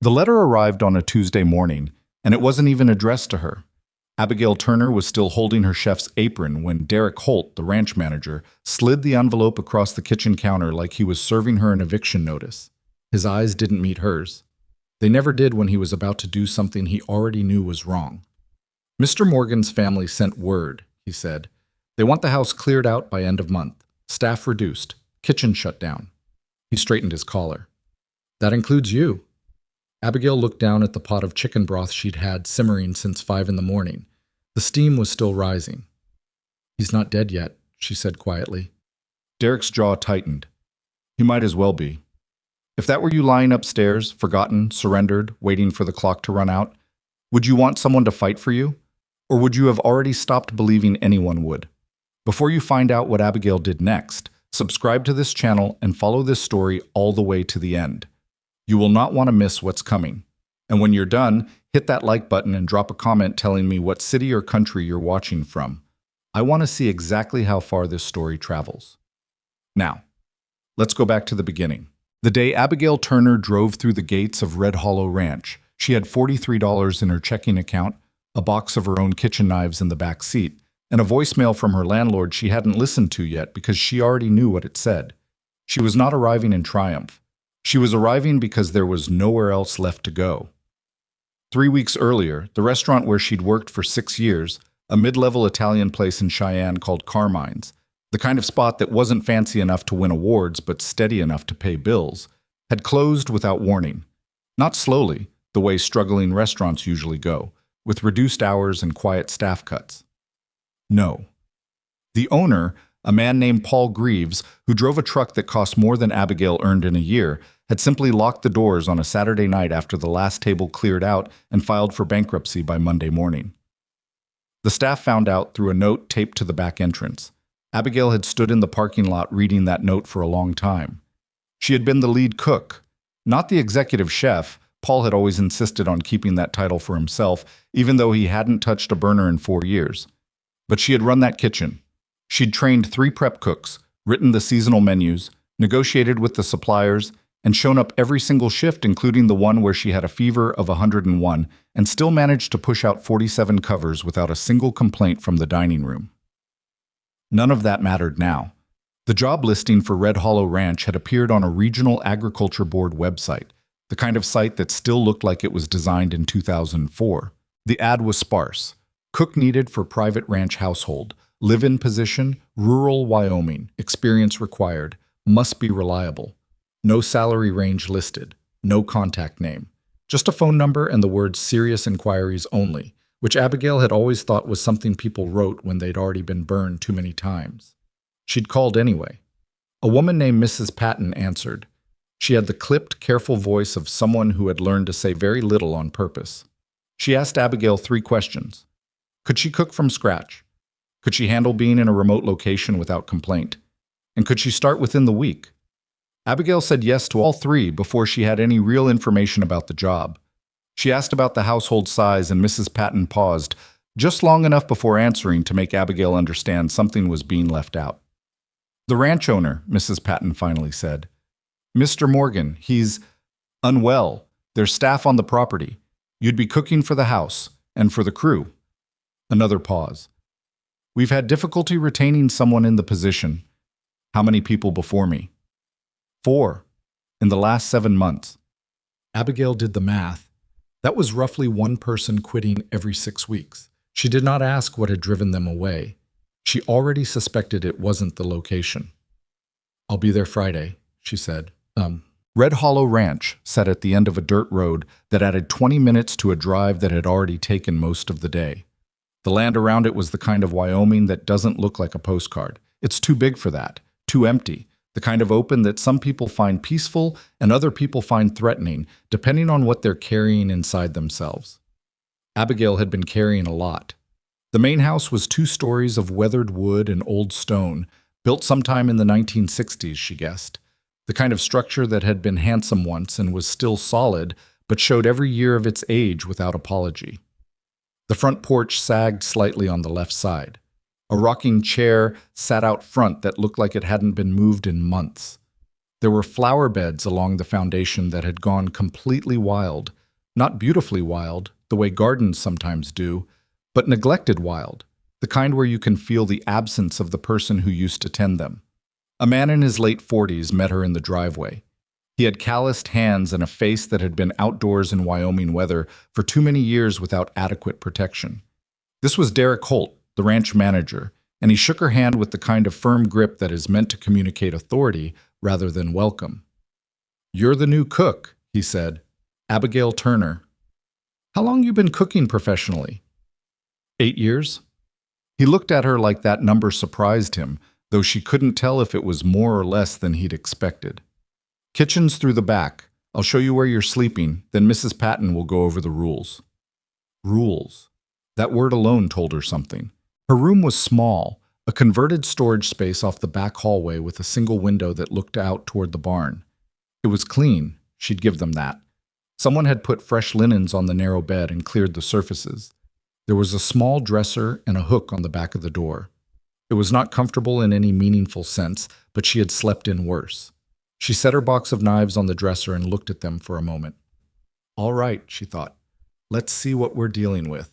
The letter arrived on a Tuesday morning, and it wasn't even addressed to her. Abigail Turner was still holding her chef's apron when Derek Holt, the ranch manager, slid the envelope across the kitchen counter like he was serving her an eviction notice. His eyes didn't meet hers. They never did when he was about to do something he already knew was wrong. "Mr. Morgan's family sent word," he said. "They want the house cleared out by end of month. Staff reduced. Kitchen shut down." He straightened his collar. "That includes you." Abigail looked down at the pot of chicken broth she'd had simmering since 5 in the morning. The steam was still rising. "He's not dead yet," she said quietly. Derek's jaw tightened. "He might as well be. If that were you lying upstairs, forgotten, surrendered, waiting for the clock to run out, would you want someone to fight for you? Or would you have already stopped believing anyone would? Before you find out what Abigail did next, subscribe to this channel and follow this story all the way to the end. You will not want to miss what's coming. And when you're done, hit that like button and drop a comment telling me what city or country you're watching from. I want to see exactly how far this story travels. Now, let's go back to the beginning. The day Abigail Turner drove through the gates of Red Hollow Ranch, she had $43 in her checking account, a box of her own kitchen knives in the back seat, and a voicemail from her landlord she hadn't listened to yet because she already knew what it said. She was not arriving in triumph. She was arriving because there was nowhere else left to go. 3 weeks earlier, the restaurant where she'd worked for 6 years, a mid-level Italian place in Cheyenne called Carmine's, the kind of spot that wasn't fancy enough to win awards but steady enough to pay bills, had closed without warning. Not slowly, the way struggling restaurants usually go, with reduced hours and quiet staff cuts. No. The owner, a man named Paul Greaves, who drove a truck that cost more than Abigail earned in a year, had simply locked the doors on a Saturday night after the last table cleared out and filed for bankruptcy by Monday morning. The staff found out through a note taped to the back entrance. Abigail had stood in the parking lot reading that note for a long time. She had been the lead cook, not the executive chef. Paul had always insisted on keeping that title for himself, even though he hadn't touched a burner in 4 years. But she had run that kitchen. She'd trained 3 prep cooks, written the seasonal menus, negotiated with the suppliers, and shown up every single shift, including the one where she had a fever of 101, and still managed to push out 47 covers without a single complaint from the dining room. None of that mattered now. The job listing for Red Hollow Ranch had appeared on a regional agriculture board website, the kind of site that still looked like it was designed in 2004. The ad was sparse. Cook needed for private ranch household. Live-in position, rural Wyoming. Experience required. Must be reliable. No salary range listed. No contact name. Just a phone number and the words "serious inquiries only," which Abigail had always thought was something people wrote when they'd already been burned too many times. She'd called anyway. A woman named Mrs. Patton answered. She had the clipped, careful voice of someone who had learned to say very little on purpose. She asked Abigail 3 questions. Could she cook from scratch? Could she handle being in a remote location without complaint? And could she start within the week? Abigail said yes to all 3 before she had any real information about the job. She asked about the household size, and Mrs. Patton paused, just long enough before answering to make Abigail understand something was being left out. "The ranch owner," Mrs. Patton finally said. "Mr. Morgan, he's unwell. There's staff on the property. You'd be cooking for the house and for the crew." Another pause. "We've had difficulty retaining someone in the position." "How many people before me?" 4. In the last 7 months. Abigail did the math. That was roughly 1 person quitting every 6 weeks. She did not ask what had driven them away. She already suspected it wasn't the location. "I'll be there Friday," she said. Red Hollow Ranch sat at the end of a dirt road that added 20 minutes to a drive that had already taken most of the day. The land around it was the kind of Wyoming that doesn't look like a postcard. It's too big for that, too empty. The kind of open that some people find peaceful and other people find threatening, depending on what they're carrying inside themselves. Abigail had been carrying a lot. The main house was 2 stories of weathered wood and old stone, built sometime in the 1960s, she guessed. The kind of structure that had been handsome once and was still solid, but showed every year of its age without apology. The front porch sagged slightly on the left side. A rocking chair sat out front that looked like it hadn't been moved in months. There were flower beds along the foundation that had gone completely wild, not beautifully wild, the way gardens sometimes do, but neglected wild, the kind where you can feel the absence of the person who used to tend them. A man in his late 40s met her in the driveway. He had calloused hands and a face that had been outdoors in Wyoming weather for too many years without adequate protection. This was Derek Holt, the ranch manager, and he shook her hand with the kind of firm grip that is meant to communicate authority rather than welcome. "You're the new cook," he said. "Abigail Turner. How long you been cooking professionally?" 8 years. He looked at her like that number surprised him, though she couldn't tell if it was more or less than he'd expected. "Kitchen's through the back. I'll show you where you're sleeping, then Mrs. Patton will go over the rules." Rules. That word alone told her something. Her room was small, a converted storage space off the back hallway with a single window that looked out toward the barn. It was clean, she'd give them that. Someone had put fresh linens on the narrow bed and cleared the surfaces. There was a small dresser and a hook on the back of the door. It was not comfortable in any meaningful sense, but she had slept in worse. She set her box of knives on the dresser and looked at them for a moment. "All right," she thought. "Let's see what we're dealing with."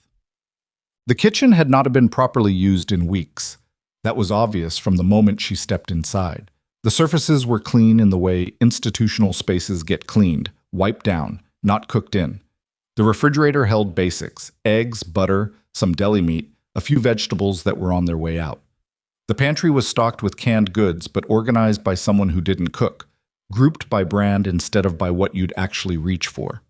The kitchen had not been properly used in weeks. That was obvious from the moment she stepped inside. The surfaces were clean in the way institutional spaces get cleaned, wiped down, not cooked in. The refrigerator held basics: eggs, butter, some deli meat, a few vegetables that were on their way out. The pantry was stocked with canned goods, but organized by someone who didn't cook, grouped by brand instead of by what you'd actually reach for.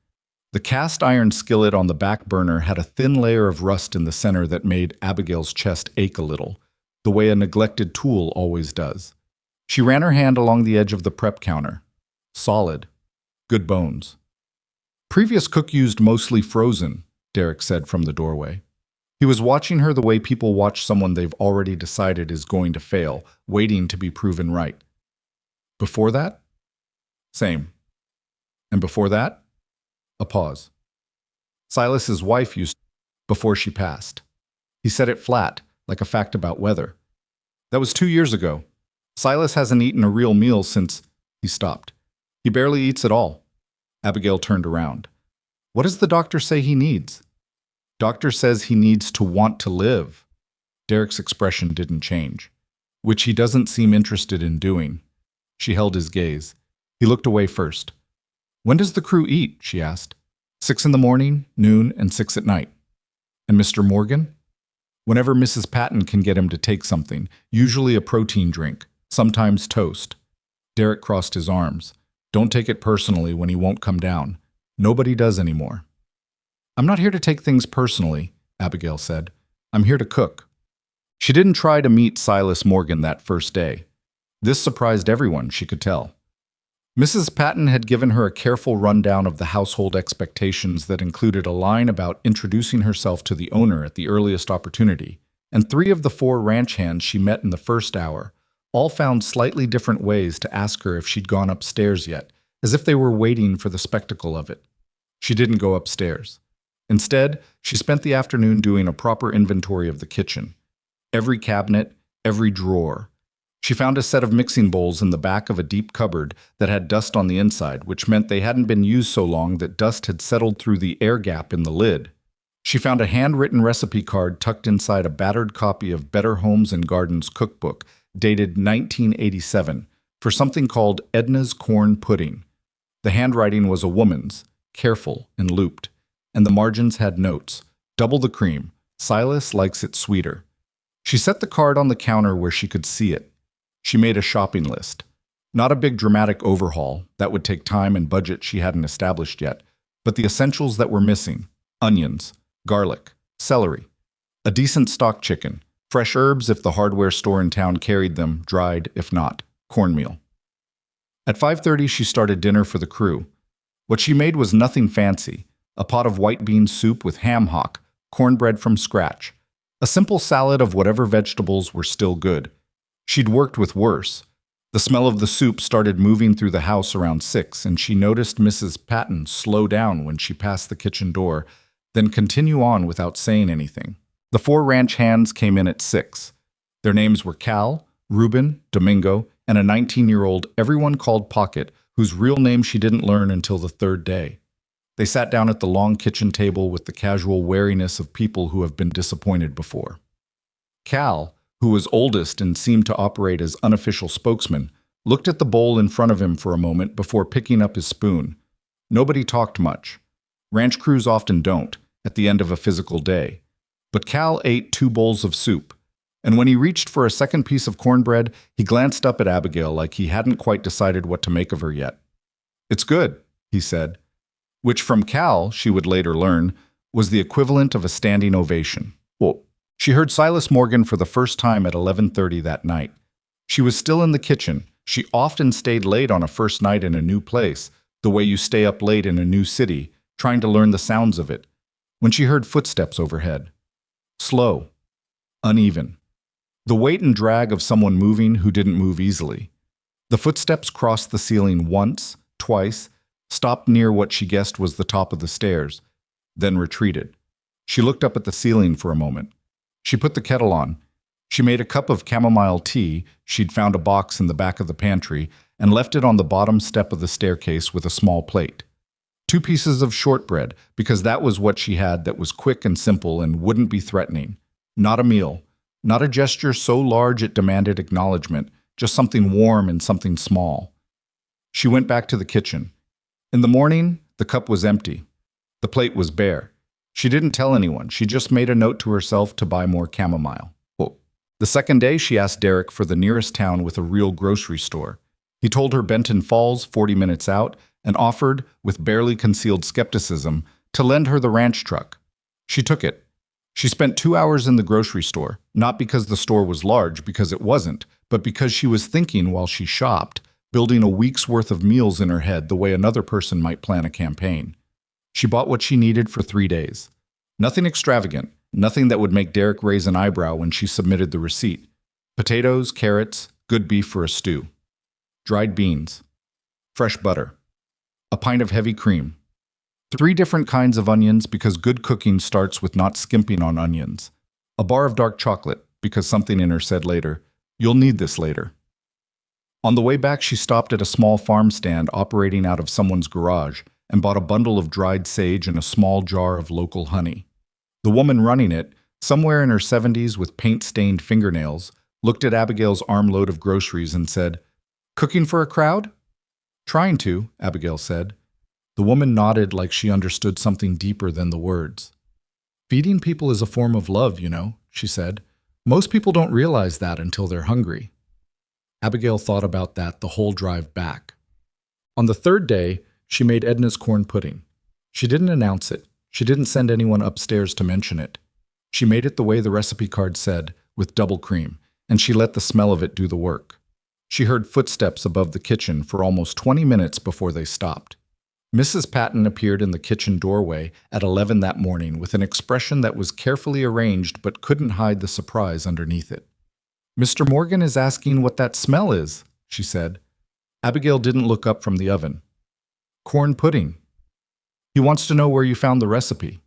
The cast iron skillet on the back burner had a thin layer of rust in the center that made Abigail's chest ache a little, the way a neglected tool always does. She ran her hand along the edge of the prep counter. Solid. Good bones. "Previous cook used mostly frozen," Derek said from the doorway. He was watching her the way people watch someone they've already decided is going to fail, waiting to be proven right. "Before that?" "Same." "And before that?" A pause. "Silas's wife used before she passed." He said it flat, like a fact about weather. "That was 2 years ago. Silas hasn't eaten a real meal since—" He stopped. "He barely eats at all." Abigail turned around. "What does the doctor say he needs?" "Doctor says he needs to want to live." Derek's expression didn't change. "Which he doesn't seem interested in doing." She held his gaze. He looked away first. "When does the crew eat?" she asked. 6 in the morning, noon, and 6 at night." "And Mr. Morgan?" "Whenever Mrs. Patton can get him to take something, usually a protein drink, sometimes toast." Derek crossed his arms. "Don't take it personally when he won't come down. Nobody does anymore." "I'm not here to take things personally," Abigail said. "I'm here to cook." She didn't try to meet Silas Morgan that first day. This surprised everyone, she could tell. Mrs. Patton had given her a careful rundown of the household expectations that included a line about introducing herself to the owner at the earliest opportunity, and 3 of the 4 ranch hands she met in the first hour all found slightly different ways to ask her if she'd gone upstairs yet, as if they were waiting for the spectacle of it. She didn't go upstairs. Instead, she spent the afternoon doing a proper inventory of the kitchen. Every cabinet, every drawer. She found a set of mixing bowls in the back of a deep cupboard that had dust on the inside, which meant they hadn't been used so long that dust had settled through the air gap in the lid. She found a handwritten recipe card tucked inside a battered copy of Better Homes and Gardens cookbook, dated 1987, for something called Edna's Corn Pudding. The handwriting was a woman's, careful and looped, and the margins had notes. "Double the cream. Silas likes it sweeter." She set the card on the counter where she could see it. She made a shopping list. Not a big dramatic overhaul, that would take time and budget she hadn't established yet, but the essentials that were missing: onions, garlic, celery, a decent stock chicken, fresh herbs if the hardware store in town carried them, dried if not, cornmeal. At 5:30 she started dinner for the crew. What she made was nothing fancy: a pot of white bean soup with ham hock, cornbread from scratch, a simple salad of whatever vegetables were still good. She'd worked with worse. The smell of the soup started moving through the house around 6, and she noticed Mrs. Patton slow down when she passed the kitchen door, then continue on without saying anything. The 4 ranch hands came in at 6. Their names were Cal, Reuben, Domingo, and a 19-year-old everyone called Pocket, whose real name she didn't learn until the third day. They sat down at the long kitchen table with the casual wariness of people who have been disappointed before. Cal, who was oldest and seemed to operate as unofficial spokesman, looked at the bowl in front of him for a moment before picking up his spoon. Nobody talked much. Ranch crews often don't, at the end of a physical day. But Cal ate 2 bowls of soup, and when he reached for a second piece of cornbread, he glanced up at Abigail like he hadn't quite decided what to make of her yet. "It's good," he said, which from Cal, she would later learn, was the equivalent of a standing ovation. Well, she heard Silas Morgan for the first time at 11:30 that night. She was still in the kitchen. She often stayed late on a first night in a new place, the way you stay up late in a new city, trying to learn the sounds of it, when she heard footsteps overhead. Slow, uneven. The weight and drag of someone moving who didn't move easily. The footsteps crossed the ceiling once, twice, stopped near what she guessed was the top of the stairs, then retreated. She looked up at the ceiling for a moment. She put the kettle on. She made a cup of chamomile tea, she'd found a box in the back of the pantry, and left it on the bottom step of the staircase with a small plate. 2 pieces of shortbread, because that was what she had that was quick and simple and wouldn't be threatening. Not a meal, not a gesture so large it demanded acknowledgement, just something warm and something small. She went back to the kitchen. In the morning, the cup was empty. The plate was bare. She didn't tell anyone, she just made a note to herself to buy more chamomile. The second day, she asked Derek for the nearest town with a real grocery store. He told her Benton Falls, 40 minutes out, and offered, with barely concealed skepticism, to lend her the ranch truck. She took it. She spent 2 hours in the grocery store, not because the store was large, because it wasn't, but because she was thinking while she shopped, building a week's worth of meals in her head the way another person might plan a campaign. She bought what she needed for 3 days. Nothing extravagant, nothing that would make Derek raise an eyebrow when she submitted the receipt. Potatoes, carrots, good beef for a stew. Dried beans. Fresh butter. A pint of heavy cream. 3 different kinds of onions because good cooking starts with not skimping on onions. A bar of dark chocolate because something in her said later, "You'll need this later." On the way back, she stopped at a small farm stand operating out of someone's garage and bought a bundle of dried sage and a small jar of local honey. The woman running it, somewhere in her 70s with paint-stained fingernails, looked at Abigail's armload of groceries and said, "Cooking for a crowd?" "Trying to," Abigail said. The woman nodded like she understood something deeper than the words. "Feeding people is a form of love, you know," she said. "Most people don't realize that until they're hungry." Abigail thought about that the whole drive back. On the 3rd day, she made Edna's corn pudding. She didn't announce it. She didn't send anyone upstairs to mention it. She made it the way the recipe card said, with double cream, and she let the smell of it do the work. She heard footsteps above the kitchen for almost 20 minutes before they stopped. Mrs. Patton appeared in the kitchen doorway at 11 that morning with an expression that was carefully arranged but couldn't hide the surprise underneath it. "Mr. Morgan is asking what that smell is," she said. Abigail didn't look up from the oven. "Corn pudding. He wants to know where you found the recipe."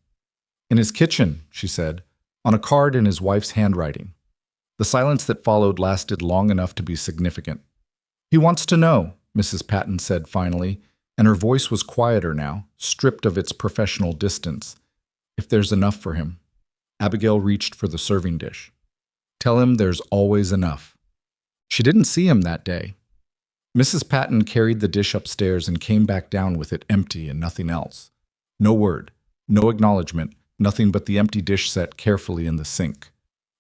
"In his kitchen," she said, on a card in his wife's handwriting. The silence that followed lasted long enough to be significant. "He wants to know," Mrs. Patton said finally, and her voice was quieter now, stripped of its professional distance, "if there's enough for him." Abigail reached for the serving dish. "Tell him there's always enough." She didn't see him that day. Mrs. Patton carried the dish upstairs and came back down with it empty and nothing else. No word, no acknowledgement, nothing but the empty dish set carefully in the sink.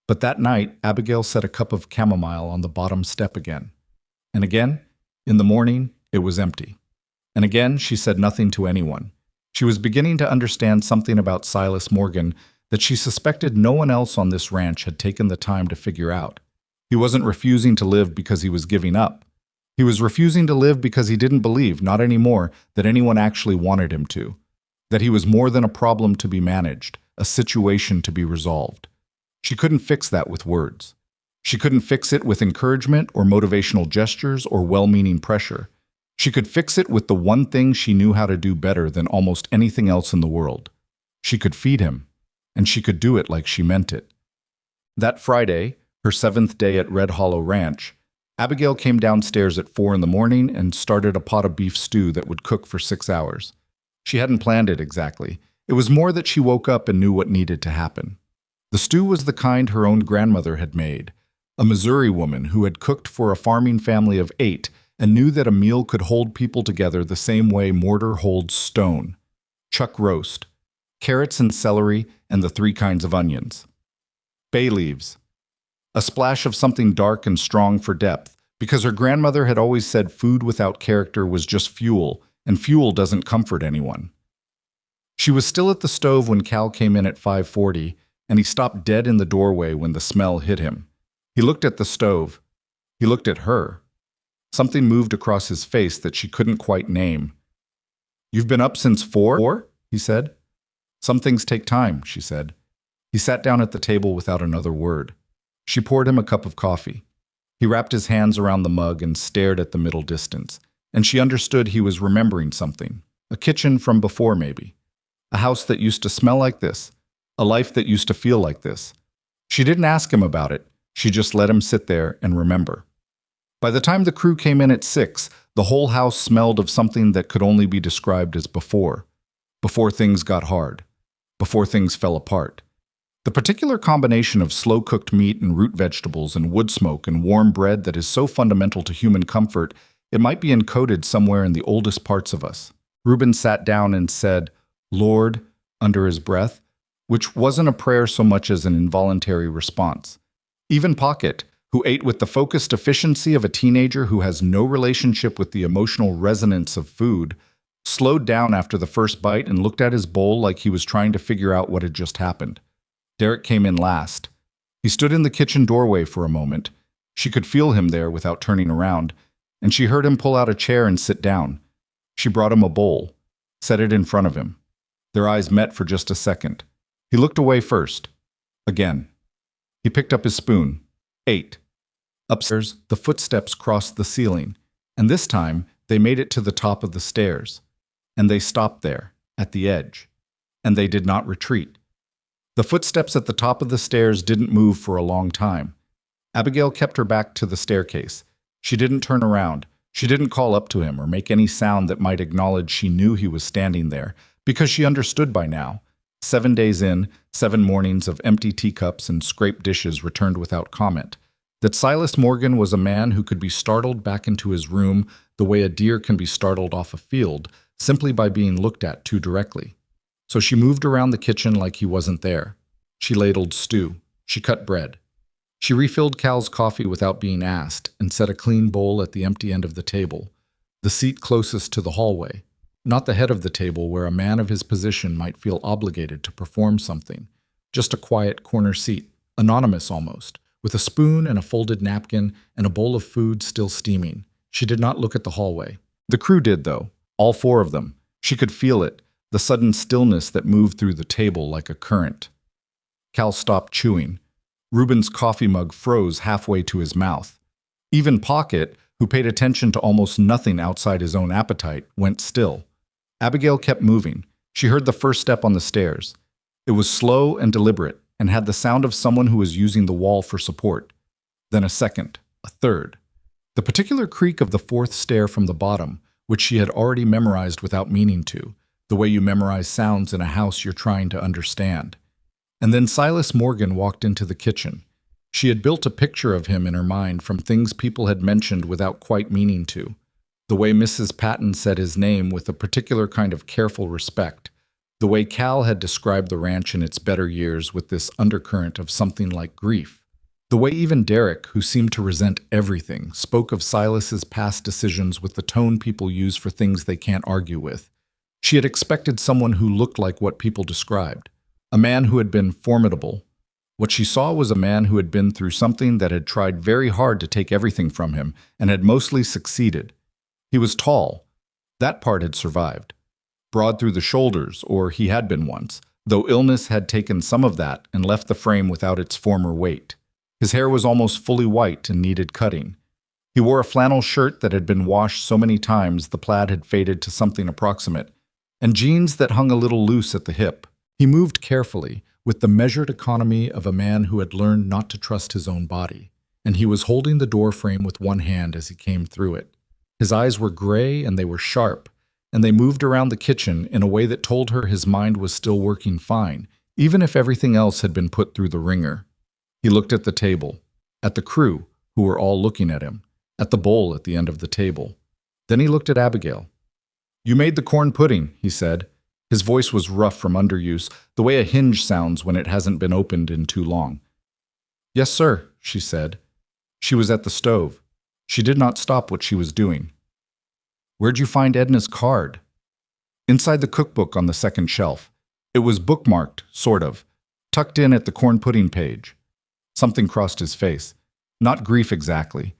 But that night, Abigail set a cup of chamomile on the bottom step again. And again, in the morning, it was empty. And again, she said nothing to anyone. She was beginning to understand something about Silas Morgan that she suspected no one else on this ranch had taken the time to figure out. He wasn't refusing to live because he was giving up. He was refusing to live because he didn't believe, not anymore, that anyone actually wanted him to. That he was more than a problem to be managed, a situation to be resolved. She couldn't fix that with words. She couldn't fix it with encouragement or motivational gestures or well-meaning pressure. She could fix it with the one thing she knew how to do better than almost anything else in the world. She could feed him, and she could do it like she meant it. That Friday, her 7th day at Red Hollow Ranch, Abigail came downstairs at 4 in the morning and started a pot of beef stew that would cook for 6 hours. She hadn't planned it exactly. It was more that she woke up and knew what needed to happen. The stew was the kind her own grandmother had made, a Missouri woman who had cooked for a farming family of 8 and knew that a meal could hold people together the same way mortar holds stone. Chuck roast, carrots and celery, and the 3 kinds of onions. Bay leaves. A splash of something dark and strong for depth, because her grandmother had always said food without character was just fuel, and fuel doesn't comfort anyone. She was still at the stove when Cal came in at 5:40, and he stopped dead in the doorway when the smell hit him. He looked at the stove. He looked at her. Something moved across his face that she couldn't quite name. "You've been up since 4?" he said. "Some things take time," she said. He sat down at the table without another word. She poured him a cup of coffee. He wrapped his hands around the mug and stared at the middle distance, and she understood he was remembering something. A kitchen from before, maybe. A house that used to smell like this. A life that used to feel like this. She didn't ask him about it. She just let him sit there and remember. By the time the crew came in at 6, the whole house smelled of something that could only be described as before. Before things got hard. Before things fell apart. The particular combination of slow-cooked meat and root vegetables and wood smoke and warm bread that is so fundamental to human comfort, it might be encoded somewhere in the oldest parts of us. Reuben sat down and said, "Lord," under his breath, which wasn't a prayer so much as an involuntary response. Even Pocket, who ate with the focused efficiency of a teenager who has no relationship with the emotional resonance of food, slowed down after the first bite and looked at his bowl like he was trying to figure out what had just happened. Derek came in last. He stood in the kitchen doorway for a moment. She could feel him there without turning around, and she heard him pull out a chair and sit down. She brought him a bowl, set it in front of him. Their eyes met for just a second. He looked away first. Again. He picked up his spoon. Ate. Upstairs, the footsteps crossed the ceiling, and this time they made it to the top of the stairs. And they stopped there, at the edge. And they did not retreat. The footsteps at the top of the stairs didn't move for a long time. Abigail kept her back to the staircase. She didn't turn around. She didn't call up to him or make any sound that might acknowledge she knew he was standing there, because she understood by now. 7 days in, 7 mornings of empty teacups and scraped dishes returned without comment, that Silas Morgan was a man who could be startled back into his room the way a deer can be startled off a field, simply by being looked at too directly. So she moved around the kitchen like he wasn't there. She ladled stew. She cut bread. She refilled Cal's coffee without being asked and set a clean bowl at the empty end of the table, the seat closest to the hallway, not the head of the table where a man of his position might feel obligated to perform something, just a quiet corner seat, anonymous almost, with a spoon and a folded napkin and a bowl of food still steaming. She did not look at the hallway. The crew did, though, all 4 of them. She could feel it, the sudden stillness that moved through the table like a current. Cal stopped chewing. Reuben's coffee mug froze halfway to his mouth. Even Pocket, who paid attention to almost nothing outside his own appetite, went still. Abigail kept moving. She heard the first step on the stairs. It was slow and deliberate, and had the sound of someone who was using the wall for support. Then a second, a third. The particular creak of the 4th stair from the bottom, which she had already memorized without meaning to, the way you memorize sounds in a house you're trying to understand. And then Silas Morgan walked into the kitchen. She had built a picture of him in her mind from things people had mentioned without quite meaning to. The way Mrs. Patton said his name with a particular kind of careful respect. The way Cal had described the ranch in its better years with this undercurrent of something like grief. The way even Derek, who seemed to resent everything, spoke of Silas's past decisions with the tone people use for things they can't argue with. She had expected someone who looked like what people described. A man who had been formidable. What she saw was a man who had been through something that had tried very hard to take everything from him and had mostly succeeded. He was tall. That part had survived. Broad through the shoulders, or he had been once, though illness had taken some of that and left the frame without its former weight. His hair was almost fully white and needed cutting. He wore a flannel shirt that had been washed so many times the plaid had faded to something approximate, and jeans that hung a little loose at the hip. He moved carefully, with the measured economy of a man who had learned not to trust his own body, and he was holding the door frame with one hand as he came through it. His eyes were gray and they were sharp, and they moved around the kitchen in a way that told her his mind was still working fine, even if everything else had been put through the ringer. He looked at the table, at the crew, who were all looking at him, at the bowl at the end of the table. Then he looked at Abigail. "You made the corn pudding," he said. His voice was rough from underuse, the way a hinge sounds when it hasn't been opened in too long. "Yes, sir," she said. She was at the stove. She did not stop what she was doing. "Where'd you find Edna's card?" "Inside the cookbook on the second shelf. It was bookmarked, sort of, tucked in at the corn pudding page." Something crossed his face. Not grief exactly.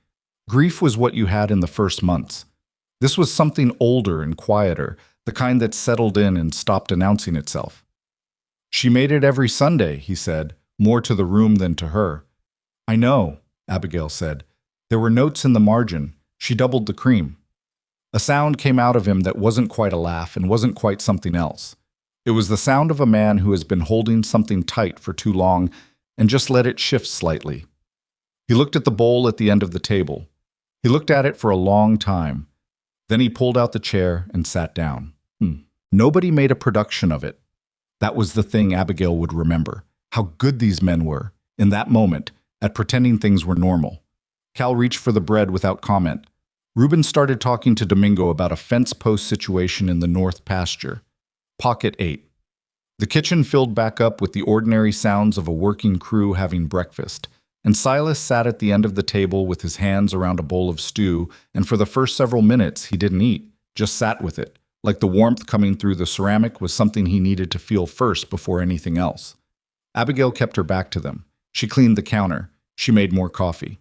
Grief was what you had in the first months. This was something older and quieter, the kind that settled in and stopped announcing itself. "She made it every Sunday," he said, more to the room than to her. "I know," Abigail said. "There were notes in the margin. She doubled the cream." A sound came out of him that wasn't quite a laugh and wasn't quite something else. It was the sound of a man who has been holding something tight for too long and just let it shift slightly. He looked at the bowl at the end of the table. He looked at it for a long time. Then he pulled out the chair and sat down. Nobody made a production of it. That was the thing Abigail would remember. How good these men were, in that moment, at pretending things were normal. Cal reached for the bread without comment. Reuben started talking to Domingo about a fence post situation in the north pasture. Pocket 8. The kitchen filled back up with the ordinary sounds of a working crew having breakfast, and Silas sat at the end of the table with his hands around a bowl of stew, and for the first several minutes he didn't eat, just sat with it, like the warmth coming through the ceramic was something he needed to feel first before anything else. Abigail kept her back to them. She cleaned the counter. She made more coffee.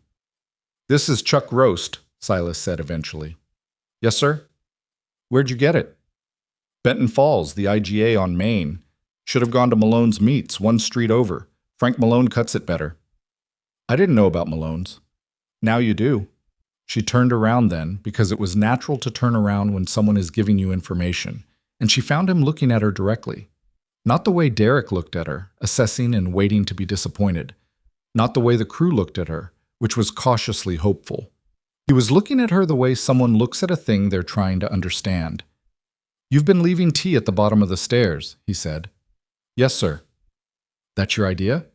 "This is chuck roast," Silas said eventually. "Yes, sir?" "Where'd you get it?" "Benton Falls, the IGA on Main. Should have gone to Malone's Meats, one street over. Frank Malone cuts it better." "I didn't know about Malone's." "Now you do." She turned around then, because it was natural to turn around when someone is giving you information, and she found him looking at her directly. Not the way Derek looked at her, assessing and waiting to be disappointed. Not the way the crew looked at her, which was cautiously hopeful. He was looking at her the way someone looks at a thing they're trying to understand. "You've been leaving tea at the bottom of the stairs," he said. "Yes, sir." "That's your idea?"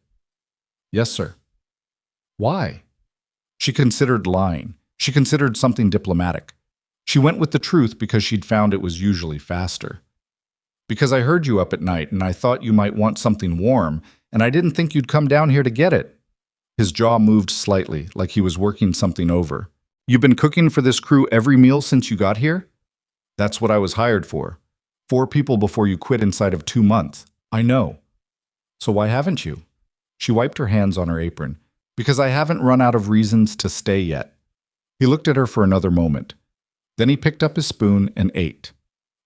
"Yes, sir." "Why?" She considered lying. She considered something diplomatic. She went with the truth because she'd found it was usually faster. "Because I heard you up at night and I thought you might want something warm, and I didn't think you'd come down here to get it." His jaw moved slightly, like he was working something over. "You've been cooking for this crew every meal since you got here?" "That's what I was hired for. 4 people before you quit inside of 2 months. I know." "So why haven't you?" She wiped her hands on her apron. "Because I haven't run out of reasons to stay yet." He looked at her for another moment. Then he picked up his spoon and ate.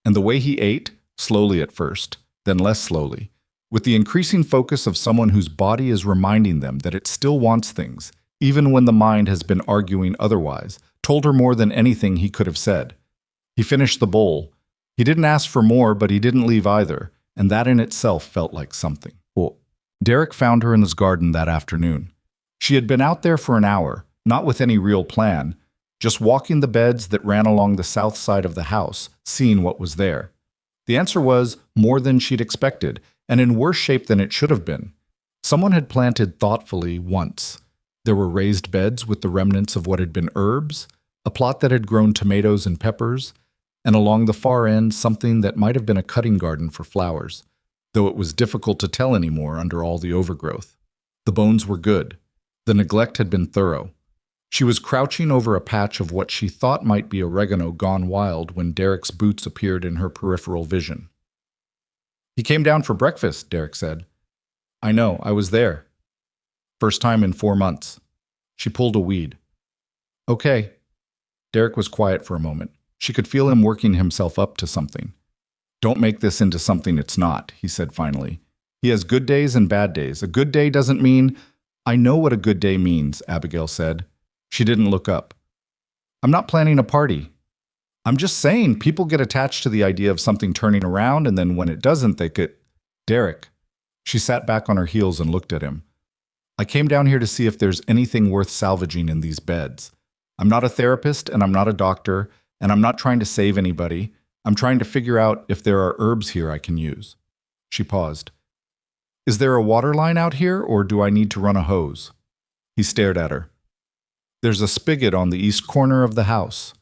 And the way he ate, slowly at first, then less slowly, with the increasing focus of someone whose body is reminding them that it still wants things, even when the mind has been arguing otherwise, told her more than anything he could have said. He finished the bowl. He didn't ask for more, but he didn't leave either, and that in itself felt like something. Derek found her in his garden that afternoon. She had been out there for an hour, not with any real plan, just walking the beds that ran along the south side of the house, seeing what was there. The answer was more than she'd expected, and in worse shape than it should have been. Someone had planted thoughtfully once. There were raised beds with the remnants of what had been herbs, a plot that had grown tomatoes and peppers, and along the far end something that might have been a cutting garden for flowers, though it was difficult to tell anymore under all the overgrowth. The bones were good. The neglect had been thorough. She was crouching over a patch of what she thought might be oregano gone wild when Derek's boots appeared in her peripheral vision. "He came down for breakfast," Derek said. "I know, I was there. First time in 4 months." She pulled a weed. "Okay." Derek was quiet for a moment. She could feel him working himself up to something. "Don't make this into something it's not," he said finally. "He has good days and bad days. A good day doesn't mean—" "I know what a good day means," Abigail said. She didn't look up. "I'm not planning a party. I'm just saying people get attached to the idea of something turning around, and then when it doesn't, they get—" "Derek." She sat back on her heels and looked at him. I came down here to see if there's anything worth salvaging in these beds. I'm not a therapist and I'm not a doctor, and I'm not trying to save anybody. I'm trying to figure out if there are herbs here I can use." She paused. "Is there a water line out here, or do I need to run a hose?" He stared at her. "There's a spigot on the east corner of the house."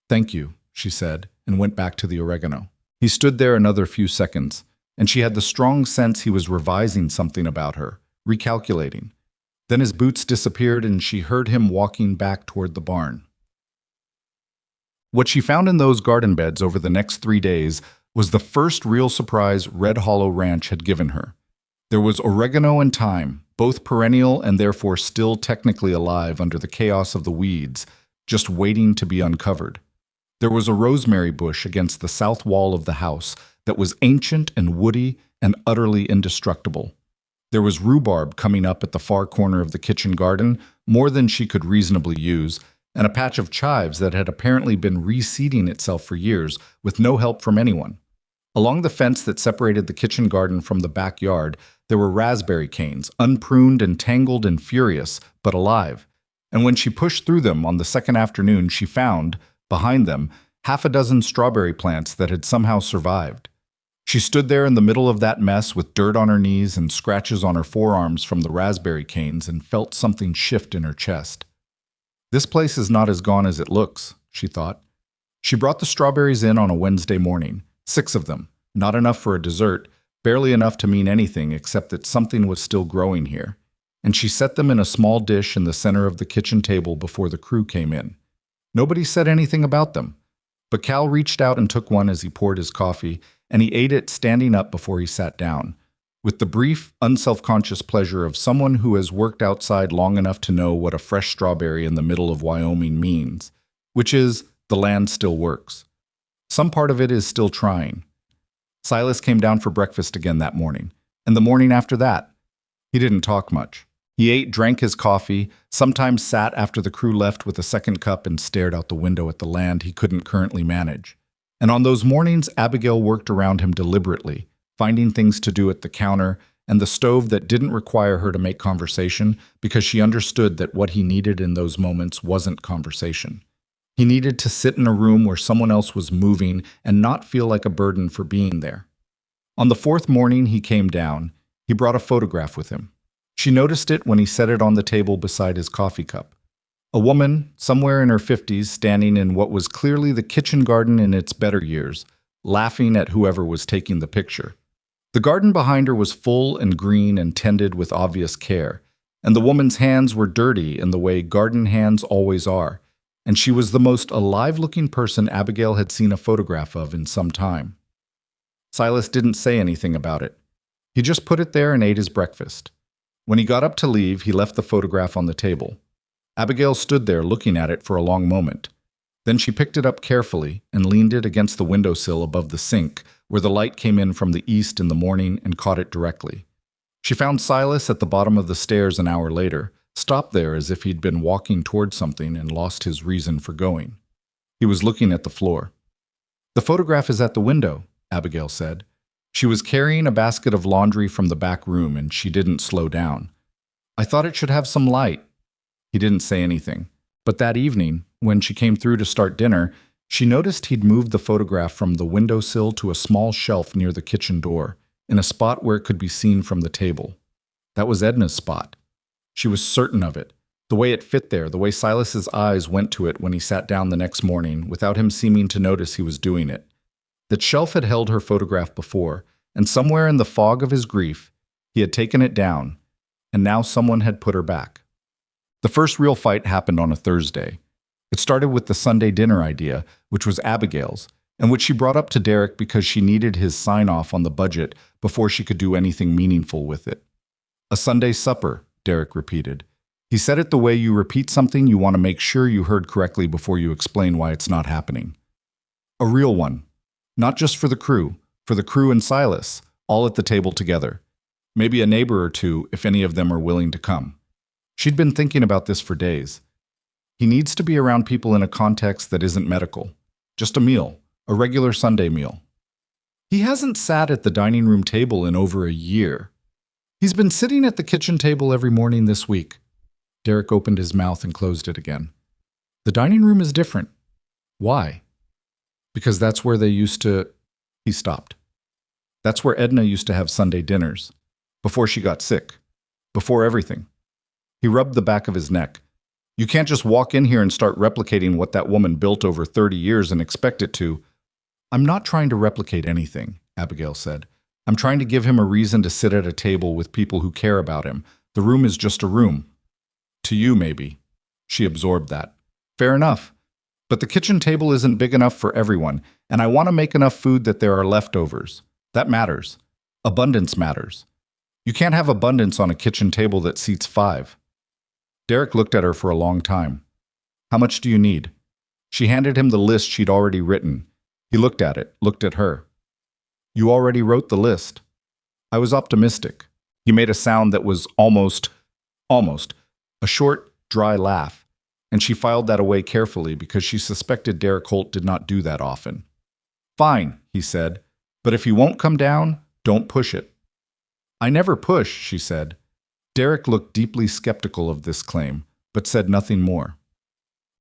"Thank you," she said, and went back to the oregano. He stood there another few seconds, and she had the strong sense he was revising something about her, recalculating. Then his boots disappeared and she heard him walking back toward the barn. What she found in those garden beds over the next 3 days was the first real surprise Red Hollow Ranch had given her. There was oregano and thyme, both perennial and therefore still technically alive under the chaos of the weeds, just waiting to be uncovered. There was a rosemary bush against the south wall of the house that was ancient and woody and utterly indestructible. There was rhubarb coming up at the far corner of the kitchen garden, more than she could reasonably use, and a patch of chives that had apparently been reseeding itself for years with no help from anyone. Along the fence that separated the kitchen garden from the backyard, there were raspberry canes, unpruned and tangled and furious, but alive. And when she pushed through them on the second afternoon, she found, behind them, half a dozen strawberry plants that had somehow survived. She stood there in the middle of that mess with dirt on her knees and scratches on her forearms from the raspberry canes and felt something shift in her chest. This place is not as gone as it looks, she thought. She brought the strawberries in on a Wednesday morning, 6 of them, not enough for a dessert, barely enough to mean anything except that something was still growing here. And she set them in a small dish in the center of the kitchen table before the crew came in. Nobody said anything about them, but Cal reached out and took one as he poured his coffee, and he ate it standing up before he sat down, with the brief, unself-conscious pleasure of someone who has worked outside long enough to know what a fresh strawberry in the middle of Wyoming means, which is the land still works. Some part of it is still trying. Silas came down for breakfast again that morning, and the morning after that. He didn't talk much. He ate, drank his coffee, sometimes sat after the crew left with a second cup and stared out the window at the land he couldn't currently manage. And on those mornings, Abigail worked around him deliberately, finding things to do at the counter and the stove that didn't require her to make conversation because she understood that what he needed in those moments wasn't conversation. He needed to sit in a room where someone else was moving and not feel like a burden for being there. On the 4th morning he came down, he brought a photograph with him. She noticed it when he set it on the table beside his coffee cup. A woman, somewhere in her 50s, standing in what was clearly the kitchen garden in its better years, laughing at whoever was taking the picture. The garden behind her was full and green and tended with obvious care, and the woman's hands were dirty in the way garden hands always are, and she was the most alive-looking person Abigail had seen a photograph of in some time. Silas didn't say anything about it. He just put it there and ate his breakfast. When he got up to leave, he left the photograph on the table. Abigail stood there looking at it for a long moment. Then she picked it up carefully and leaned it against the windowsill above the sink, where the light came in from the east in the morning, and caught it directly. She found Silas at the bottom of the stairs an hour later, stopped there as if he'd been walking toward something and lost his reason for going. He was looking at the floor. "The photograph is at the window," Abigail said. She was carrying a basket of laundry from the back room, and she didn't slow down. "I thought it should have some light." He didn't say anything, but that evening, when she came through to start dinner, she noticed he'd moved the photograph from the windowsill to a small shelf near the kitchen door, in a spot where it could be seen from the table. That was Edna's spot. She was certain of it, the way it fit there, the way Silas's eyes went to it when he sat down the next morning, without him seeming to notice he was doing it. That shelf had held her photograph before, and somewhere in the fog of his grief, he had taken it down, and now someone had put her back. The first real fight happened on a Thursday. It started with the Sunday dinner idea, which was Abigail's, and which she brought up to Derek because she needed his sign-off on the budget before she could do anything meaningful with it. "A Sunday supper," Derek repeated. He said it the way you repeat something you want to make sure you heard correctly before you explain why it's not happening. A real one. Not just for the crew and Silas, all at the table together. Maybe a neighbor or two, if any of them are willing to come. She'd been thinking about this for days. He needs to be around people in a context that isn't medical. Just a meal, a regular Sunday meal. He hasn't sat at the dining room table in over a year. He's been sitting at the kitchen table every morning this week. Derek opened his mouth and closed it again. The dining room is different. Why? Because that's where they used to... He stopped. That's where Edna used to have Sunday dinners. Before she got sick. Before everything. He rubbed the back of his neck. You can't just walk in here and start replicating what that woman built over 30 years and expect it to. I'm not trying to replicate anything, Abigail said. I'm trying to give him a reason to sit at a table with people who care about him. The room is just a room. To you, maybe. She absorbed that. Fair enough. But the kitchen table isn't big enough for everyone, and I want to make enough food that there are leftovers. That matters. Abundance matters. You can't have abundance on a kitchen table that seats 5. Derek looked at her for a long time. How much do you need? She handed him the list she'd already written. He looked at it, looked at her. You already wrote the list. I was optimistic. He made a sound that was almost, a short, dry laugh, and she filed that away carefully because she suspected Derek Holt did not do that often. Fine, he said, but if you won't come down, don't push it. I never push, she said. Derek looked deeply skeptical of this claim, but said nothing more.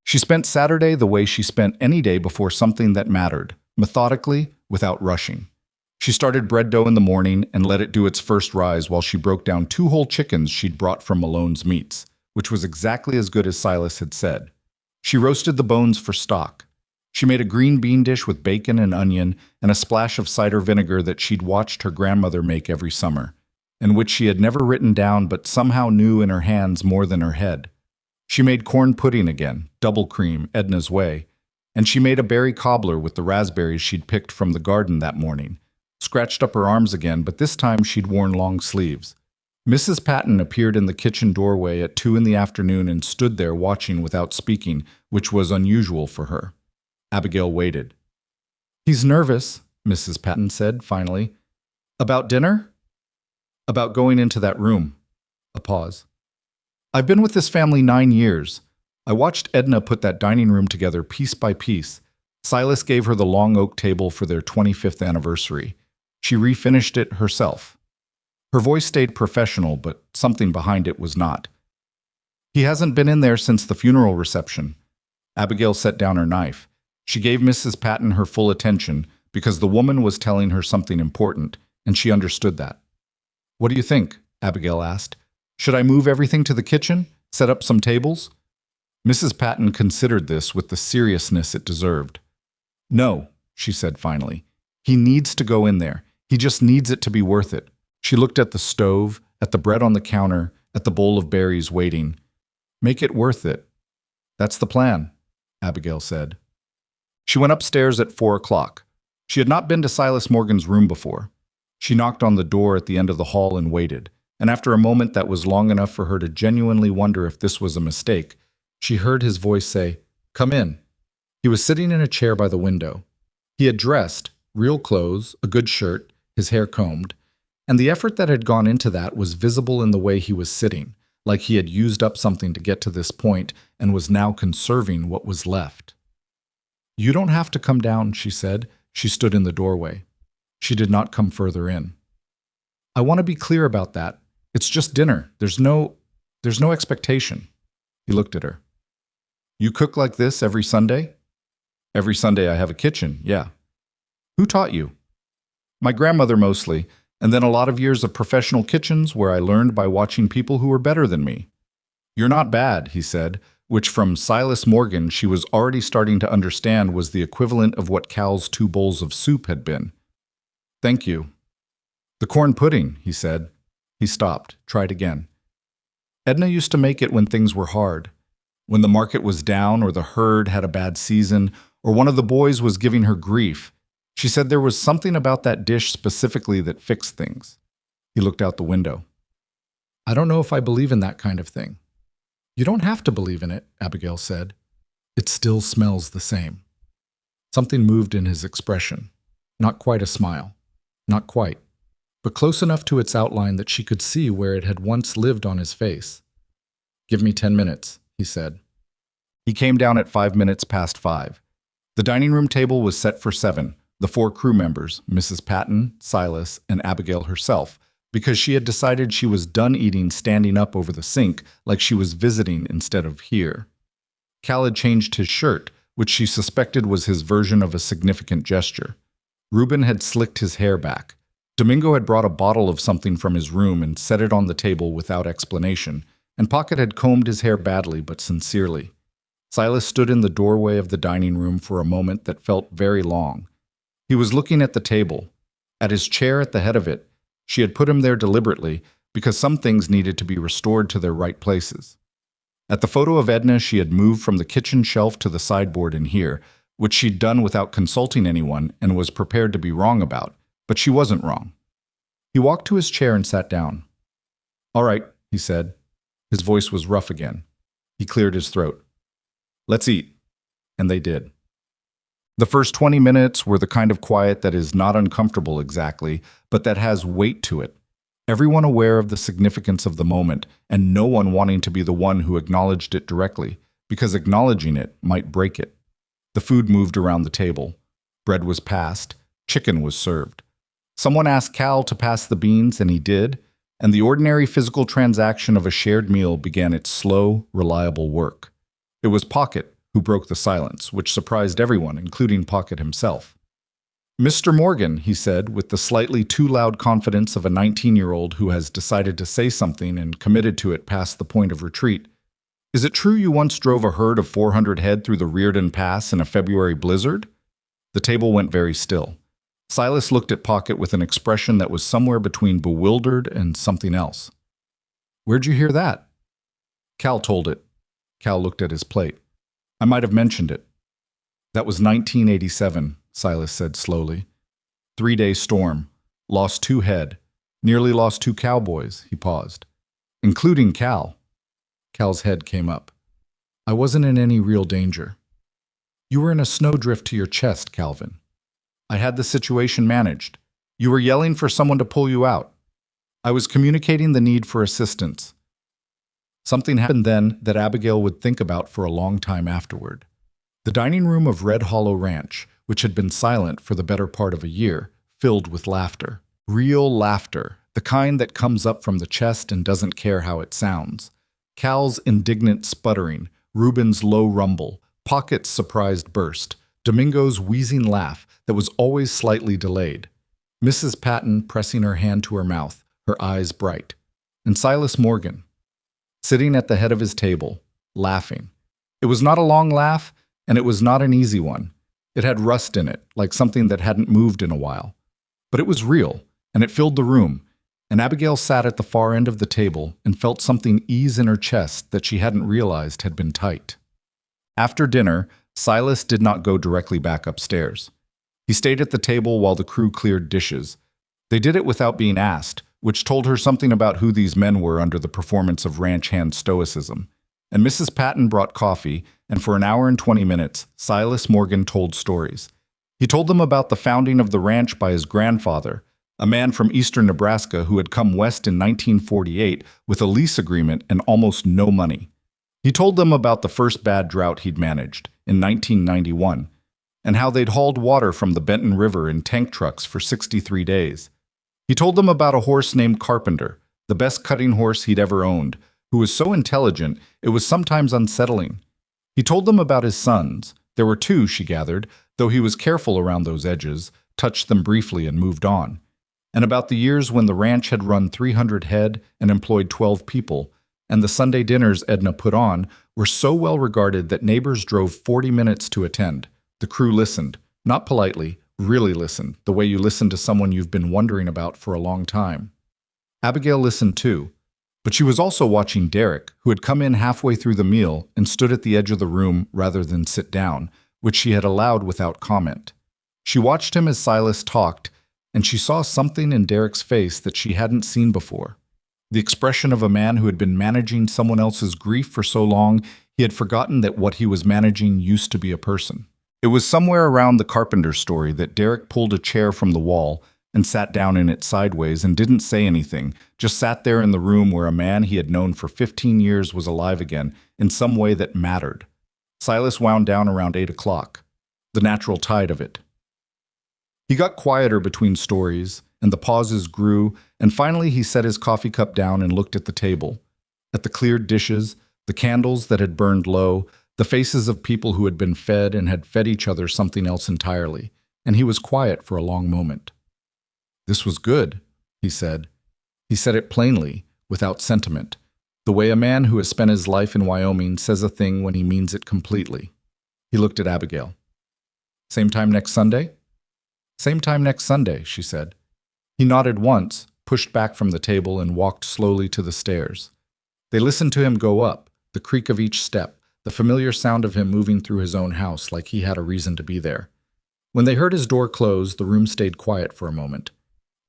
She spent Saturday the way she spent any day before something that mattered, methodically, without rushing. She started bread dough in the morning and let it do its first rise while she broke down 2 whole chickens she'd brought from Malone's Meats, which was exactly as good as Silas had said. She roasted the bones for stock. She made a green bean dish with bacon and onion and a splash of cider vinegar that she'd watched her grandmother make every summer, and which she had never written down but somehow knew in her hands more than her head. She made corn pudding again, double cream, Edna's way, and she made a berry cobbler with the raspberries she'd picked from the garden that morning, scratched up her arms again, but this time she'd worn long sleeves. Mrs. Patton appeared in the kitchen doorway at 2 in the afternoon and stood there watching without speaking, which was unusual for her. Abigail waited. He's nervous, Mrs. Patton said, finally. About dinner? About going into that room. A pause. I've been with this family 9 years. I watched Edna put that dining room together piece by piece. Silas gave her the long oak table for their 25th anniversary. She refinished it herself. Her voice stayed professional, but something behind it was not. He hasn't been in there since the funeral reception. Abigail set down her knife. She gave Mrs. Patton her full attention because the woman was telling her something important, and she understood that. What do you think? Abigail asked. Should I move everything to the kitchen? Set up some tables? Mrs. Patton considered this with the seriousness it deserved. No, she said finally. He needs to go in there. He just needs it to be worth it. She looked at the stove, at the bread on the counter, at the bowl of berries waiting. Make it worth it. That's the plan, Abigail said. She went upstairs at 4 o'clock. She had not been to Silas Morgan's room before. She knocked on the door at the end of the hall and waited, and after a moment that was long enough for her to genuinely wonder if this was a mistake, she heard his voice say, "Come in." He was sitting in a chair by the window. He had dressed, real clothes, a good shirt, his hair combed, and the effort that had gone into that was visible in the way he was sitting, like he had used up something to get to this point and was now conserving what was left. You don't have to come down, she said. She stood in the doorway. She did not come further in. I want to be clear about that. It's just dinner. There's no expectation. He looked at her. You cook like this every Sunday? Every Sunday I have a kitchen, yeah. Who taught you? My grandmother mostly, and then a lot of years of professional kitchens where I learned by watching people who were better than me. You're not bad, he said, which from Silas Morgan she was already starting to understand was the equivalent of what Cal's 2 bowls of soup had been. Thank you. The corn pudding, he said. He stopped, tried again. Edna used to make it when things were hard, when the market was down or the herd had a bad season or one of the boys was giving her grief. She said there was something about that dish specifically that fixed things. He looked out the window. I don't know if I believe in that kind of thing. You don't have to believe in it, Abigail said. It still smells the same. Something moved in his expression. Not quite a smile. Not quite. But close enough to its outline that she could see where it had once lived on his face. Give me 10 minutes, he said. He came down at 5 minutes past 5. The dining room table was set for 7. The 4 crew members, Mrs. Patton, Silas, and Abigail herself, because she had decided she was done eating standing up over the sink like she was visiting instead of here. Cal had changed his shirt, which she suspected was his version of a significant gesture. Reuben had slicked his hair back. Domingo had brought a bottle of something from his room and set it on the table without explanation, and Pocket had combed his hair badly but sincerely. Silas stood in the doorway of the dining room for a moment that felt very long. He was looking at the table, at his chair at the head of it. She had put him there deliberately because some things needed to be restored to their right places. At the photo of Edna, she had moved from the kitchen shelf to the sideboard in here, which she'd done without consulting anyone and was prepared to be wrong about, but she wasn't wrong. He walked to his chair and sat down. "All right," he said. His voice was rough again. He cleared his throat. "Let's eat." And they did. The first 20 minutes were the kind of quiet that is not uncomfortable exactly, but that has weight to it. Everyone aware of the significance of the moment, and no one wanting to be the one who acknowledged it directly, because acknowledging it might break it. The food moved around the table. Bread was passed. Chicken was served. Someone asked Cal to pass the beans, and he did, and the ordinary physical transaction of a shared meal began its slow, reliable work. It was Pocket who broke the silence, which surprised everyone, including Pocket himself. "Mr. Morgan," he said, with the slightly too loud confidence of a 19-year-old who has decided to say something and committed to it past the point of retreat, "is it true you once drove a herd of 400 head through the Reardon Pass in a February blizzard?" The table went very still. Silas looked at Pocket with an expression that was somewhere between bewildered and something else. "Where'd you hear that?" Cal told it. Cal looked at his plate. "I might have mentioned it." "That was 1987, Silas said slowly. 3-day storm. Lost 2 head. Nearly lost 2 cowboys," he paused. "Including Cal." Cal's head came up. "I wasn't in any real danger." "You were in a snowdrift to your chest, Calvin. I had the situation managed. You were yelling for someone to pull you out. I was communicating the need for assistance." Something happened then that Abigail would think about for a long time afterward. The dining room of Red Hollow Ranch, which had been silent for the better part of a year, filled with laughter. Real laughter, the kind that comes up from the chest and doesn't care how it sounds. Cal's indignant sputtering, Reuben's low rumble, Pocket's surprised burst, Domingo's wheezing laugh that was always slightly delayed, Mrs. Patton pressing her hand to her mouth, her eyes bright, and Silas Morgan, sitting at the head of his table, laughing. It was not a long laugh, and it was not an easy one. It had rust in it, like something that hadn't moved in a while. But it was real, and it filled the room, and Abigail sat at the far end of the table and felt something ease in her chest that she hadn't realized had been tight. After dinner, Silas did not go directly back upstairs. He stayed at the table while the crew cleared dishes. They did it without being asked, which told her something about who these men were under the performance of ranch hand stoicism. And Mrs. Patton brought coffee, and for an hour and 20 minutes, Silas Morgan told stories. He told them about the founding of the ranch by his grandfather, a man from eastern Nebraska who had come west in 1948 with a lease agreement and almost no money. He told them about the first bad drought he'd managed, in 1991, and how they'd hauled water from the Benton River in tank trucks for 63 days. He told them about a horse named Carpenter, the best cutting horse he'd ever owned, who was so intelligent it was sometimes unsettling. He told them about his sons. There were 2, she gathered, though he was careful around those edges, touched them briefly and moved on. And about the years when the ranch had run 300 head and employed 12 people, and the Sunday dinners Edna put on were so well regarded that neighbors drove 40 minutes to attend. The crew listened, not politely, really listened, the way you listen to someone you've been wondering about for a long time. Abigail listened too, but she was also watching Derek, who had come in halfway through the meal and stood at the edge of the room rather than sit down, which she had allowed without comment. She watched him as Silas talked, and she saw something in Derek's face that she hadn't seen before. The expression of a man who had been managing someone else's grief for so long, he had forgotten that what he was managing used to be a person. It was somewhere around the Carpenter story that Derek pulled a chair from the wall and sat down in it sideways and didn't say anything, just sat there in the room where a man he had known for 15 years was alive again in some way that mattered. Silas wound down around 8 o'clock, the natural tide of it. He got quieter between stories, and the pauses grew, and finally he set his coffee cup down and looked at the table, at the cleared dishes, the candles that had burned low, the faces of people who had been fed and had fed each other something else entirely, and he was quiet for a long moment. "This was good," he said. He said it plainly, without sentiment, the way a man who has spent his life in Wyoming says a thing when he means it completely. He looked at Abigail. "Same time next Sunday?" "Same time next Sunday," she said. He nodded once, pushed back from the table, and walked slowly to the stairs. They listened to him go up, the creak of each step, the familiar sound of him moving through his own house like he had a reason to be there. When they heard his door close, the room stayed quiet for a moment.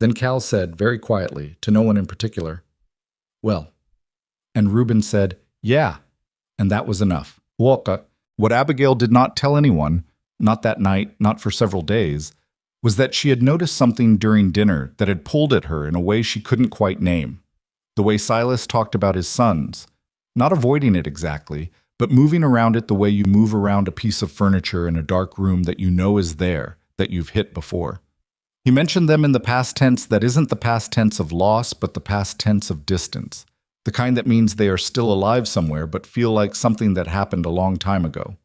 Then Cal said, very quietly, to no one in particular, "Well." And Reuben said, "Yeah." And that was enough. What Abigail did not tell anyone, not that night, not for several days, was that she had noticed something during dinner that had pulled at her in a way she couldn't quite name. The way Silas talked about his sons, not avoiding it exactly, but moving around it the way you move around a piece of furniture in a dark room that you know is there, that you've hit before. He mentioned them in the past tense that isn't the past tense of loss, but the past tense of distance, the kind that means they are still alive somewhere but feel like something that happened a long time ago.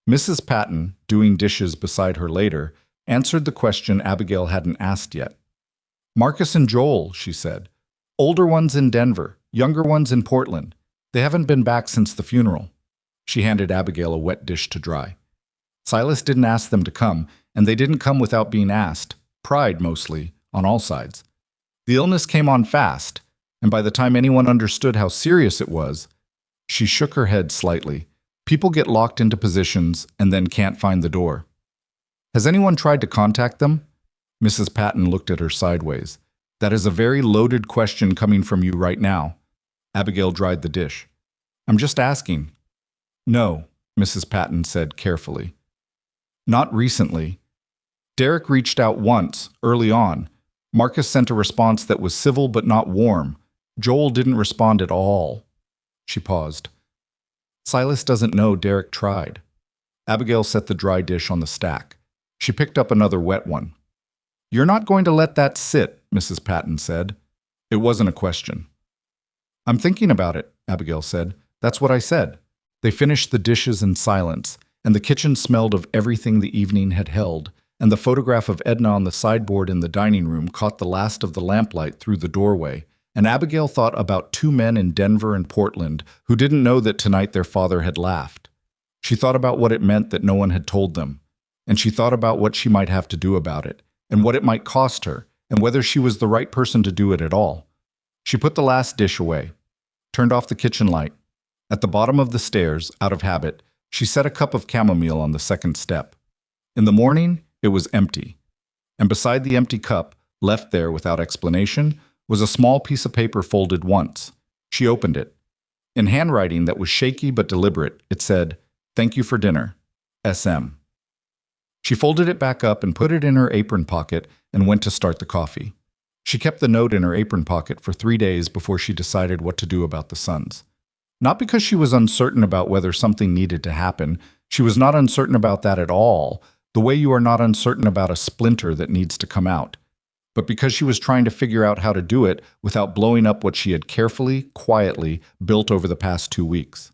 Mrs. Patton, doing dishes beside her later, answered the question Abigail hadn't asked yet. "Marcus and Joel," she said. "Older ones in Denver, younger ones in Portland. They haven't been back since the funeral." She handed Abigail a wet dish to dry. Silas didn't ask them to come, and they didn't come without being asked, pride mostly, on all sides. The illness came on fast, and by the time anyone understood how serious it was, she shook her head slightly. People get locked into positions and then can't find the door. "Has anyone tried to contact them?" Mrs. Patton looked at her sideways. "That is a very loaded question coming from you right now." Abigail dried the dish. "I'm just asking." "No," Mrs. Patton said carefully. "Not recently. Derek reached out once, early on. Marcus sent a response that was civil but not warm. Joel didn't respond at all." She paused. "Silas doesn't know Derek tried." Abigail set the dry dish on the stack. She picked up another wet one. "You're not going to let that sit," Mrs. Patton said. It wasn't a question. "I'm thinking about it," Abigail said. "That's what I said." They finished the dishes in silence, and the kitchen smelled of everything the evening had held, and the photograph of Edna on the sideboard in the dining room caught the last of the lamplight through the doorway, and Abigail thought about two men in Denver and Portland who didn't know that tonight their father had laughed. She thought about what it meant that no one had told them, and she thought about what she might have to do about it, and what it might cost her, and whether she was the right person to do it at all. She put the last dish away, turned off the kitchen light. At the bottom of the stairs, out of habit, she set a cup of chamomile on the second step. In the morning, it was empty, and beside the empty cup, left there without explanation, was a small piece of paper folded once. She opened it. In handwriting that was shaky but deliberate, it said, "Thank you for dinner. SM." She folded it back up and put it in her apron pocket and went to start the coffee. She kept the note in her apron pocket for 3 days before she decided what to do about the sons. Not because she was uncertain about whether something needed to happen. She was not uncertain about that at all, the way you are not uncertain about a splinter that needs to come out. But because she was trying to figure out how to do it without blowing up what she had carefully, quietly built over the past 2 weeks.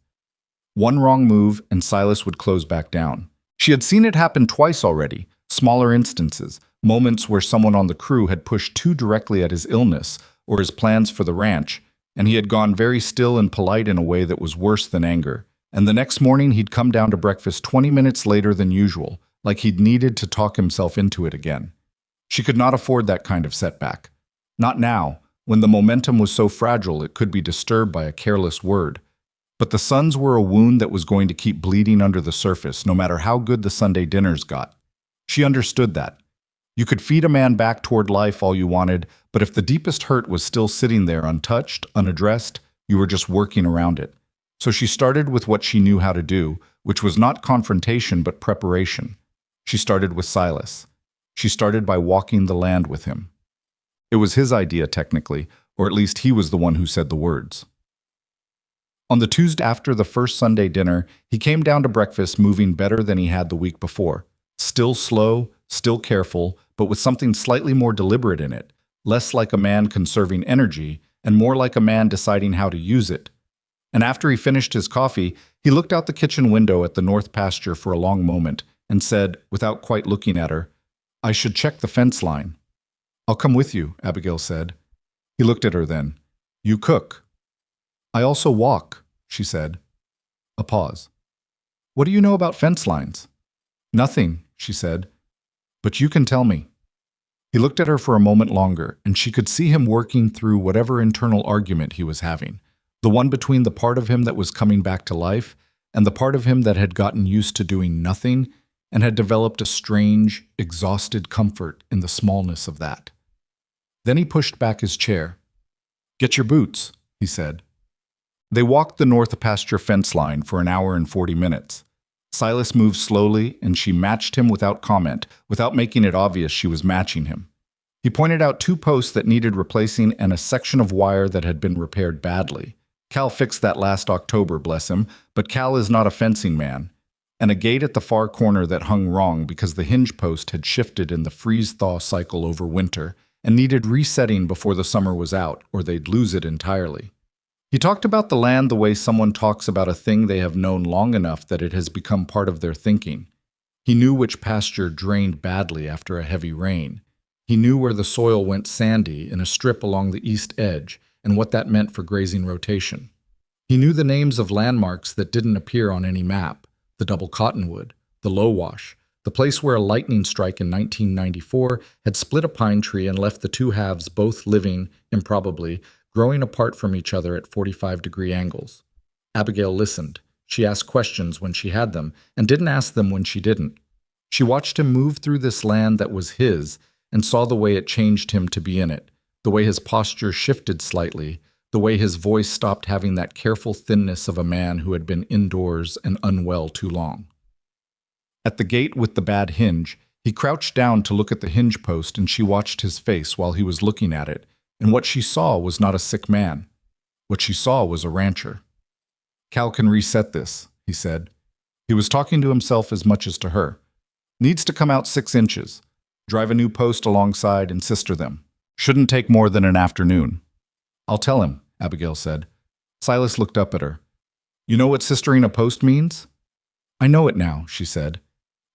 One wrong move and Silas would close back down. She had seen it happen twice already, smaller instances, moments where someone on the crew had pushed too directly at his illness or his plans for the ranch, and he had gone very still and polite in a way that was worse than anger. And the next morning he'd come down to breakfast 20 minutes later than usual, like he'd needed to talk himself into it again. She could not afford that kind of setback. Not now, when the momentum was so fragile it could be disturbed by a careless word. But the sons were a wound that was going to keep bleeding under the surface, no matter how good the Sunday dinners got. She understood that. You could feed a man back toward life all you wanted, but if the deepest hurt was still sitting there untouched, unaddressed, you were just working around it. So she started with what she knew how to do, which was not confrontation but preparation. She started with Silas. She started by walking the land with him. It was his idea, technically, or at least he was the one who said the words. On the Tuesday after the first Sunday dinner, he came down to breakfast moving better than he had the week before. Still slow, still careful, but with something slightly more deliberate in it, less like a man conserving energy and more like a man deciding how to use it. And after he finished his coffee, he looked out the kitchen window at the north pasture for a long moment and said, without quite looking at her, "I should check the fence line." "I'll come with you," Abigail said. He looked at her then. "You cook." "I also walk," she said. A pause. "What do you know about fence lines?" "Nothing," she said. "But you can tell me." He looked at her for a moment longer, and she could see him working through whatever internal argument he was having, the one between the part of him that was coming back to life and the part of him that had gotten used to doing nothing and had developed a strange, exhausted comfort in the smallness of that. Then he pushed back his chair. "Get your boots," he said. They walked the north pasture fence line for an hour and 40 minutes. Silas moved slowly, and she matched him without comment, without making it obvious she was matching him. He pointed out 2 posts that needed replacing and a section of wire that had been repaired badly. Cal fixed that last October, bless him, but Cal is not a fencing man. And a gate at the far corner that hung wrong because the hinge post had shifted in the freeze-thaw cycle over winter and needed resetting before the summer was out, or they'd lose it entirely. He talked about the land the way someone talks about a thing they have known long enough that it has become part of their thinking. He knew which pasture drained badly after a heavy rain. He knew where the soil went sandy in a strip along the east edge and what that meant for grazing rotation. He knew the names of landmarks that didn't appear on any map, the double cottonwood, the low wash, the place where a lightning strike in 1994 had split a pine tree and left the 2 halves both living, improbably, growing apart from each other at 45-degree angles. Abigail listened. She asked questions when she had them, and didn't ask them when she didn't. She watched him move through this land that was his, and saw the way it changed him to be in it, the way his posture shifted slightly, the way his voice stopped having that careful thinness of a man who had been indoors and unwell too long. At the gate with the bad hinge, he crouched down to look at the hinge post, and she watched his face while he was looking at it, and what she saw was not a sick man. What she saw was a rancher. "Cal can reset this," he said. He was talking to himself as much as to her. "Needs to come out 6 inches. Drive a new post alongside and sister them. Shouldn't take more than an afternoon." "I'll tell him," Abigail said. Silas looked up at her. "You know what sistering a post means?" "I know it now," she said.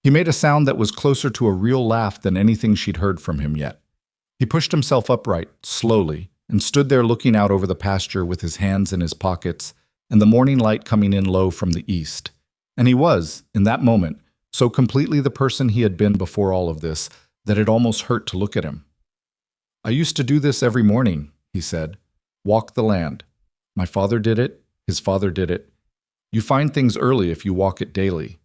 He made a sound that was closer to a real laugh than anything she'd heard from him yet. He pushed himself upright, slowly, and stood there looking out over the pasture with his hands in his pockets and the morning light coming in low from the east. And he was, in that moment, so completely the person he had been before all of this that it almost hurt to look at him. "I used to do this every morning," he said. "Walk the land. My father did it. His father did it. You find things early if you walk it daily.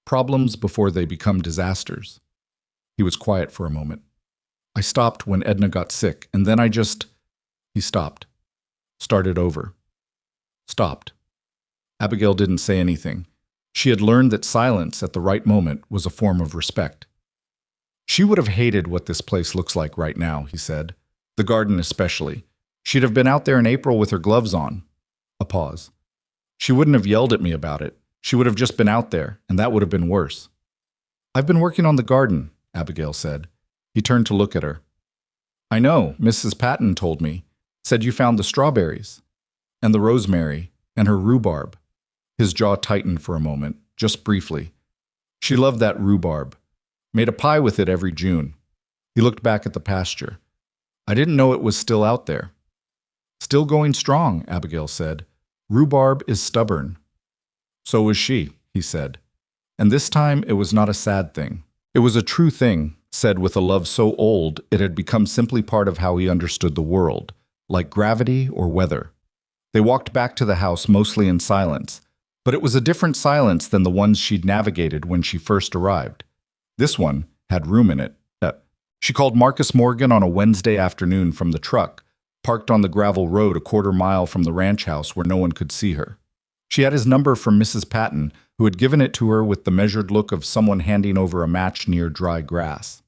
Problems before they become disasters." He was quiet for a moment. "I stopped when Edna got sick, and then I just—" He stopped. Started over. Stopped. Abigail didn't say anything. She had learned that silence at the right moment was a form of respect. "She would have hated what this place looks like right now," he said. "The garden especially. She'd have been out there in April with her gloves on." A pause. "She wouldn't have yelled at me about it. She would have just been out there, and that would have been worse." "I've been working on the garden," Abigail said. He turned to look at her. "I know, Mrs. Patton told me. Said you found the strawberries. And the rosemary, and her rhubarb." His jaw tightened for a moment, just briefly. "She loved that rhubarb. Made a pie with it every June." He looked back at the pasture. "I didn't know it was still out there." "Still going strong," Abigail said. "Rhubarb is stubborn." "So was she," he said. And this time it was not a sad thing. It was a true thing, said with a love so old it had become simply part of how he understood the world, like gravity or weather. They walked back to the house mostly in silence, but it was a different silence than the ones she'd navigated when she first arrived. This one had room in it. She called Marcus Morgan on a Wednesday afternoon from the truck, parked on the gravel road a quarter mile from the ranch house where no one could see her. She had his number from Mrs. Patton, who had given it to her with the measured look of someone handing over a match near dry grass.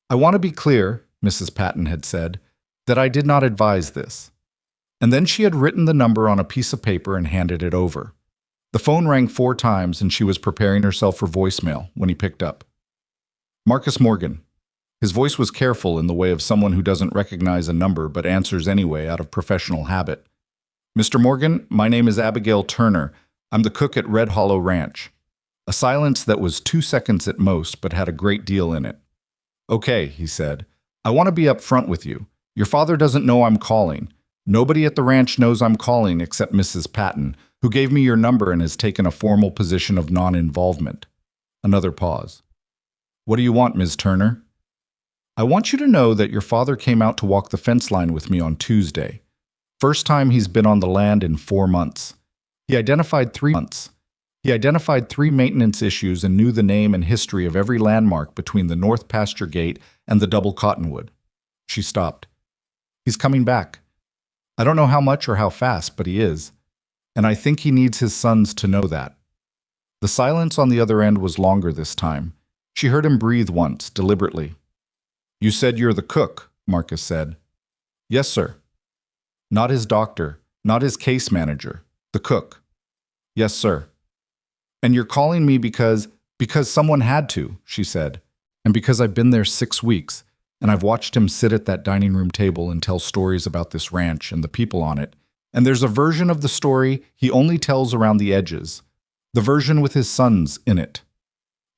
"I want to be clear," Mrs. Patton had said, "that I did not advise this." And then she had written the number on a piece of paper and handed it over. The phone rang 4 times and she was preparing herself for voicemail when he picked up. "Marcus Morgan." His voice was careful in the way of someone who doesn't recognize a number but answers anyway out of professional habit. "Mr. Morgan, my name is Abigail Turner. I'm the cook at Red Hollow Ranch." A silence that was 2 seconds at most but had a great deal in it. "Okay," he said. "I want to be up front with you. Your father doesn't know I'm calling. Nobody at the ranch knows I'm calling except Mrs. Patton, who gave me your number and has taken a formal position of non-involvement." Another pause. "What do you want, Ms. Turner?" "I want you to know that your father came out to walk the fence line with me on Tuesday. First time he's been on the land in 4 months. He identified 3 months. He identified 3 maintenance issues and knew the name and history of every landmark between the North Pasture Gate and the Double Cottonwood." She stopped. "He's coming back. I don't know how much or how fast, but he is. And I think he needs his sons to know that." The silence on the other end was longer this time. She heard him breathe once, deliberately. "You said you're the cook," Marcus said. "Yes, sir." "Not his doctor, not his case manager, the cook." "Yes, sir." "And you're calling me because someone had to," she said. "And because I've been there 6 weeks, and I've watched him sit at that dining room table and tell stories about this ranch and the people on it. And there's a version of the story he only tells around the edges, the version with his sons in it."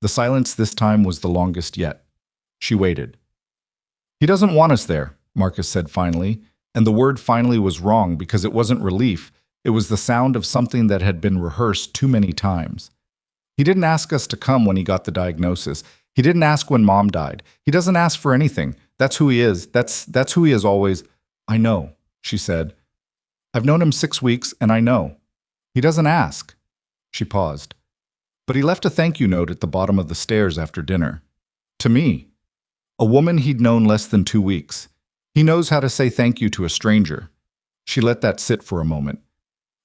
The silence this time was the longest yet. She waited. "He doesn't want us there," Marcus said finally, and the word finally was wrong because it wasn't relief, it was the sound of something that had been rehearsed too many times. "He didn't ask us to come when he got the diagnosis. He didn't ask when Mom died. He doesn't ask for anything. That's who he is. That's who he is always." "I know," she said. "I've known him 6 weeks, and I know. He doesn't ask." She paused. "But he left a thank you note at the bottom of the stairs after dinner. To me. A woman he'd known less than 2 weeks. He knows how to say thank you to a stranger." She let that sit for a moment.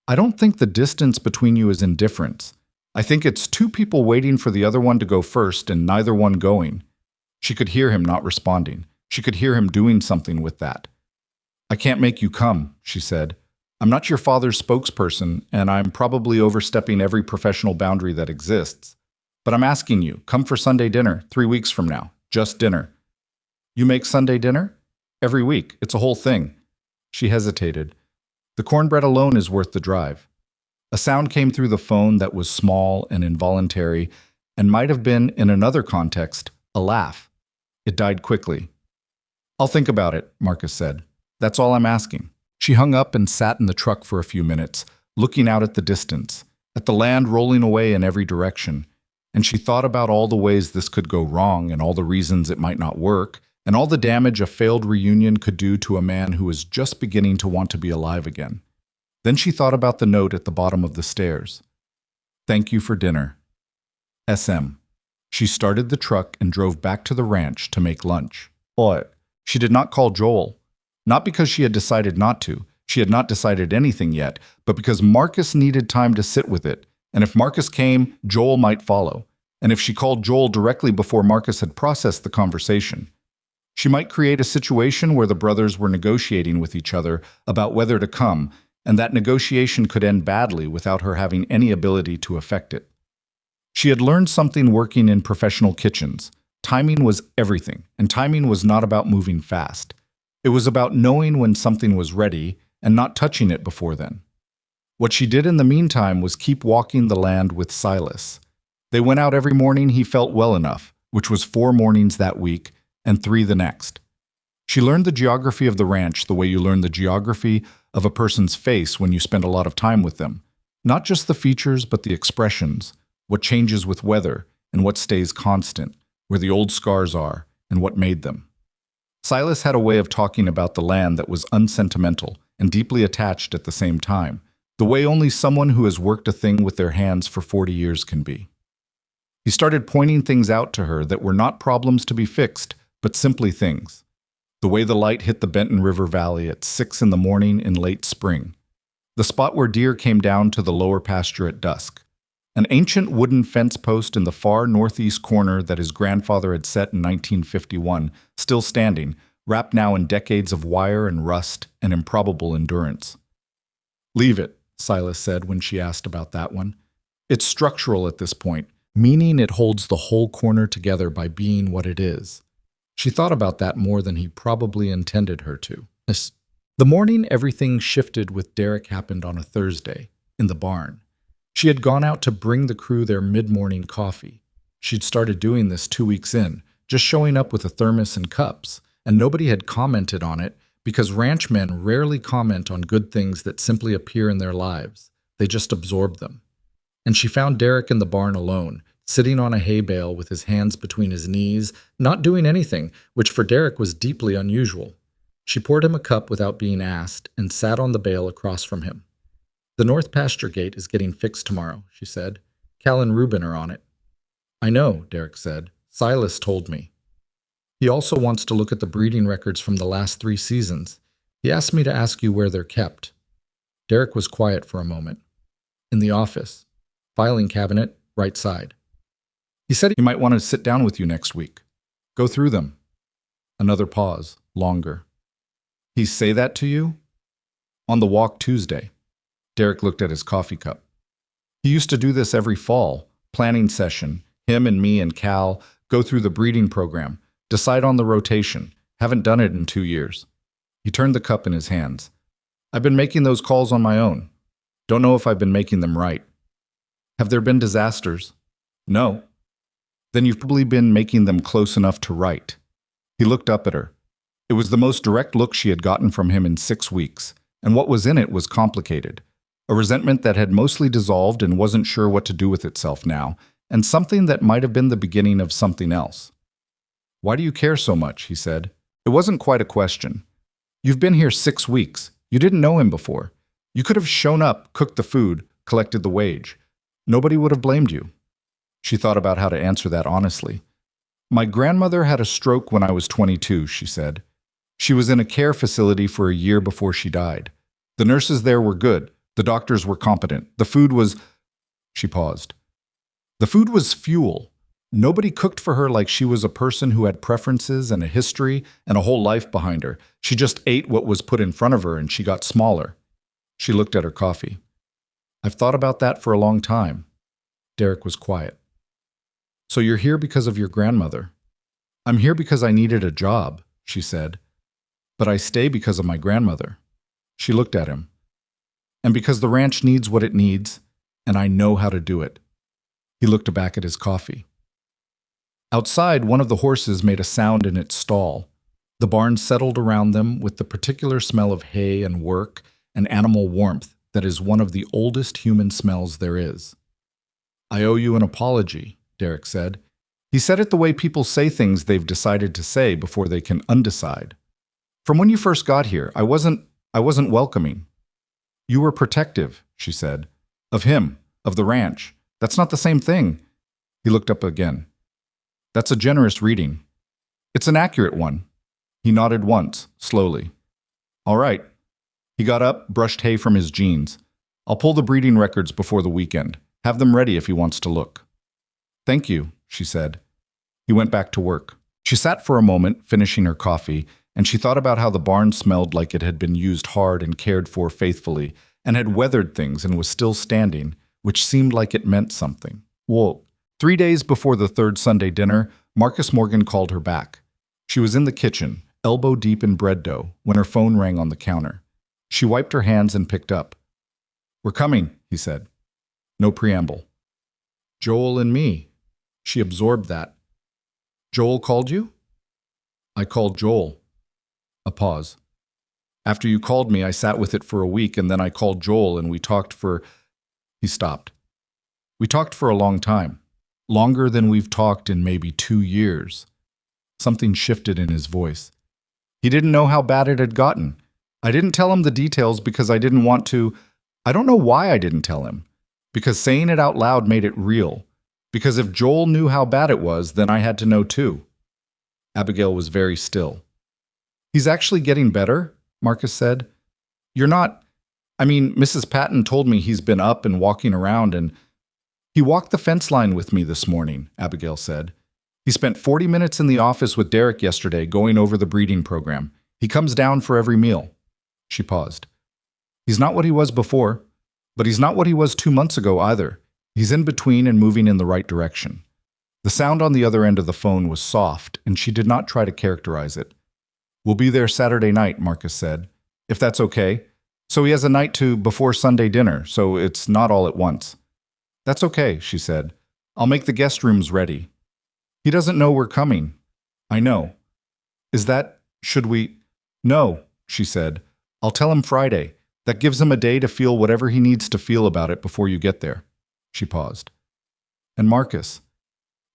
"I don't think the distance between you is indifference. I think it's 2 people waiting for the other one to go first and neither one going." She could hear him not responding. She could hear him doing something with that. "I can't make you come," she said. "I'm not your father's spokesperson, and I'm probably overstepping every professional boundary that exists. But I'm asking you, come for Sunday dinner 3 weeks from now. Just dinner." "You make Sunday dinner?" "Every week. It's a whole thing." She hesitated. "The cornbread alone is worth the drive." A sound came through the phone that was small and involuntary, and might have been, in another context, a laugh. It died quickly. "I'll think about it," Marcus said. "That's all I'm asking." She hung up and sat in the truck for a few minutes, looking out at the distance, at the land rolling away in every direction, and she thought about all the ways this could go wrong and all the reasons it might not work, and all the damage a failed reunion could do to a man who was just beginning to want to be alive again. Then she thought about the note at the bottom of the stairs. "Thank you for dinner. SM." She started the truck and drove back to the ranch to make lunch. But she did not call Joel. Not because she had decided not to. She had not decided anything yet, but because Marcus needed time to sit with it. And if Marcus came, Joel might follow. And if she called Joel directly before Marcus had processed the conversation, she might create a situation where the brothers were negotiating with each other about whether to come, and that negotiation could end badly without her having any ability to affect it. She had learned something working in professional kitchens. Timing was everything, and timing was not about moving fast. It was about knowing when something was ready and not touching it before then. What she did in the meantime was keep walking the land with Silas. They went out every morning he felt well enough, which was 4 mornings that week and 3 the next. She learned the geography of the ranch the way you learn the geography of a person's face when you spend a lot of time with them. Not just the features, but the expressions, what changes with weather and what stays constant, where the old scars are and what made them. Silas had a way of talking about the land that was unsentimental and deeply attached at the same time, the way only someone who has worked a thing with their hands for 40 years can be. He started pointing things out to her that were not problems to be fixed, but simply things. The way the light hit the Benton River Valley at 6 in the morning in late spring. The spot where deer came down to the lower pasture at dusk. An ancient wooden fence post in the far northeast corner that his grandfather had set in 1951, still standing, wrapped now in decades of wire and rust and improbable endurance. "Leave it," Silas said when she asked about that one. "It's structural at this point, meaning it holds the whole corner together by being what it is. She thought about that more than he probably intended her to. The morning everything shifted with Derek happened on a Thursday, in the barn. She had gone out to bring the crew their mid-morning coffee. She'd started doing this 2 weeks in, just showing up with a thermos and cups, and nobody had commented on it because ranchmen rarely comment on good things that simply appear in their lives. They just absorb them. And she found Derek in the barn alone, sitting on a hay bale with his hands between his knees, not doing anything, which for Derek was deeply unusual. She poured him a cup without being asked and sat on the bale across from him. "The north pasture gate is getting fixed tomorrow," she said. "Cal and Reuben are on it." "I know," Derek said. "Silas told me. He also wants to look at the breeding records from the last 3 seasons. He asked me to ask you where they're kept." Derek was quiet for a moment. "In the office. Filing cabinet, right side. He said he might want to sit down with you next week. Go through them." Another pause, longer. "He say that to you?" "On the walk Tuesday." Derek looked at his coffee cup. "He used to do this every fall, planning session. Him and me and Cal go through the breeding program, decide on the rotation. Haven't done it in 2 years." He turned the cup in his hands. "I've been making those calls on my own. Don't know if I've been making them right." "Have there been disasters?" "No." "Then you've probably been making them close enough to right." He looked up at her. It was the most direct look she had gotten from him in 6 weeks, and what was in it was complicated. A resentment that had mostly dissolved and wasn't sure what to do with itself now, and something that might have been the beginning of something else. "Why do you care so much?" he said. It wasn't quite a question. "You've been here 6 weeks. You didn't know him before. You could have shown up, cooked the food, collected the wage. Nobody would have blamed you." She thought about how to answer that honestly. "My grandmother had a stroke when I was 22, she said. She was in a care facility for a year before she died. The nurses there were good. The doctors were competent. The food was—" She paused. "The food was fuel. Nobody cooked for her like she was a person who had preferences and a history and a whole life behind her. She just ate what was put in front of her and she got smaller." She looked at her coffee. "I've thought about that for a long time." Derek was quiet. "So you're here because of your grandmother?" "I'm here because I needed a job," she said. "But I stay because of my grandmother." She looked at him. "And because the ranch needs what it needs, and I know how to do it." He looked back at his coffee. Outside, one of the horses made a sound in its stall. The barn settled around them with the particular smell of hay and work and animal warmth that is one of the oldest human smells there is. "I owe you an apology," Derek said. He said it the way people say things they've decided to say before they can undecide. "From when you first got here, I wasn't welcoming." "You were protective," she said. "Of him, of the ranch. That's not the same thing." He looked up again. "That's a generous reading." "It's an accurate one." He nodded once, slowly. "All right." He got up, brushed hay from his jeans. "I'll pull the breeding records before the weekend. Have them ready if he wants to look." "Thank you," she said. He went back to work. She sat for a moment, finishing her coffee, and she thought about how the barn smelled like it had been used hard and cared for faithfully, and had weathered things and was still standing, which seemed like it meant something. Whoa. 3 days before the third Sunday dinner, Marcus Morgan called her back. She was in the kitchen, elbow deep in bread dough, when her phone rang on the counter. She wiped her hands and picked up. "We're coming," he said. No preamble. "Joel and me." She absorbed that. "Joel called you?" "I called Joel." A pause. "After you called me, I sat with it for a week, and then I called Joel and we talked for—" He stopped. "We talked for a long time. Longer than we've talked in maybe 2 years. Something shifted in his voice. He didn't know how bad it had gotten. I didn't tell him the details because I didn't want to. I don't know why I didn't tell him. Because saying it out loud made it real. Because if Joel knew how bad it was, then I had to know too." Abigail was very still. "He's actually getting better," Marcus said. "You're not— I mean, Mrs. Patton told me he's been up and walking around and—" "He walked the fence line with me this morning," Abigail said. "He spent 40 minutes in the office with Derek yesterday going over the breeding program. He comes down for every meal." She paused. "He's not what he was before, but he's not what he was 2 months ago either. He's in between and moving in the right direction." The sound on the other end of the phone was soft, and she did not try to characterize it. "We'll be there Saturday night," Marcus said. "If that's okay. So he has a night to before Sunday dinner, so it's not all at once." "That's okay," she said. "I'll make the guest rooms ready." "He doesn't know we're coming." "I know." Should we?" "No," she said. "I'll tell him Friday. That gives him a day to feel whatever he needs to feel about it before you get there." She paused. "And Marcus?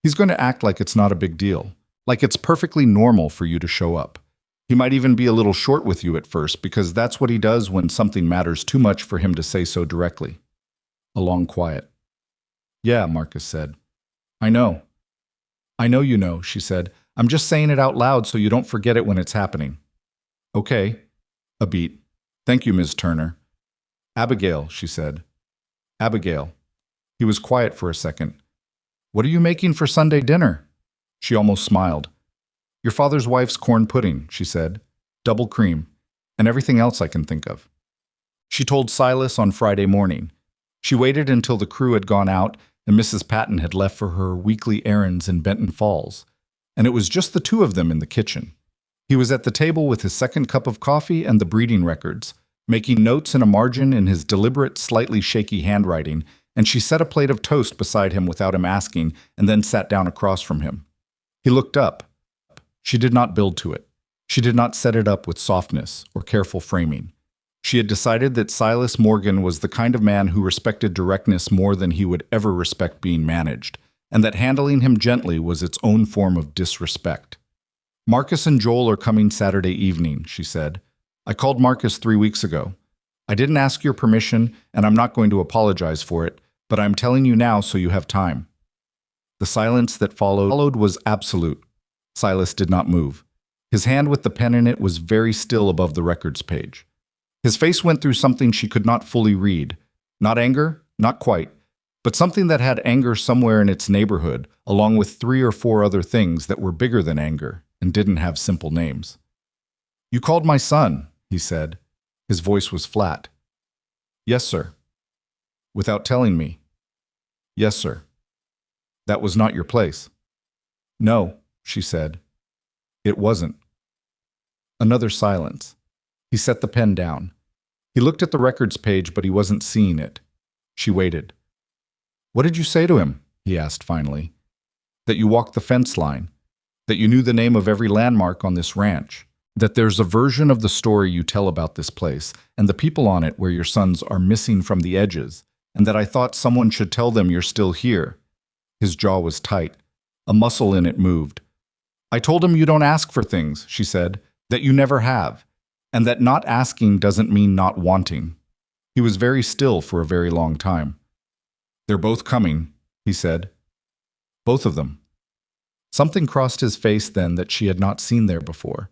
He's going to act like it's not a big deal, like it's perfectly normal for you to show up. He might even be a little short with you at first, because that's what he does when something matters too much for him to say so directly." A long quiet. "Yeah," Marcus said. "I know." "I know you know," she said. "I'm just saying it out loud so you don't forget it when it's happening." "Okay." A beat. "Thank you, Ms. Turner." "Abigail," she said. "Abigail." He was quiet for a second. "What are you making for Sunday dinner?" She almost smiled. "Your father's wife's corn pudding," she said. "Double cream. And everything else I can think of." She told Silas on Friday morning. She waited until the crew had gone out and Mrs. Patton had left for her weekly errands in Benton Falls, and it was just the two of them in the kitchen. He was at the table with his second cup of coffee and the breeding records, making notes in a margin in his deliberate, slightly shaky handwriting, and she set a plate of toast beside him without him asking, and then sat down across from him. He looked up. She did not build to it. She did not set it up with softness or careful framing. She had decided that Silas Morgan was the kind of man who respected directness more than he would ever respect being managed, and that handling him gently was its own form of disrespect. "Marcus and Joel are coming Saturday evening," she said. "I called Marcus 3 weeks ago. I didn't ask your permission, and I'm not going to apologize for it, but I'm telling you now so you have time." The silence that followed was absolute. Silas did not move. His hand with the pen in it was very still above the records page. His face went through something she could not fully read. Not anger, not quite, but something that had anger somewhere in its neighborhood, along with 3 or 4 other things that were bigger than anger and didn't have simple names. "You called my son," he said. His voice was flat. "Yes, sir." "Without telling me?" "Yes, sir." "That was not your place." "No," she said. "It wasn't." Another silence. He set the pen down. He looked at the records page, but he wasn't seeing it. She waited. "What did you say to him?" he asked finally. "That you walked the fence line. That you knew the name of every landmark on this ranch. That there's a version of the story you tell about this place and the people on it where your sons are missing from the edges, and that I thought someone should tell them you're still here." His jaw was tight. A muscle in it moved. "I told him you don't ask for things," she said, "that you never have, and that not asking doesn't mean not wanting." He was very still for a very long time. "They're both coming," he said. "Both of them." Something crossed his face then that she had not seen there before.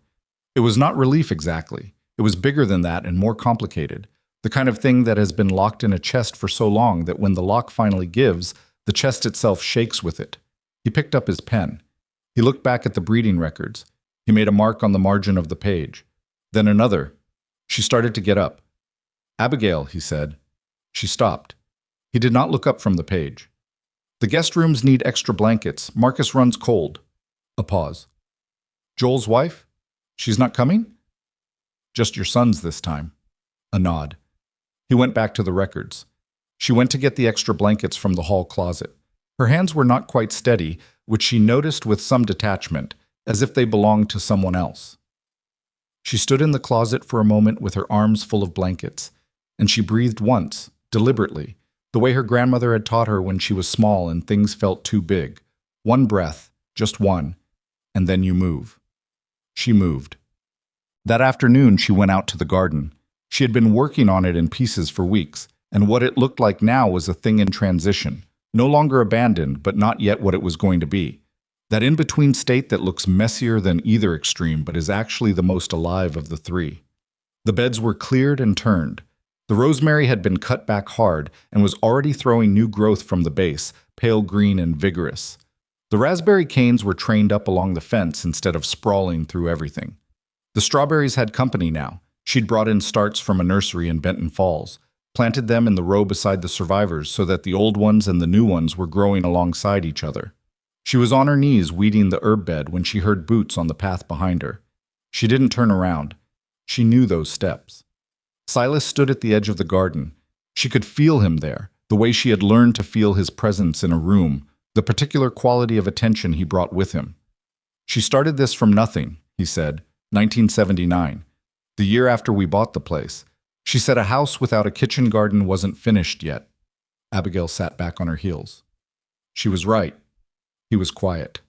It was not relief exactly. It was bigger than that and more complicated. The kind of thing that has been locked in a chest for so long that when the lock finally gives, the chest itself shakes with it. He picked up his pen. He looked back at the breeding records. He made a mark on the margin of the page. Then another. She started to get up. "Abigail," he said. She stopped. He did not look up from the page. "The guest rooms need extra blankets. Marcus runs cold." A pause. "Joel's wife? She's not coming?" "Just your sons this time." A nod. He went back to the records. She went to get the extra blankets from the hall closet. Her hands were not quite steady, which she noticed with some detachment, as if they belonged to someone else. She stood in the closet for a moment with her arms full of blankets, and she breathed once, deliberately, the way her grandmother had taught her when she was small and things felt too big. One breath, just one, and then you move. She moved. That afternoon she went out to the garden. She had been working on it in pieces for weeks, and what it looked like now was a thing in transition, no longer abandoned, but not yet what it was going to be. That in-between state that looks messier than either extreme, but is actually the most alive of the three. The beds were cleared and turned. The rosemary had been cut back hard and was already throwing new growth from the base, pale green and vigorous. The raspberry canes were trained up along the fence instead of sprawling through everything. The strawberries had company now. She'd brought in starts from a nursery in Benton Falls, planted them in the row beside the survivors so that the old ones and the new ones were growing alongside each other. She was on her knees weeding the herb bed when she heard boots on the path behind her. She didn't turn around. She knew those steps. Silas stood at the edge of the garden. She could feel him there, the way she had learned to feel his presence in a room, the particular quality of attention he brought with him. She started this from nothing, he said, 1979, the year after we bought the place. She said a house without a kitchen garden wasn't finished yet. Abigail sat back on her heels. She was right. He was quiet.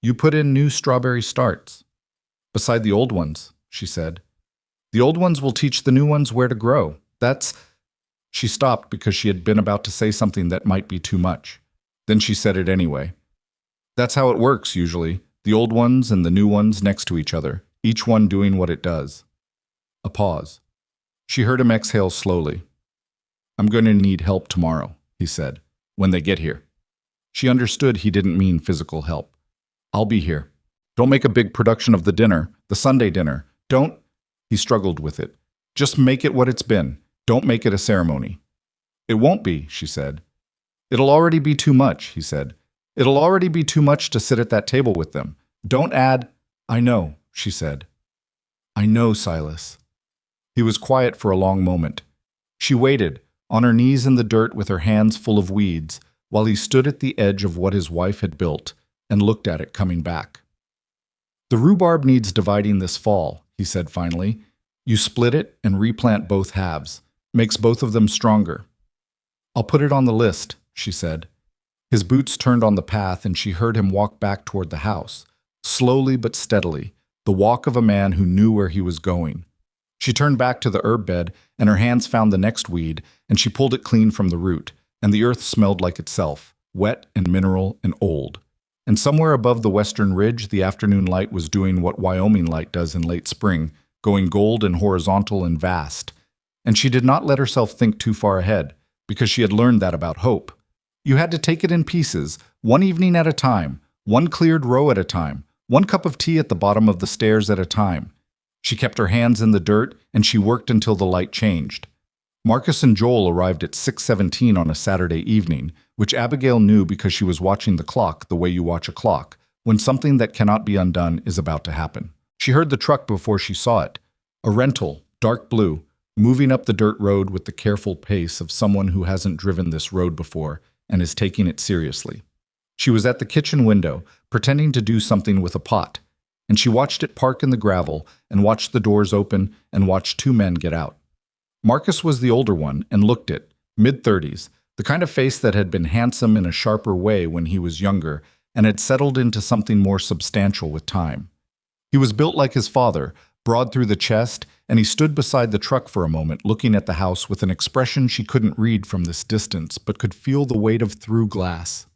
You put in new strawberry starts. Beside the old ones, she said. The old ones will teach the new ones where to grow. That's... She stopped because she had been about to say something that might be too much. Then she said it anyway. That's how it works, usually. The old ones and the new ones next to each other, each one doing what it does. A pause. She heard him exhale slowly. I'm going to need help tomorrow, he said, when they get here. She understood he didn't mean physical help. I'll be here. Don't make a big production of the dinner, the Sunday dinner. Don't... He struggled with it. Just make it what it's been. Don't make it a ceremony. It won't be, she said. It'll already be too much, he said. It'll already be too much to sit at that table with them. Don't add... I know, she said. I know, Silas. He was quiet for a long moment. She waited, on her knees in the dirt with her hands full of weeds, while he stood at the edge of what his wife had built and looked at it coming back. The rhubarb needs dividing this fall, he said finally. You split it and replant both halves. Makes both of them stronger. I'll put it on the list, she said. His boots turned on the path and she heard him walk back toward the house, slowly but steadily, the walk of a man who knew where he was going. She turned back to the herb bed and her hands found the next weed and she pulled it clean from the root, and the earth smelled like itself, wet and mineral and old. And somewhere above the western ridge, the afternoon light was doing what Wyoming light does in late spring, going gold and horizontal and vast. And she did not let herself think too far ahead, because she had learned that about hope. You had to take it in pieces, one evening at a time, one cleared row at a time, one cup of tea at the bottom of the stairs at a time. She kept her hands in the dirt, and she worked until the light changed. Marcus and Joel arrived at 6:17 on a Saturday evening, which Abigail knew because she was watching the clock the way you watch a clock, when something that cannot be undone is about to happen. She heard the truck before she saw it, a rental, dark blue, moving up the dirt road with the careful pace of someone who hasn't driven this road before and is taking it seriously. She was at the kitchen window, pretending to do something with a pot, and she watched it park in the gravel and watched the doors open and watched two men get out. Marcus was the older one and looked it, mid-30s, the kind of face that had been handsome in a sharper way when he was younger and had settled into something more substantial with time. He was built like his father, broad through the chest, and he stood beside the truck for a moment looking at the house with an expression she couldn't read from this distance but could feel the weight of through glass.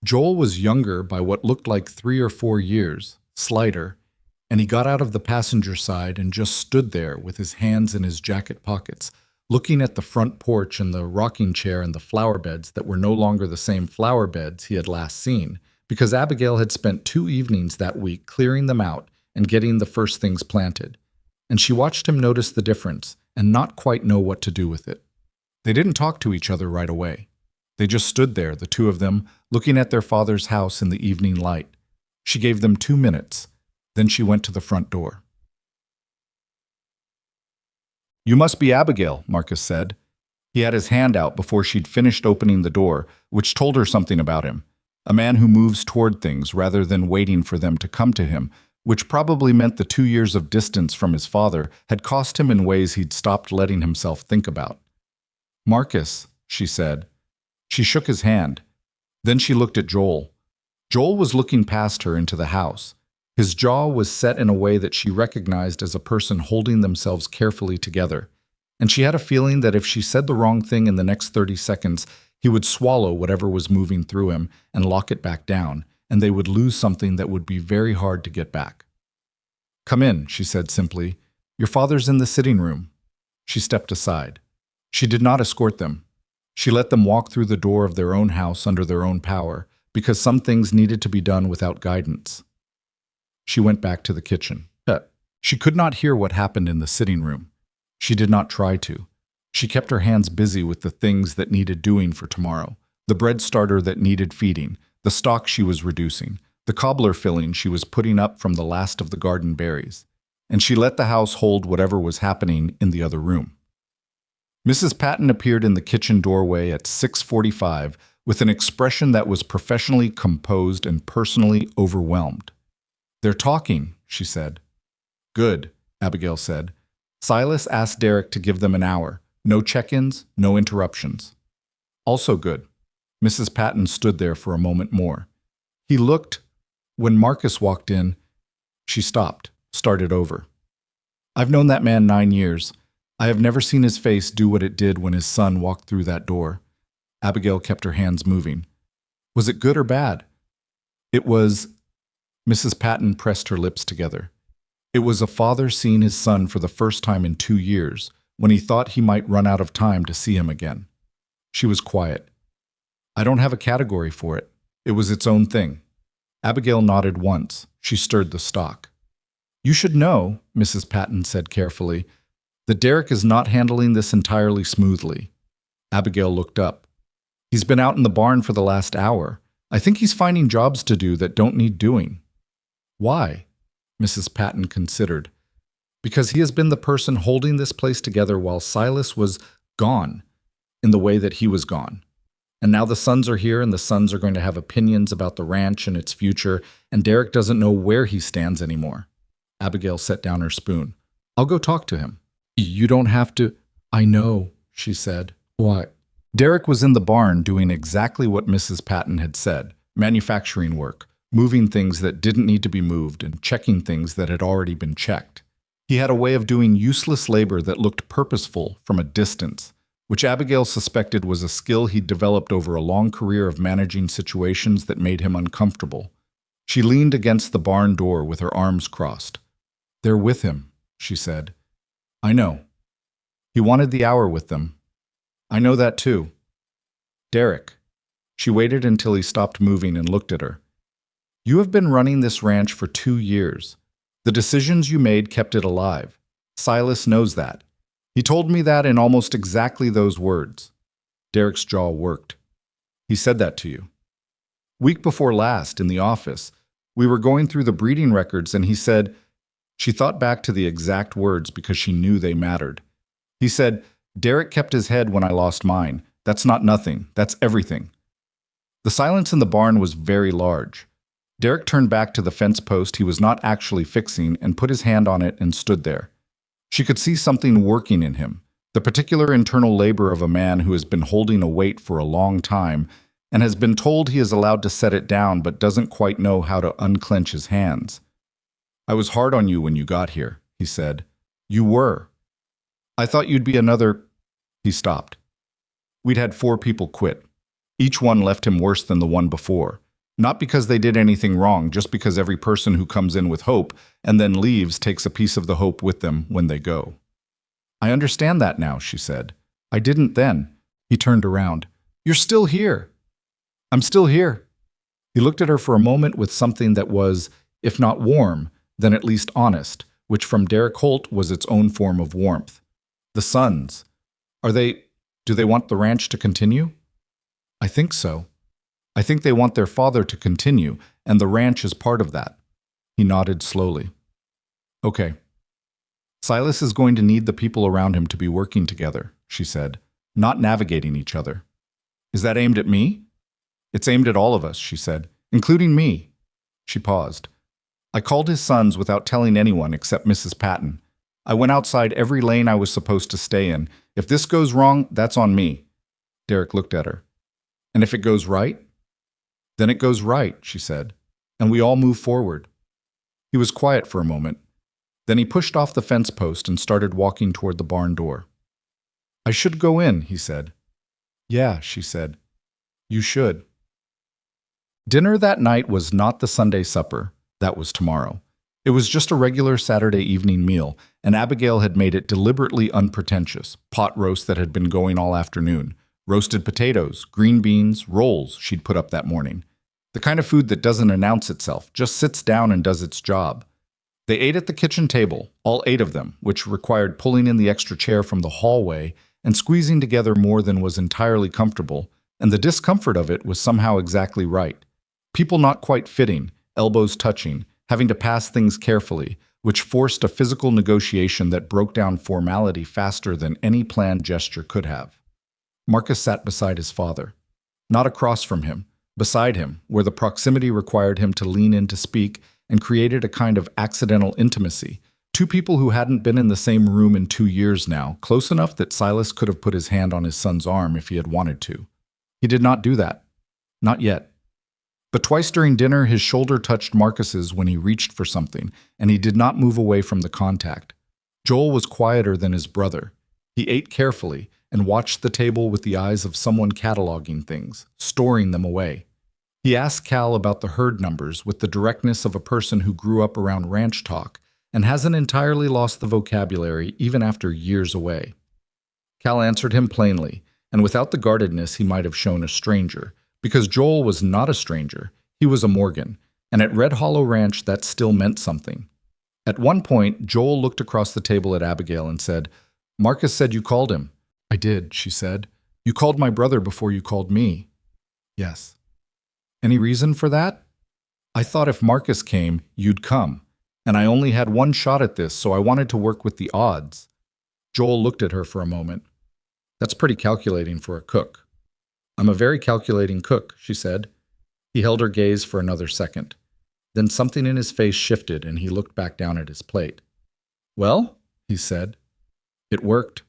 Joel was younger by what looked like 3 or 4 years, slighter, and he got out of the passenger side and just stood there with his hands in his jacket pockets, looking at the front porch and the rocking chair and the flower beds that were no longer the same flower beds he had last seen, because Abigail had spent 2 evenings that week clearing them out and getting the first things planted. And she watched him notice the difference and not quite know what to do with it. They didn't talk to each other right away. They just stood there, the two of them, looking at their father's house in the evening light. She gave them 2 minutes. Then she went to the front door. You must be Abigail, Marcus said. He had his hand out before she'd finished opening the door, which told her something about him. A man who moves toward things rather than waiting for them to come to him, which probably meant the 2 years of distance from his father had cost him in ways he'd stopped letting himself think about. Marcus, she said. She shook his hand. Then she looked at Joel. Joel was looking past her into the house. His jaw was set in a way that she recognized as a person holding themselves carefully together, and she had a feeling that if she said the wrong thing in the next 30 seconds, he would swallow whatever was moving through him and lock it back down, and they would lose something that would be very hard to get back. Come in, she said simply. Your father's in the sitting room. She stepped aside. She did not escort them. She let them walk through the door of their own house under their own power, because some things needed to be done without guidance. She went back to the kitchen. She could not hear what happened in the sitting room. She did not try to. She kept her hands busy with the things that needed doing for tomorrow, the bread starter that needed feeding, the stock she was reducing, the cobbler filling she was putting up from the last of the garden berries, and she let the house hold whatever was happening in the other room. Mrs. Patton appeared in the kitchen doorway at 6:45 with an expression that was professionally composed and personally overwhelmed. "They're talking," she said. "Good," Abigail said. Silas asked Derek to give them an hour. No check-ins, no interruptions. "Also good." Mrs. Patton stood there for a moment more. He looked. When Marcus walked in, she stopped, started over. "I've known that man 9 years. I have never seen his face do what it did when his son walked through that door." Abigail kept her hands moving. "Was it good or bad?" "It was—" Mrs. Patton pressed her lips together. "It was a father seeing his son for the first time in 2 years, when he thought he might run out of time to see him again." She was quiet. "I don't have a category for it. It was its own thing." Abigail nodded once. She stirred the stock. "You should know," Mrs. Patton said carefully, "that Derek is not handling this entirely smoothly." Abigail looked up. "He's been out in the barn for the last hour. I think he's finding jobs to do that don't need doing." "Why?" Mrs. Patton considered. "Because he has been the person holding this place together while Silas was gone, in the way that he was gone. And now the sons are here, and the sons are going to have opinions about the ranch and its future, and Derek doesn't know where he stands anymore." Abigail set down her spoon. "I'll go talk to him." "You don't have to—" "I know," she said. "Why?" Derek was in the barn doing exactly what Mrs. Patton had said, manufacturing work, moving things that didn't need to be moved and checking things that had already been checked. He had a way of doing useless labor that looked purposeful from a distance, which Abigail suspected was a skill he'd developed over a long career of managing situations that made him uncomfortable. She leaned against the barn door with her arms crossed. "They're with him," she said. "I know. He wanted the hour with them. I know that too." "Derek." She waited until he stopped moving and looked at her. "You have been running this ranch for 2 years. The decisions you made kept it alive. Silas knows that. He told me that in almost exactly those words." Derek's jaw worked. "He said that to you?" "Week before last, in the office. We were going through the breeding records and he said—" She thought back to the exact words because she knew they mattered. He said, "Derek kept his head when I lost mine. That's not nothing. That's everything." The silence in the barn was very large. Derek turned back to the fence post he was not actually fixing and put his hand on it and stood there. She could see something working in him, the particular internal labor of a man who has been holding a weight for a long time and has been told he is allowed to set it down but doesn't quite know how to unclench his hands. "I was hard on you when you got here," he said. "You were. I thought you'd be another—" He stopped. "We'd had 4 people quit. Each one left him worse than the one before. Not because they did anything wrong, just because every person who comes in with hope and then leaves takes a piece of the hope with them when they go." "I understand that now," she said. "I didn't then." He turned around. "You're still here." "I'm still here." He looked at her for a moment with something that was, if not warm, then at least honest, which from Derek Holt was its own form of warmth. "The sons. Do they want the ranch to continue?" "I think so. I think they want their father to continue, and the ranch is part of that." He nodded slowly. "Okay. Silas is going to need the people around him to be working together," she said, "not navigating each other." "Is that aimed at me?" "It's aimed at all of us," she said, "including me." She paused. "I called his sons without telling anyone except Mrs. Patton. I went outside every lane I was supposed to stay in. If this goes wrong, that's on me." Derek looked at her. "And if it goes right?" "Then it goes right," she said, "and we all move forward." He was quiet for a moment. Then he pushed off the fence post and started walking toward the barn door. "I should go in," he said. "Yeah," she said. "You should." Dinner that night was not the Sunday supper. That was tomorrow. It was just a regular Saturday evening meal, and Abigail had made it deliberately unpretentious. Pot roast that had been going all afternoon. Roasted potatoes, green beans, rolls she'd put up that morning. The kind of food that doesn't announce itself, just sits down and does its job. They ate at the kitchen table, all 8 of them, which required pulling in the extra chair from the hallway and squeezing together more than was entirely comfortable, and the discomfort of it was somehow exactly right. People not quite fitting, elbows touching, having to pass things carefully, which forced a physical negotiation that broke down formality faster than any planned gesture could have. Marcus sat beside his father. Not across from him, beside him, where the proximity required him to lean in to speak and created a kind of accidental intimacy. Two people who hadn't been in the same room in 2 years now, close enough that Silas could have put his hand on his son's arm if he had wanted to. He did not do that. Not yet. But twice during dinner, his shoulder touched Marcus's when he reached for something, and he did not move away from the contact. Joel was quieter than his brother. He ate carefully and watched the table with the eyes of someone cataloging things, storing them away. He asked Cal about the herd numbers with the directness of a person who grew up around ranch talk and hasn't entirely lost the vocabulary even after years away. Cal answered him plainly, and without the guardedness he might have shown a stranger, because Joel was not a stranger, he was a Morgan, and at Red Hollow Ranch that still meant something. At one point, Joel looked across the table at Abigail and said, "Marcus said you called him." "I did," she said. "You called my brother before you called me." "Yes." "Any reason for that?" "I thought if Marcus came, you'd come. And I only had one shot at this, so I wanted to work with the odds." Joel looked at her for a moment. "That's pretty calculating for a cook." "I'm a very calculating cook," she said. He held her gaze for another second. Then something in his face shifted and he looked back down at his plate. "Well," he said, "it worked."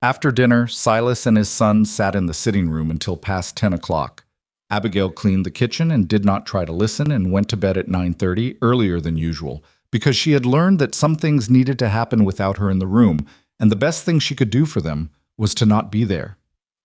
After dinner, Silas and his son sat in the sitting room until past 10 o'clock. Abigail cleaned the kitchen and did not try to listen and went to bed at 9:30, earlier than usual, because she had learned that some things needed to happen without her in the room, and the best thing she could do for them was to not be there.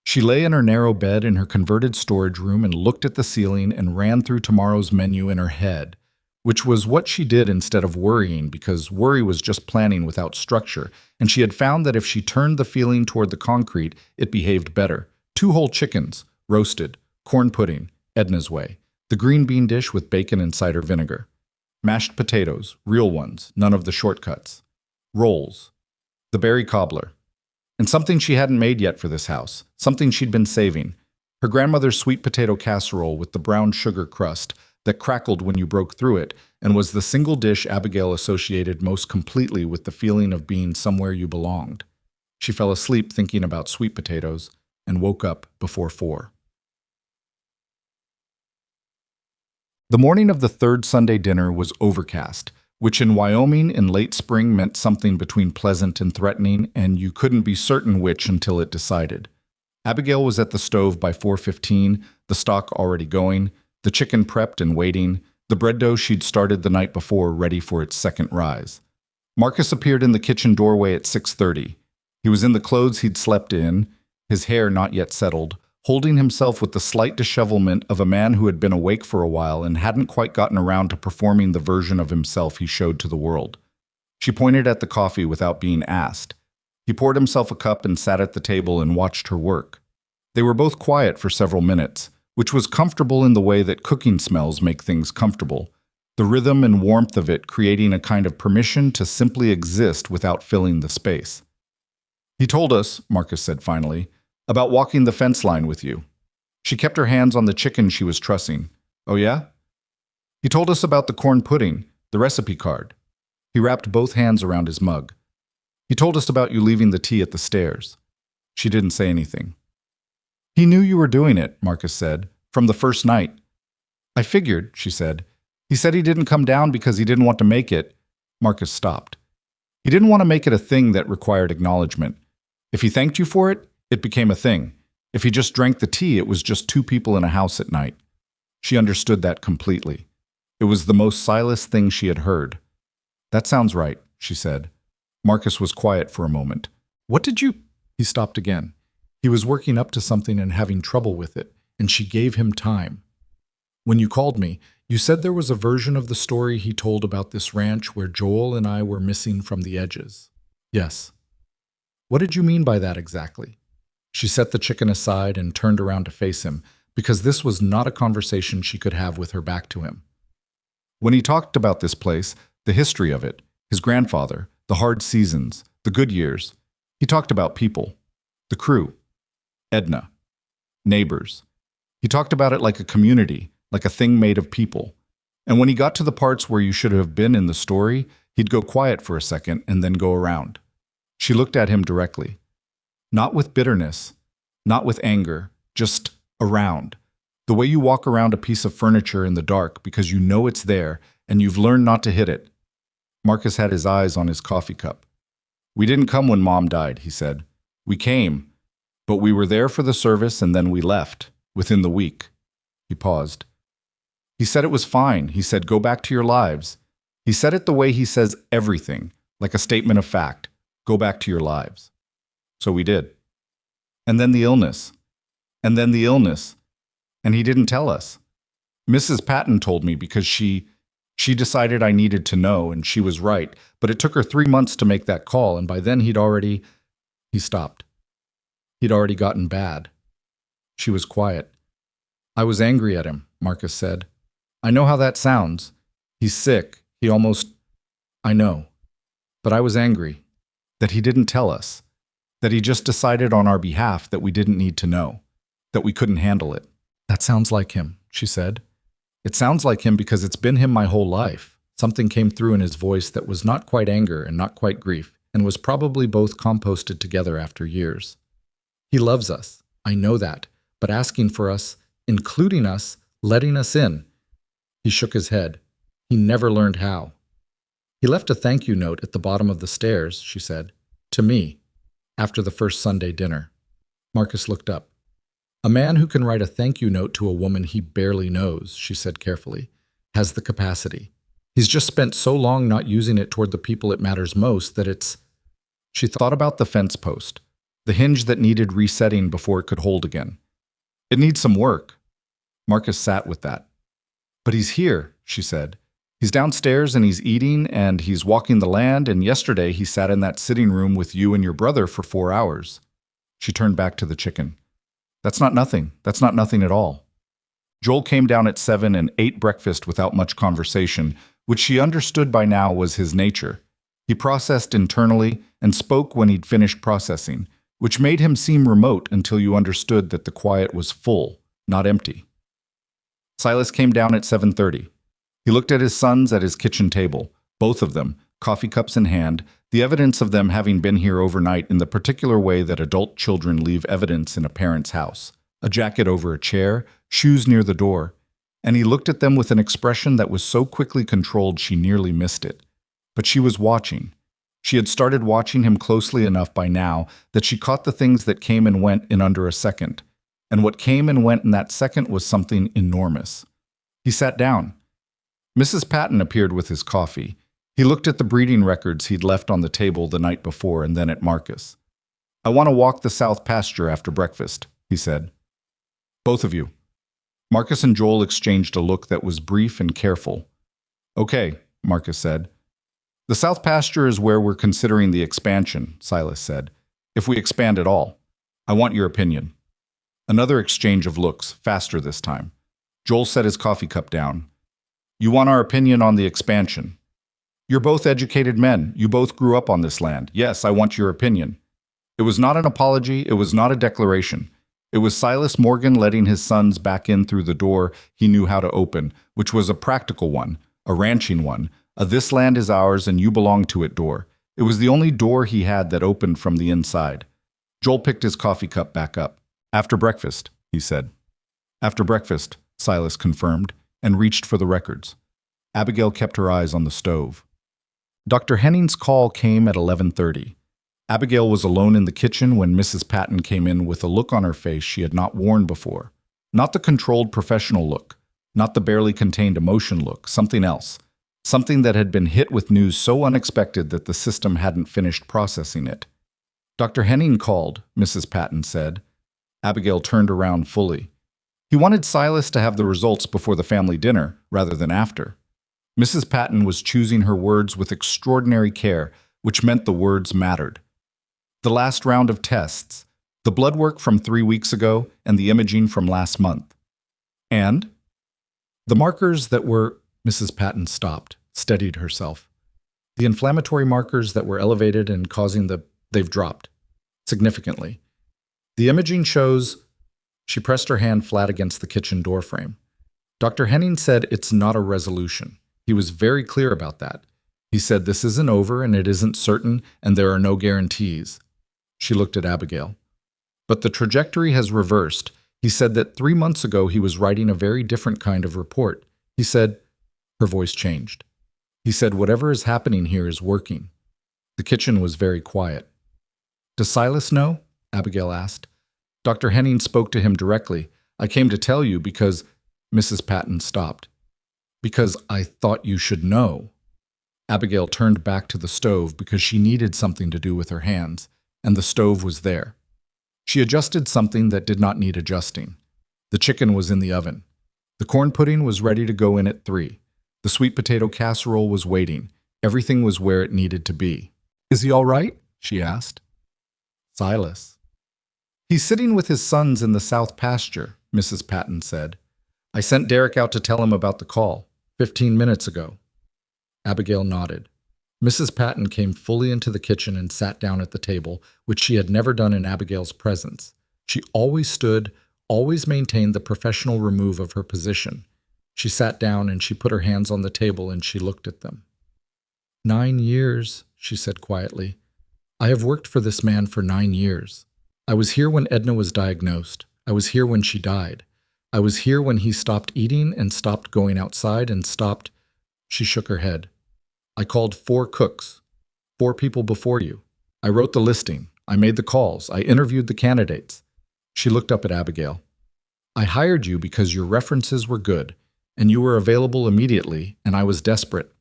She lay in her narrow bed in her converted storage room and looked at the ceiling and ran through tomorrow's menu in her head, which was what she did instead of worrying, because worry was just planning without structure, and she had found that if she turned the feeling toward the concrete, it behaved better. 2 whole chickens, roasted, corn pudding, Edna's way, the green bean dish with bacon and cider vinegar, mashed potatoes, real ones, none of the shortcuts, rolls, the berry cobbler, and something she hadn't made yet for this house, something she'd been saving, her grandmother's sweet potato casserole with the brown sugar crust that crackled when you broke through it and was the single dish Abigail associated most completely with the feeling of being somewhere you belonged. She fell asleep thinking about sweet potatoes and woke up before 4. The morning of the third Sunday dinner was overcast, which in Wyoming in late spring meant something between pleasant and threatening, and you couldn't be certain which until it decided. Abigail was at the stove by 4:15, the stock already going, the chicken prepped and waiting, the bread dough she'd started the night before ready for its second rise. Marcus appeared in the kitchen doorway at 6:30. He was in the clothes he'd slept in, his hair not yet settled, holding himself with the slight dishevelment of a man who had been awake for a while and hadn't quite gotten around to performing the version of himself he showed to the world. She pointed at the coffee without being asked. He poured himself a cup and sat at the table and watched her work. They were both quiet for several minutes, which was comfortable in the way that cooking smells make things comfortable, the rhythm and warmth of it creating a kind of permission to simply exist without filling the space. "He told us," Marcus said finally, "about walking the fence line with you." She kept her hands on the chicken she was trussing. "Oh yeah?" "He told us about the corn pudding, the recipe card." He wrapped both hands around his mug. "He told us about you leaving the tea at the stairs." She didn't say anything. "He knew you were doing it," Marcus said, "from the first night." "I figured," she said. "He said he didn't come down because he didn't want to make it." Marcus stopped. "He didn't want to make it a thing that required acknowledgement. If he thanked you for it, it became a thing. If he just drank the tea, it was just 2 people in a house at night." She understood that completely. It was the most Silas thing she had heard. "That sounds right," she said. Marcus was quiet for a moment. "What did you—" He stopped again. He was working up to something and having trouble with it, and she gave him time. "When you called me, you said there was a version of the story he told about this ranch where Joel and I were missing from the edges." "Yes." "What did you mean by that exactly?" She set the chicken aside and turned around to face him, because this was not a conversation she could have with her back to him. "When he talked about this place, the history of it, his grandfather, the hard seasons, the good years, he talked about people, the crew, Edna, neighbors. He talked about it like a community, like a thing made of people. And when he got to the parts where you should have been in the story, he'd go quiet for a second and then go around. She looked at him directly. Not with bitterness, not with anger, just around. The way you walk around a piece of furniture in the dark because you know it's there and you've learned not to hit it. Marcus had his eyes on his coffee cup. We didn't come when Mom died, he said. We came, but we were there for the service and then we left, within the week. He paused. He said it was fine. He said, go back to your lives. He said it the way he says everything, like a statement of fact. Go back to your lives. So we did. And then the illness. And then the illness. And he didn't tell us. Mrs. Patton told me because she decided I needed to know, and she was right. But it took her 3 months to make that call, and by then He stopped. He'd already gotten bad. She was quiet. I was angry at him, Marcus said. I know how that sounds. He's sick. I know. But I was angry. That he didn't tell us. That he just decided on our behalf that we didn't need to know. That we couldn't handle it. That sounds like him, she said. It sounds like him because it's been him my whole life. Something came through in his voice that was not quite anger and not quite grief, and was probably both composted together after years. He loves us. I know that. But asking for us, including us, letting us in. He shook his head. He never learned how. He left a thank you note at the bottom of the stairs, she said, to me, after the first Sunday dinner. Marcus looked up. A man who can write a thank you note to a woman he barely knows, she said carefully, has the capacity. He's just spent so long not using it toward the people it matters most that it's... She thought about the fence post, the hinge that needed resetting before it could hold again. It needs some work. Marcus sat with that. But he's here, she said. He's downstairs and he's eating and he's walking the land, and yesterday he sat in that sitting room with you and your brother for 4 hours. She turned back to the chicken. That's not nothing. That's not nothing at all. Joel came down at 7 and ate breakfast without much conversation, which she understood by now was his nature. He processed internally and spoke when he'd finished processing, which made him seem remote until you understood that the quiet was full, not empty. Silas came down at 7:30. He looked at his sons at his kitchen table, both of them, coffee cups in hand, the evidence of them having been here overnight in the particular way that adult children leave evidence in a parent's house. A jacket over a chair, shoes near the door. And he looked at them with an expression that was so quickly controlled she nearly missed it. But she was watching. She had started watching him closely enough by now that she caught the things that came and went in under a second. And what came and went in that second was something enormous. He sat down. Mrs. Patton appeared with his coffee. He looked at the breeding records he'd left on the table the night before and then at Marcus. I want to walk the south pasture after breakfast, he said. Both of you. Marcus and Joel exchanged a look that was brief and careful. Okay, Marcus said. The south pasture is where we're considering the expansion, Silas said. If we expand at all. I want your opinion. Another exchange of looks, faster this time. Joel set his coffee cup down. You want our opinion on the expansion. You're both educated men. You both grew up on this land. Yes, I want your opinion. It was not an apology. It was not a declaration. It was Silas Morgan letting his sons back in through the door he knew how to open, which was a practical one, a ranching one, a this land is ours and you belong to it door. It was the only door he had that opened from the inside. Joel picked his coffee cup back up. After breakfast, he said. After breakfast, Silas confirmed, and reached for the records. Abigail kept her eyes on the stove. Dr. Henning's call came at 11:30. Abigail was alone in the kitchen when Mrs. Patton came in with a look on her face she had not worn before. Not the controlled professional look, not the barely contained emotion look, something else. Something that had been hit with news so unexpected that the system hadn't finished processing it. Dr. Henning called, Mrs. Patton said. Abigail turned around fully. He wanted Silas to have the results before the family dinner, rather than after. Mrs. Patton was choosing her words with extraordinary care, which meant the words mattered. The last round of tests, the blood work from 3 weeks ago, and the imaging from last month. And? The markers that were... Mrs. Patton stopped, steadied herself. The inflammatory markers that were elevated and causing they've dropped. Significantly. The imaging shows... She pressed her hand flat against the kitchen door frame. Dr. Henning said it's not a resolution. He was very clear about that. He said this isn't over and it isn't certain and there are no guarantees. She looked at Abigail. But the trajectory has reversed. He said that 3 months ago he was writing a very different kind of report. He said, her voice changed. He said, whatever is happening here is working. The kitchen was very quiet. Does Silas know? Abigail asked. Dr. Henning spoke to him directly. I came to tell you because Mrs. Patton stopped. Because I thought you should know. Abigail turned back to the stove because she needed something to do with her hands, and the stove was there. She adjusted something that did not need adjusting. The chicken was in the oven. The corn pudding was ready to go in at 3. The sweet potato casserole was waiting. Everything was where it needed to be. Is he all right? She asked. Silas. He's sitting with his sons in the south pasture, Mrs. Patton said. I sent Derek out to tell him about the call, 15 minutes ago. Abigail nodded. Mrs. Patton came fully into the kitchen and sat down at the table, which she had never done in Abigail's presence. She always stood, always maintained the professional remove of her position. She sat down and she put her hands on the table and she looked at them. 9 years, she said quietly. I have worked for this man for 9 years. I was here when Edna was diagnosed. I was here when she died. I was here when he stopped eating and stopped going outside and stopped. She shook her head. I called 4 cooks, 4 people before you. I wrote the listing. I made the calls. I interviewed the candidates. She looked up at Abigail. I hired you because your references were good, and you were available immediately, and I was desperate.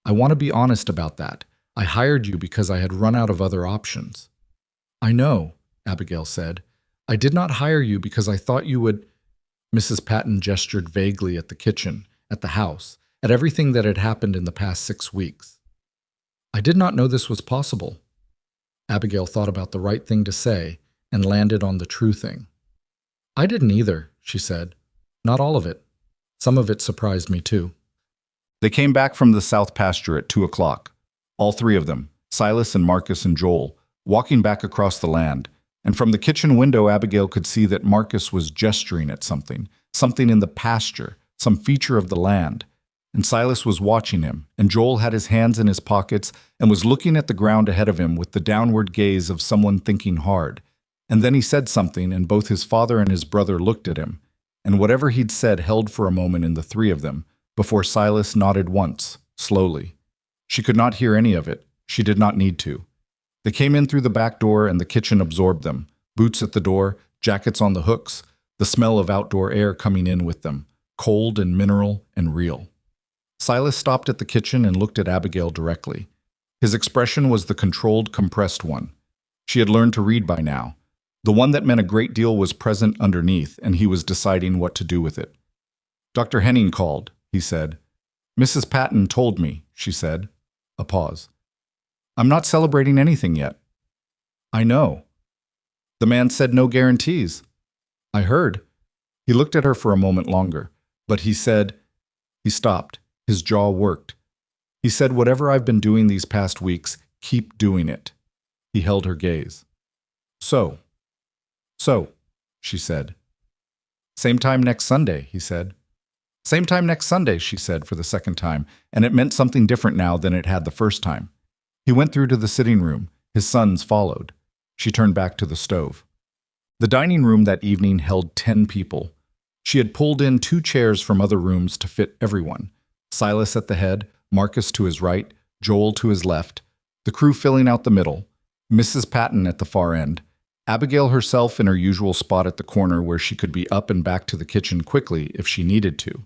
I want to be honest about that. I hired you because I had run out of other options. I know, Abigail said. I did not hire you because I thought you would. Mrs. Patton gestured vaguely at the kitchen, at the house, at everything that had happened in the past 6 weeks. I did not know this was possible. Abigail thought about the right thing to say and landed on the true thing. I didn't either, she said. Not all of it. Some of it surprised me too. They came back from the south pasture at 2 o'clock. All 3 of them, Silas and Marcus and Joel, walking back across the land. And from the kitchen window, Abigail could see that Marcus was gesturing at something in the pasture, some feature of the land. And Silas was watching him, and Joel had his hands in his pockets and was looking at the ground ahead of him with the downward gaze of someone thinking hard. And then he said something, and both his father and his brother looked at him. And whatever he'd said held for a moment in the 3 of them, before Silas nodded once, slowly. She could not hear any of it. She did not need to. They came in through the back door and the kitchen absorbed them. Boots at the door, jackets on the hooks, the smell of outdoor air coming in with them, cold and mineral and real. Silas stopped at the kitchen and looked at Abigail directly. His expression was the controlled, compressed one. She had learned to read by now. The one that meant a great deal was present underneath, and he was deciding what to do with it. Dr. Henning called, he said. Mrs. Patton told me, she said. A pause. I'm not celebrating anything yet. I know. The man said no guarantees. I heard. He looked at her for a moment longer, but he said, he stopped. His jaw worked. He said, whatever I've been doing these past weeks, keep doing it. He held her gaze. So, she said. Same time next Sunday, he said. Same time next Sunday, she said for the second time, and it meant something different now than it had the first time. He went through to the sitting room. His sons followed. She turned back to the stove. The dining room that evening held 10 people. She had pulled in 2 chairs from other rooms to fit everyone. Silas at the head, Marcus to his right, Joel to his left, the crew filling out the middle, Mrs. Patton at the far end, Abigail herself in her usual spot at the corner where she could be up and back to the kitchen quickly if she needed to.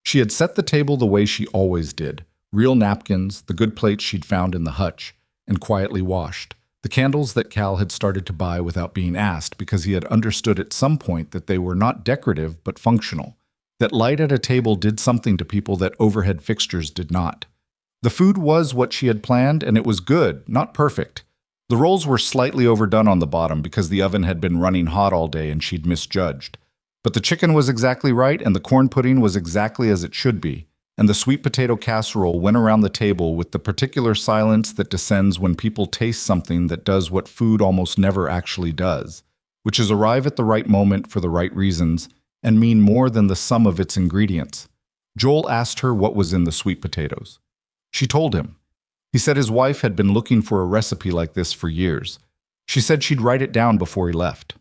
She had set the table the way she always did, real napkins, the good plates she'd found in the hutch, and quietly washed, the candles that Cal had started to buy without being asked because he had understood at some point that they were not decorative but functional, that light at a table did something to people that overhead fixtures did not. The food was what she had planned, and it was good, not perfect. The rolls were slightly overdone on the bottom because the oven had been running hot all day and she'd misjudged. But the chicken was exactly right, and the corn pudding was exactly as it should be, and the sweet potato casserole went around the table with the particular silence that descends when people taste something that does what food almost never actually does, which is arrive at the right moment for the right reasons and mean more than the sum of its ingredients. Joel asked her what was in the sweet potatoes. She told him. He said his wife had been looking for a recipe like this for years. She said she'd write it down before he left.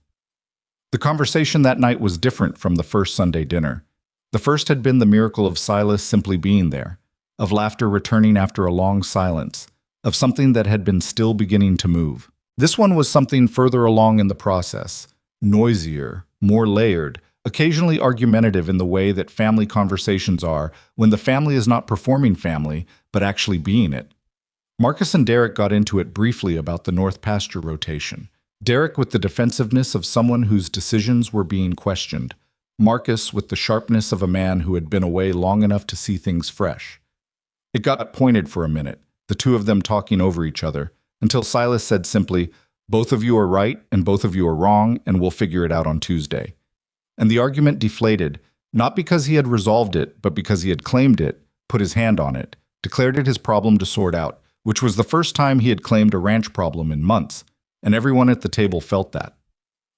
The conversation that night was different from the first Sunday dinner. The first had been the miracle of Silas simply being there, of laughter returning after a long silence, of something that had been still beginning to move. This one was something further along in the process, noisier, more layered, occasionally argumentative in the way that family conversations are when the family is not performing family, but actually being it. Marcus and Derek got into it briefly about the North Pasture rotation. Derek with the defensiveness of someone whose decisions were being questioned. Marcus with the sharpness of a man who had been away long enough to see things fresh. It got pointed for a minute, the two of them talking over each other, until Silas said simply, "Both of you are right and both of you are wrong, and we'll figure it out on Tuesday." And the argument deflated, not because he had resolved it, but because he had claimed it, put his hand on it, declared it his problem to sort out, which was the first time he had claimed a ranch problem in months, and everyone at the table felt that.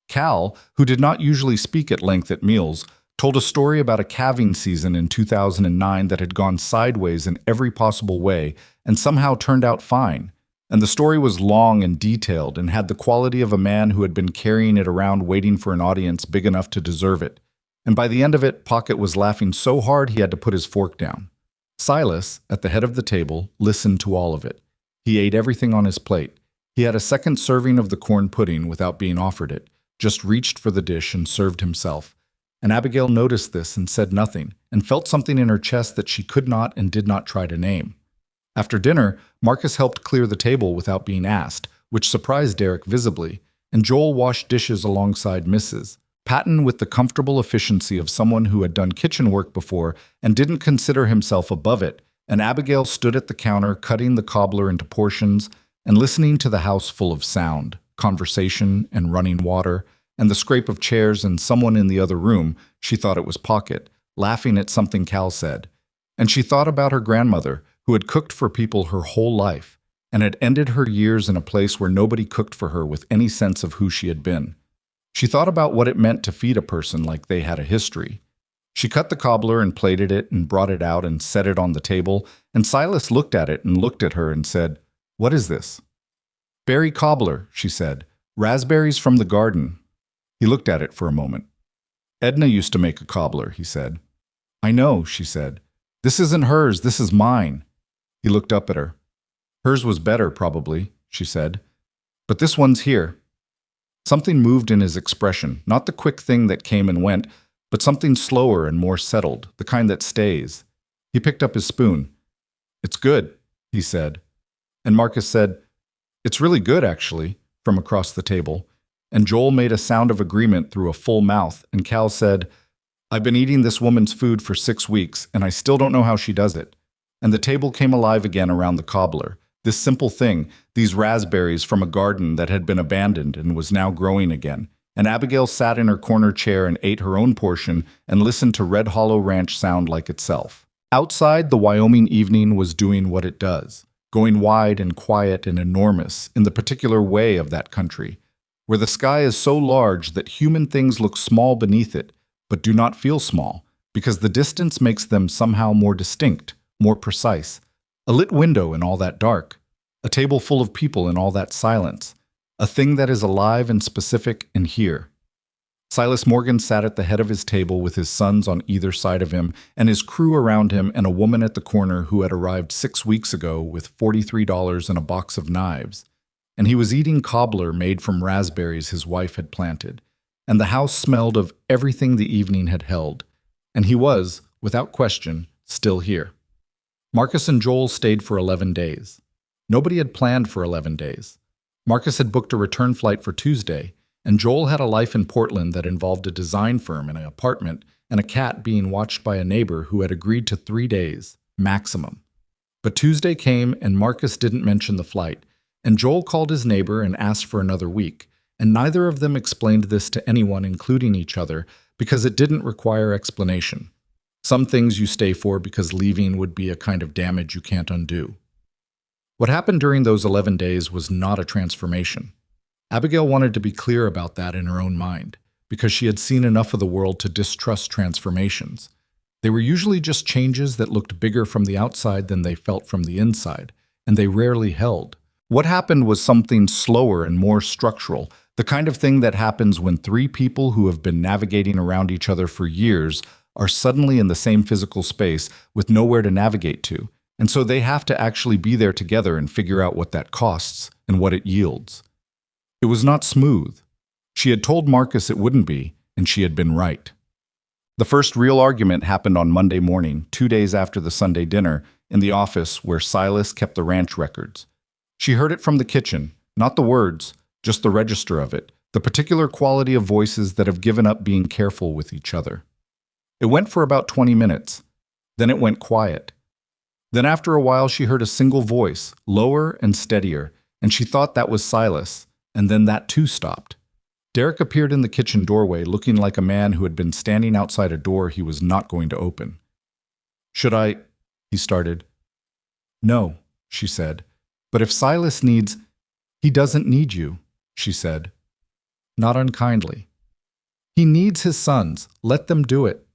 Cal, who did not usually speak at length at meals, told a story about a calving season in 2009 that had gone sideways in every possible way and somehow turned out fine. And the story was long and detailed and had the quality of a man who had been carrying it around waiting for an audience big enough to deserve it. And by the end of it, Pocket was laughing so hard he had to put his fork down. Silas, at the head of the table, listened to all of it. He ate everything on his plate. He had a second serving of the corn pudding without being offered it, just reached for the dish and served himself. And Abigail noticed this and said nothing, and felt something in her chest that she could not and did not try to name. After dinner, Marcus helped clear the table without being asked, which surprised Derek visibly, and Joel washed dishes alongside Mrs. Patton with the comfortable efficiency of someone who had done kitchen work before and didn't consider himself above it, and Abigail stood at the counter cutting the cobbler into portions and listening to the house full of sound, conversation, and running water, and the scrape of chairs and someone in the other room, she thought it was Pocket, laughing at something Cal said. And she thought about her grandmother, who had cooked for people her whole life, and had ended her years in a place where nobody cooked for her with any sense of who she had been. She thought about what it meant to feed a person like they had a history. She cut the cobbler and plated it and brought it out and set it on the table, and Silas looked at it and looked at her and said, "What is this?" "Berry cobbler," she said. "Raspberries from the garden." He looked at it for a moment. "Edna used to make a cobbler," he said. "I know," she said. "This isn't hers, this is mine." He looked up at her. "Hers was better, probably," she said. "But this one's here." Something moved in his expression, not the quick thing that came and went, but something slower and more settled, the kind that stays. He picked up his spoon. "It's good," he said. And Marcus said, "It's really good, actually," from across the table. And Joel made a sound of agreement through a full mouth, and Cal said, "I've been eating this woman's food for 6 weeks, and I still don't know how she does it." And the table came alive again around the cobbler. This simple thing, these raspberries from a garden that had been abandoned and was now growing again. And Abigail sat in her corner chair and ate her own portion and listened to Red Hollow Ranch sound like itself. Outside, the Wyoming evening was doing what it does, going wide and quiet and enormous in the particular way of that country, where the sky is so large that human things look small beneath it, but do not feel small, because the distance makes them somehow more distinct, more precise. A lit window in all that dark, a table full of people in all that silence, a thing that is alive and specific and here. Silas Morgan sat at the head of his table with his sons on either side of him and his crew around him and a woman at the corner who had arrived 6 weeks ago with $43 and a box of knives. And he was eating cobbler made from raspberries his wife had planted. And the house smelled of everything the evening had held. And he was, without question, still here. Marcus and Joel stayed for 11 days. Nobody had planned for 11 days. Marcus had booked a return flight for Tuesday, and Joel had a life in Portland that involved a design firm and an apartment and a cat being watched by a neighbor who had agreed to 3 days, maximum. But Tuesday came and Marcus didn't mention the flight, and Joel called his neighbor and asked for another week, and neither of them explained this to anyone, including each other, because it didn't require explanation. Some things you stay for because leaving would be a kind of damage you can't undo. What happened during those 11 days was not a transformation. Abigail wanted to be clear about that in her own mind. because she had seen enough of the world to distrust transformations. They were usually just changes that looked bigger from the outside than they felt from the inside, and they rarely held. What happened was something slower and more structural, the kind of thing that happens when three people who have been navigating around each other for years are suddenly in the same physical space with nowhere to navigate to, and so they have to actually be there together and figure out what that costs and what it yields. It was not smooth. She had told Marcus it wouldn't be, and she had been right. The first real argument happened on Monday morning, 2 days after the Sunday dinner, in the office where Silas kept the ranch records. She heard it from the kitchen, not the words, just the register of it, the particular quality of voices that have given up being careful with each other. It went for about 20 minutes. Then it went quiet. Then after a while she heard a single voice, lower and steadier, and she thought that was Silas, and then that too stopped. Derek appeared in the kitchen doorway looking like a man who had been standing outside a door he was not going to open. "Should I?" he started. "No," she said. "But if Silas needs—" "He doesn't need you," she said. Not unkindly. "He needs his sons. Let them do it."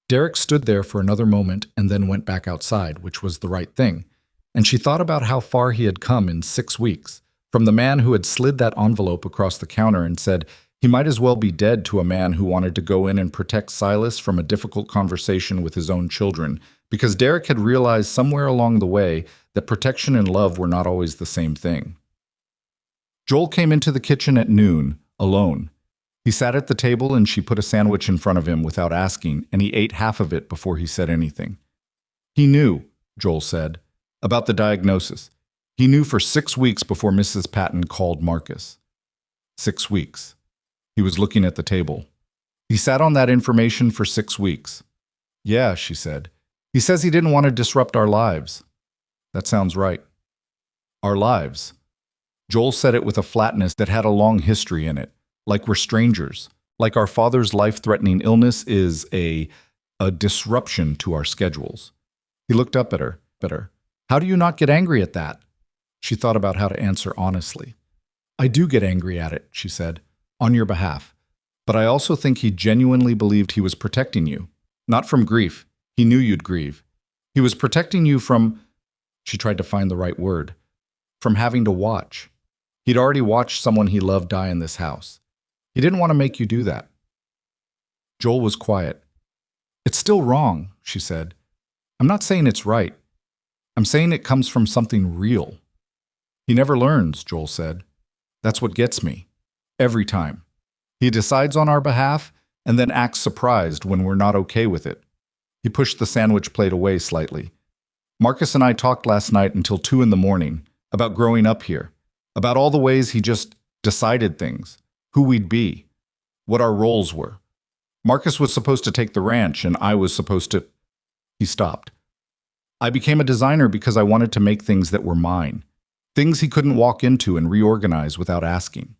Derek stood there for another moment and then went back outside, which was the right thing. And she thought about how far he had come in 6 weeks, from the man who had slid that envelope across the counter and said he might as well be dead to a man who wanted to go in and protect Silas from a difficult conversation with his own children, because Derek had realized somewhere along the way that protection and love were not always the same thing. Joel came into the kitchen at noon, alone. He sat at the table and she put a sandwich in front of him without asking, and he ate half of it before he said anything. He knew, Joel said, about the diagnosis. He knew for 6 weeks before Mrs. Patton called Marcus. 6 weeks. He was looking at the table. He sat on that information for 6 weeks. "Yeah," she said. "He says he didn't want to disrupt our lives." "That sounds right." "Our lives." Joel said it with a flatness that had a long history in it, like we're strangers, like our father's life-threatening illness is a disruption to our schedules. He looked up at her. "How do you not get angry at that?" She thought about how to answer honestly. "I do get angry at it," she said, "on your behalf. But I also think he genuinely believed he was protecting you. Not from grief. He knew you'd grieve. He was protecting you from—" she tried to find the right word— from having to watch. He'd already watched someone he loved die in this house. He didn't want to make you do that. Joel was quiet. "It's still wrong," she said. "I'm not saying it's right. I'm saying it comes from something real." "He never learns," Joel said. "That's what gets me. Every time. He decides on our behalf and then acts surprised when we're not okay with it." He pushed the sandwich plate away slightly. "Marcus and I talked last night until 2 in the morning about growing up here, about all the ways he just decided things, who we'd be, what our roles were. Marcus was supposed to take the ranch and I was supposed to—" He stopped. "I became a designer because I wanted to make things that were mine, things he couldn't walk into and reorganize without asking."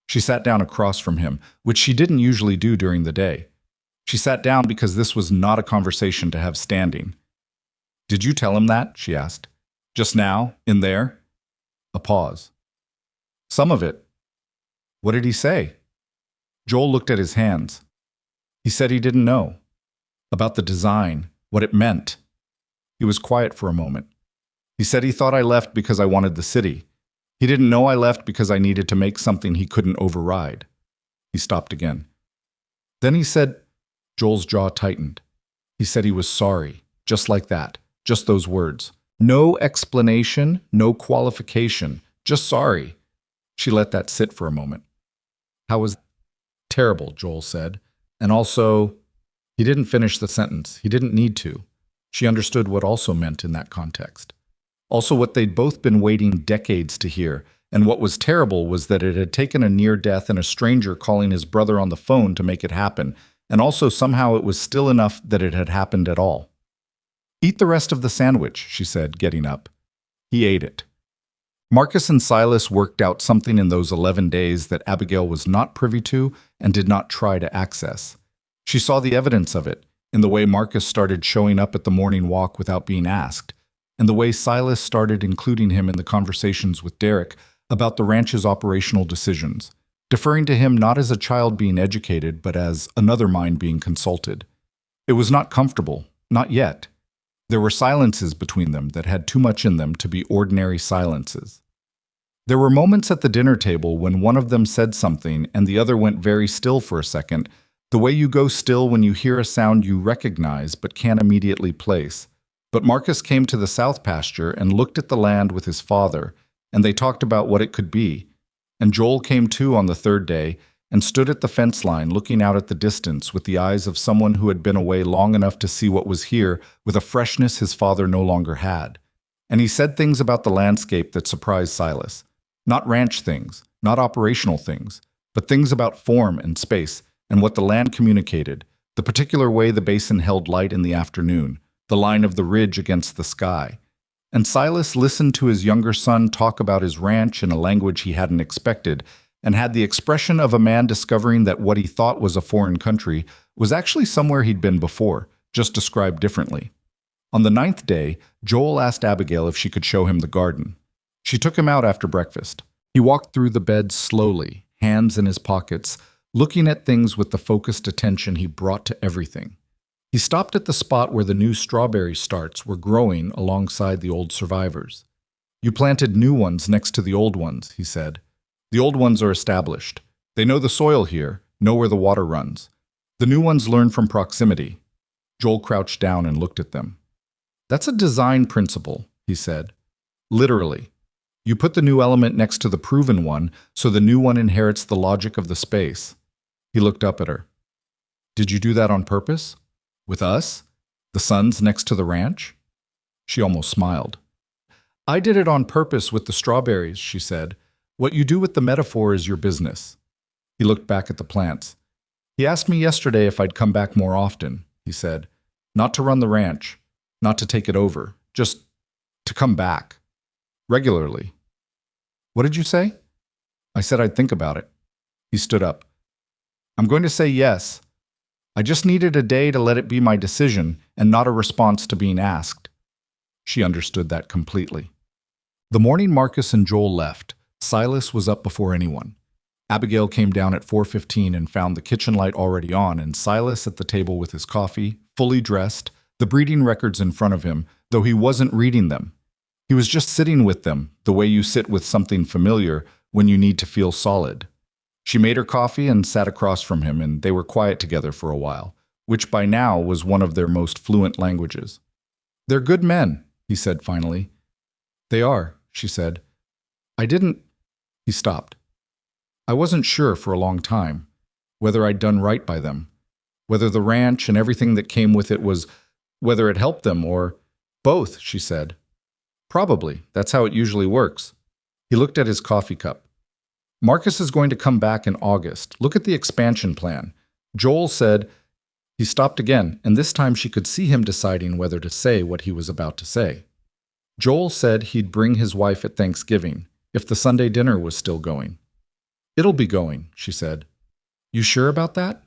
She sat down across from him, which she didn't usually do during the day. She sat down because this was not a conversation to have standing. "Did you tell him that?" she asked. "Just now, in there?" A pause. "Some of it." "What did he say?" Joel looked at his hands. "He said he didn't know. About the design, what it meant." He was quiet for a moment. "He said he thought I left because I wanted the city. He didn't know I left because I needed to make something he couldn't override." He stopped again. "Then he said—" Joel's jaw tightened. "He said he was sorry, just like that, just those words. No explanation, no qualification, just sorry." She let that sit for a moment. "How was that?" "Terrible," Joel said. "And also—" He didn't finish the sentence. He didn't need to. She understood what also meant in that context. Also what they'd both been waiting decades to hear, and what was terrible was that it had taken a near death and a stranger calling his brother on the phone to make it happen, and also somehow it was still enough that it had happened at all. "Eat the rest of the sandwich," she said, getting up. He ate it. Marcus and Silas worked out something in those 11 days that Abigail was not privy to and did not try to access. She saw the evidence of it in the way Marcus started showing up at the morning walk without being asked, and the way Silas started including him in the conversations with Derek about the ranch's operational decisions. deferring to him not as a child being educated, but as another mind being consulted. It was not comfortable, not yet. There were silences between them that had too much in them to be ordinary silences. There were moments at the dinner table when one of them said something and the other went very still for a second, the way you go still when you hear a sound you recognize but can't immediately place. But Marcus came to the south pasture and looked at the land with his father, and they talked about what it could be. And Joel came too on the third day and stood at the fence line looking out at the distance with the eyes of someone who had been away long enough to see what was here with a freshness his father no longer had. And he said things about the landscape that surprised Silas. Not ranch things, not operational things, but things about form and space and what the land communicated, the particular way the basin held light in the afternoon, the line of the ridge against the sky. And Silas listened to his younger son talk about his ranch in a language he hadn't expected, and had the expression of a man discovering that what he thought was a foreign country was actually somewhere he'd been before, just described differently. On the 9th day, Joel asked Abigail if she could show him the garden. She took him out after breakfast. He walked through the bed slowly, hands in his pockets, looking at things with the focused attention he brought to everything. He stopped at the spot where the new strawberry starts were growing alongside the old survivors. "You planted new ones next to the old ones," he said. "The old ones are established. They know the soil here, know where the water runs. The new ones learn from proximity." Joel crouched down and looked at them. "That's a design principle," he said. "Literally. You put the new element next to the proven one, so the new one inherits the logic of the space." He looked up at her. "Did you do that on purpose? With us? The sons next to the ranch?" She almost smiled. "I did it on purpose with the strawberries," she said. "What you do with the metaphor is your business." He looked back at the plants. "He asked me yesterday if I'd come back more often," he said. "Not to run the ranch, not to take it over, just to come back. Regularly." "What did you say?" "I said I'd think about it." He stood up. "I'm going to say yes. I just needed a day to let it be my decision and not a response to being asked." She understood that completely. The morning Marcus and Joel left, Silas was up before anyone. Abigail came down at 4:15 and found the kitchen light already on and Silas at the table with his coffee, fully dressed, the breeding records in front of him, though he wasn't reading them. He was just sitting with them, the way you sit with something familiar when you need to feel solid. She made her coffee and sat across from him, and they were quiet together for a while, which by now was one of their most fluent languages. "They're good men," he said finally. "They are," she said. "I didn't—" He stopped. "I wasn't sure for a long time whether I'd done right by them, whether the ranch and everything that came with it was, whether it helped them or both," she said. "Probably. That's how it usually works." He looked at his coffee cup. "Marcus is going to come back in August. Look at the expansion plan." Joel said. He stopped again, and this time she could see him deciding whether to say what he was about to say. Joel said he'd bring his wife at Thanksgiving, if the Sunday dinner was still going. "It'll be going," she said. "You sure about that?"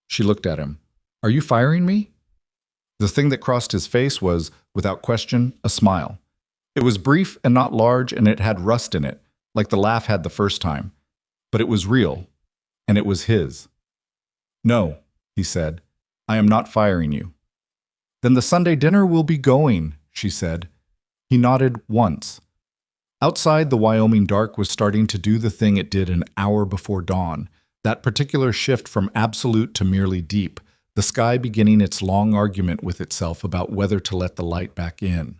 She looked at him. "Are you firing me?" The thing that crossed his face was, without question, a smile. It was brief and not large, and it had rust in it, like the laugh had the first time. But it was real, and it was his. "No," he said, "I am not firing you." "Then the Sunday dinner will be going," she said. He nodded once. Outside, the Wyoming dark was starting to do the thing it did an hour before dawn, that particular shift from absolute to merely deep, the sky beginning its long argument with itself about whether to let the light back in.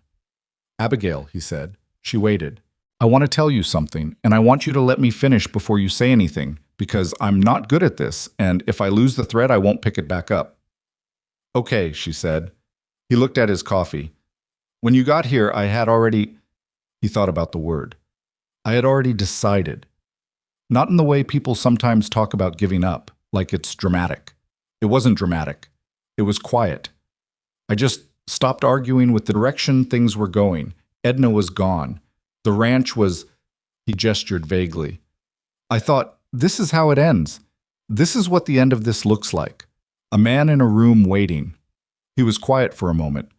"Abigail," he said. She waited. "I want to tell you something, and I want you to let me finish before you say anything, because I'm not good at this, and if I lose the thread, I won't pick it back up." "Okay," she said. He looked at his coffee. "When you got here, I had already—" He thought about the word. "I had already decided. Not in the way people sometimes talk about giving up, like it's dramatic. It wasn't dramatic. It was quiet. I just stopped arguing with the direction things were going. Edna was gone. The ranch was—" He gestured vaguely. "I thought, this is how it ends. This is what the end of this looks like. A man in a room waiting." He was quiet for a moment.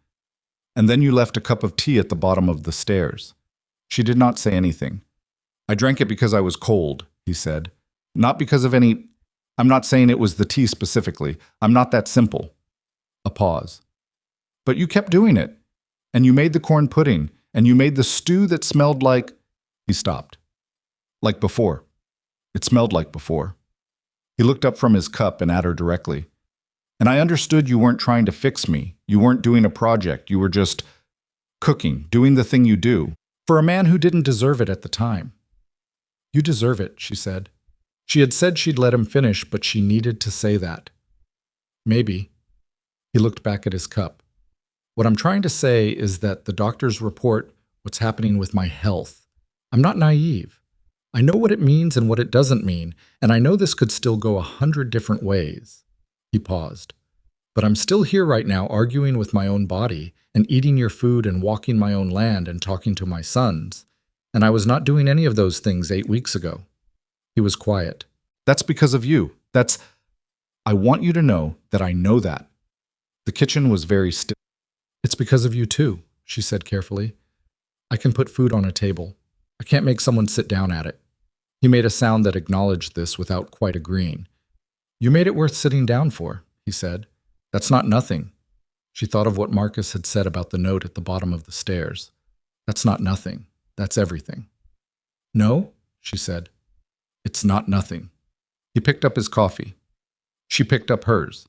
"And then you left a cup of tea at the bottom of the stairs." She did not say anything. "I drank it because I was cold," he said. Not because of any... I'm not saying it was the tea specifically. I'm not that simple. A pause. But you kept doing it. And you made the corn pudding. And you made the stew that smelled like... He stopped. Like before. It smelled like before. He looked up from his cup and at her directly. And I understood you weren't trying to fix me. You weren't doing a project. You were just cooking, doing the thing you do, for a man who didn't deserve it at the time. You deserve it, she said. She had said she'd let him finish, but she needed to say that. Maybe. He looked back at his cup. What I'm trying to say is that the doctors report what's happening with my health. I'm not naive. I know what it means and what it doesn't mean, and I know this could still go 100 different ways. He paused. But I'm still here right now arguing with my own body and eating your food and walking my own land and talking to my sons. And I was not doing any of those things 8 weeks ago. He was quiet. That's because of you. I want you to know that I know that. The kitchen was very still. It's because of you too, she said carefully. I can put food on a table. I can't make someone sit down at it. He made a sound that acknowledged this without quite agreeing. You made it worth sitting down for, he said. That's not nothing. She thought of what Marcus had said about the note at the bottom of the stairs. That's not nothing. That's everything. No, she said. It's not nothing. He picked up his coffee. She picked up hers.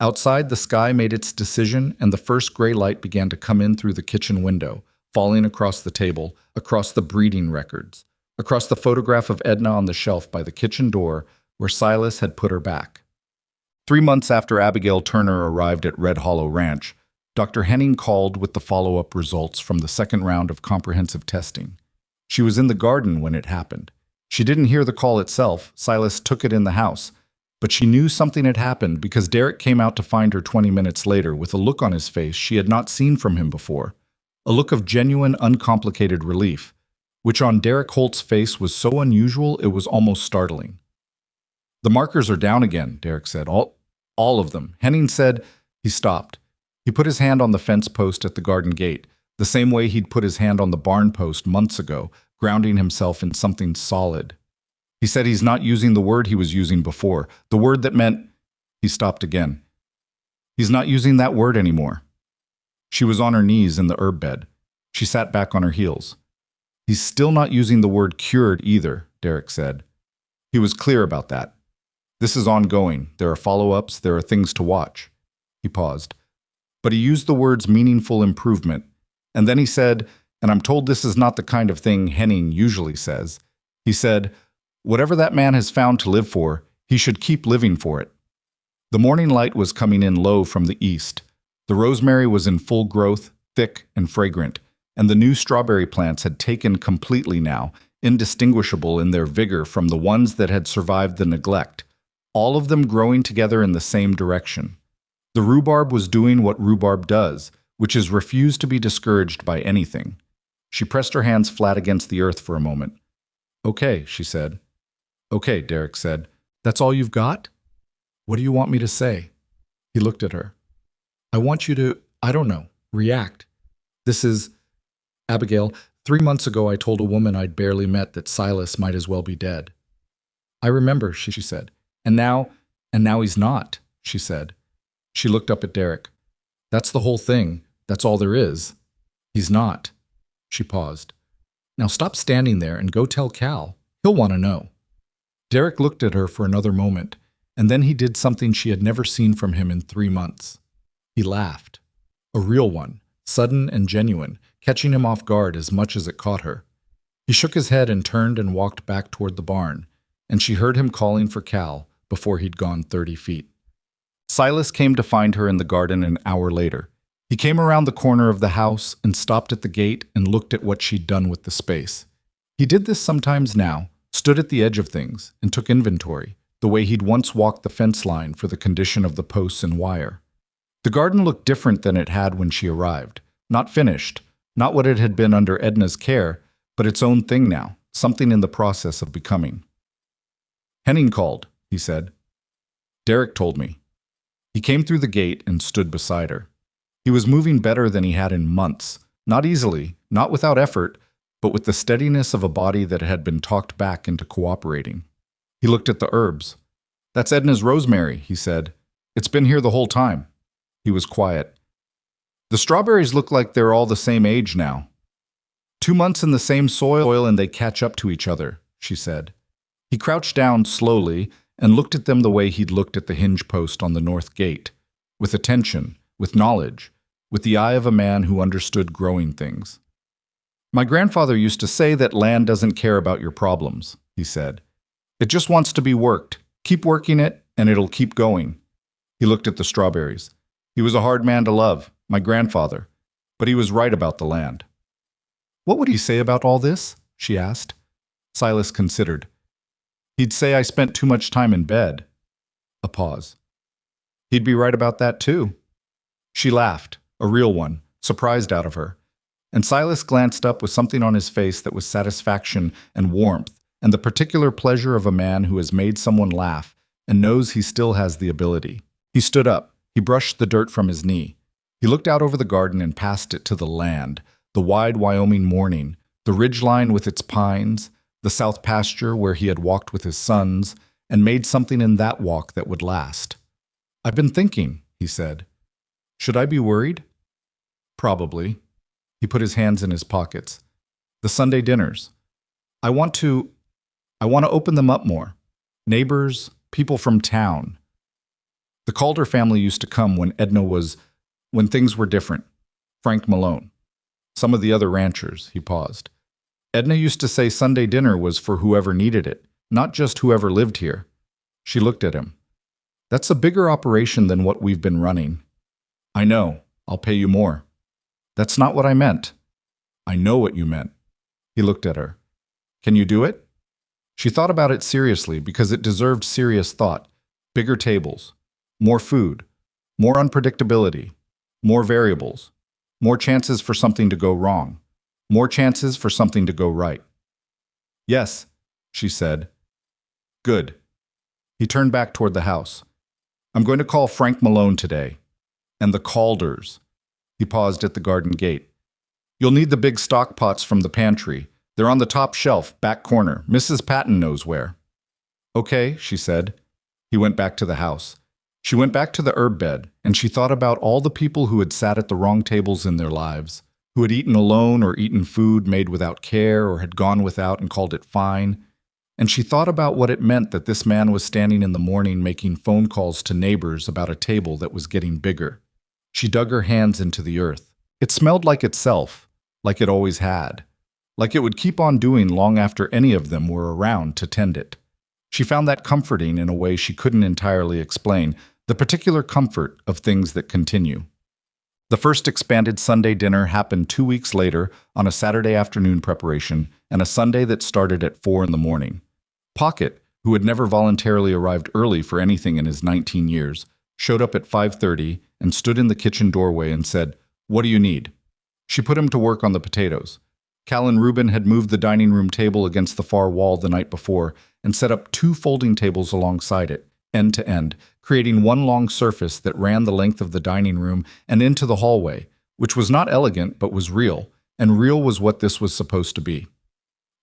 Outside, the sky made its decision, and the first gray light began to come in through the kitchen window, falling across the table, across the breeding records, across the photograph of Edna on the shelf by the kitchen door where Silas had put her back. 3 months after Abigail Turner arrived at Red Hollow Ranch, Dr. Henning called with the follow-up results from the second round of comprehensive testing. She was in the garden when it happened. She didn't hear the call itself. Silas took it in the house. But she knew something had happened because Derek came out to find her 20 minutes later with a look on his face she had not seen from him before. A look of genuine, uncomplicated relief, which on Derek Holt's face was so unusual it was almost startling. The markers are down again, Derek said. All of them. Henning said. He stopped. He put his hand on the fence post at the garden gate, the same way he'd put his hand on the barn post months ago, grounding himself in something solid. He said he's not using the word he was using before, the word that meant... He stopped again. He's not using that word anymore. She was on her knees in the herb bed. She sat back on her heels. He's still not using the word cured either, Derek said. He was clear about that. This is ongoing. There are follow-ups. There are things to watch. He paused. But he used the words meaningful improvement. And then he said, and I'm told this is not the kind of thing Henning usually says, he said, whatever that man has found to live for, he should keep living for it. The morning light was coming in low from the east. The rosemary was in full growth, thick and fragrant, and the new strawberry plants had taken completely now, indistinguishable in their vigor from the ones that had survived the neglect, all of them growing together in the same direction. The rhubarb was doing what rhubarb does, which is refuse to be discouraged by anything. She pressed her hands flat against the earth for a moment. Okay, she said. Okay, Derek said. That's all you've got? What do you want me to say? He looked at her. I want you to, I don't know, react. This is, Abigail, 3 months ago I told a woman I'd barely met that Silas might as well be dead. I remember, she said. And now he's not, she said. She looked up at Derek. That's the whole thing. That's all there is. He's not. She paused. Now stop standing there and go tell Cal. He'll want to know. Derek looked at her for another moment, and then he did something she had never seen from him in 3 months. He laughed. A real one, sudden and genuine, catching him off guard as much as it caught her. He shook his head and turned and walked back toward the barn, and she heard him calling for Cal before he'd gone 30 feet. Silas came to find her in the garden an hour later. He came around the corner of the house and stopped at the gate and looked at what she'd done with the space. He did this sometimes now, stood at the edge of things, and took inventory, the way he'd once walked the fence line for the condition of the posts and wire. The garden looked different than it had when she arrived. Not finished, not what it had been under Edna's care, but its own thing now, something in the process of becoming. Henning called, he said. Derek told me. He came through the gate and stood beside her. He was moving better than he had in months, not easily, not without effort, but with the steadiness of a body that had been talked back into cooperating. He looked at the herbs. That's Edna's rosemary, he said. It's been here the whole time. He was quiet. The strawberries look like they're all the same age now. 2 months in the same soil and they catch up to each other, she said. He crouched down slowly and looked at them the way he'd looked at the hinge post on the north gate, with attention, with knowledge, with the eye of a man who understood growing things. My grandfather used to say that land doesn't care about your problems, he said. It just wants to be worked. Keep working it, and it'll keep going. He looked at the strawberries. He was a hard man to love, my grandfather, but he was right about the land. What would he say about all this? She asked. Silas considered. He'd say I spent too much time in bed. A pause. He'd be right about that too. She laughed, a real one, surprised out of her. And Silas glanced up with something on his face that was satisfaction and warmth, and the particular pleasure of a man who has made someone laugh and knows he still has the ability. He stood up. He brushed the dirt from his knee. He looked out over the garden and past it to the land, the wide Wyoming morning, the ridgeline with its pines, the south pasture where he had walked with his sons, and made something in that walk that would last. I've been thinking, he said. Should I be worried? Probably. He put his hands in his pockets. The Sunday dinners. I want to open them up more. Neighbors, people from town. The Calder family used to come when when things were different. Frank Malone. Some of the other ranchers, he paused. Edna used to say Sunday dinner was for whoever needed it, not just whoever lived here. She looked at him. That's a bigger operation than what we've been running. I know. I'll pay you more. That's not what I meant. I know what you meant. He looked at her. Can you do it? She thought about it seriously because it deserved serious thought. Bigger tables. More food. More unpredictability. More variables. More chances for something to go wrong. More chances for something to go right. Yes, she said. Good. He turned back toward the house. I'm going to call Frank Malone today. And the Calders. He paused at the garden gate. You'll need the big stock pots from the pantry. They're on the top shelf, back corner. Mrs. Patton knows where. Okay, she said. He went back to the house. She went back to the herb bed, and she thought about all the people who had sat at the wrong tables in their lives, who had eaten alone or eaten food made without care or had gone without and called it fine. And she thought about what it meant that this man was standing in the morning making phone calls to neighbors about a table that was getting bigger. She dug her hands into the earth. It smelled like itself, like it always had, like it would keep on doing long after any of them were around to tend it. She found that comforting in a way she couldn't entirely explain, the particular comfort of things that continue. The first expanded Sunday dinner happened 2 weeks later on a Saturday afternoon preparation and a Sunday that started at 4 in the morning. Pocket, who had never voluntarily arrived early for anything in his 19 years, showed up at 5:30 and stood in the kitchen doorway and said, "What do you need?" She put him to work on the potatoes. Cal and Reuben had moved the dining room table against the far wall the night before and set up 2 folding tables alongside it, end to end, creating one long surface that ran the length of the dining room and into the hallway, which was not elegant but was real, and real was what this was supposed to be.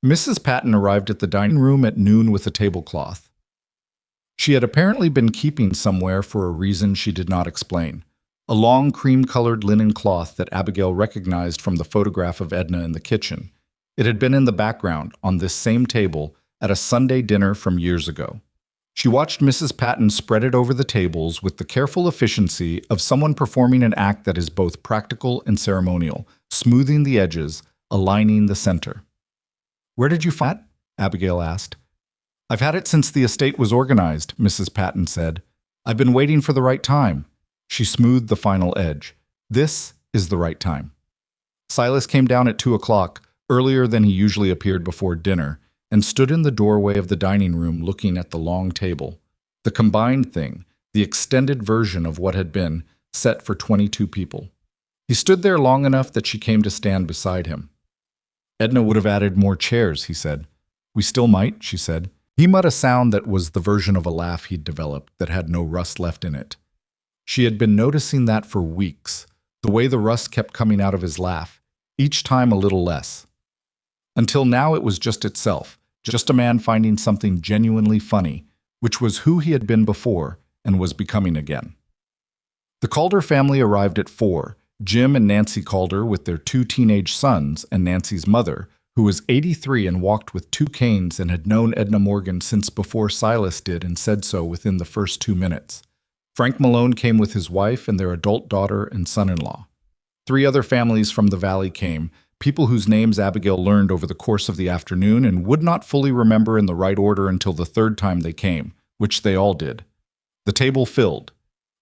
Mrs. Patton arrived at the dining room at noon with a tablecloth. She had apparently been keeping somewhere for a reason she did not explain. A long cream-colored linen cloth that Abigail recognized from the photograph of Edna in the kitchen. It had been in the background, on this same table, at a Sunday dinner from years ago. She watched Mrs. Patton spread it over the tables with the careful efficiency of someone performing an act that is both practical and ceremonial, smoothing the edges, aligning the center. "Where did you find it?" Abigail asked. "I've had it since the estate was organized," Mrs. Patton said. "I've been waiting for the right time." She smoothed the final edge. "This is the right time." Silas came down at 2 o'clock, earlier than he usually appeared before dinner, and stood in the doorway of the dining room looking at the long table, the combined thing, the extended version of what had been, set for 22 people. He stood there long enough that she came to stand beside him. "Edna would have added more chairs," he said. "We still might," she said. He muttered a sound that was the version of a laugh he'd developed that had no rust left in it. She had been noticing that for weeks, the way the rust kept coming out of his laugh, each time a little less. Until now it was just itself, Just a man finding something genuinely funny, which was who he had been before and was becoming again. The Calder family arrived at 4. Jim and Nancy Calder with their 2 teenage sons and Nancy's mother, who was 83 and walked with 2 canes and had known Edna Morgan since before Silas did and said so within the first 2 minutes. Frank Malone came with his wife and their adult daughter and son-in-law. 3 other families from the valley came, people whose names Abigail learned over the course of the afternoon and would not fully remember in the right order until the 3rd time they came, which they all did. The table filled.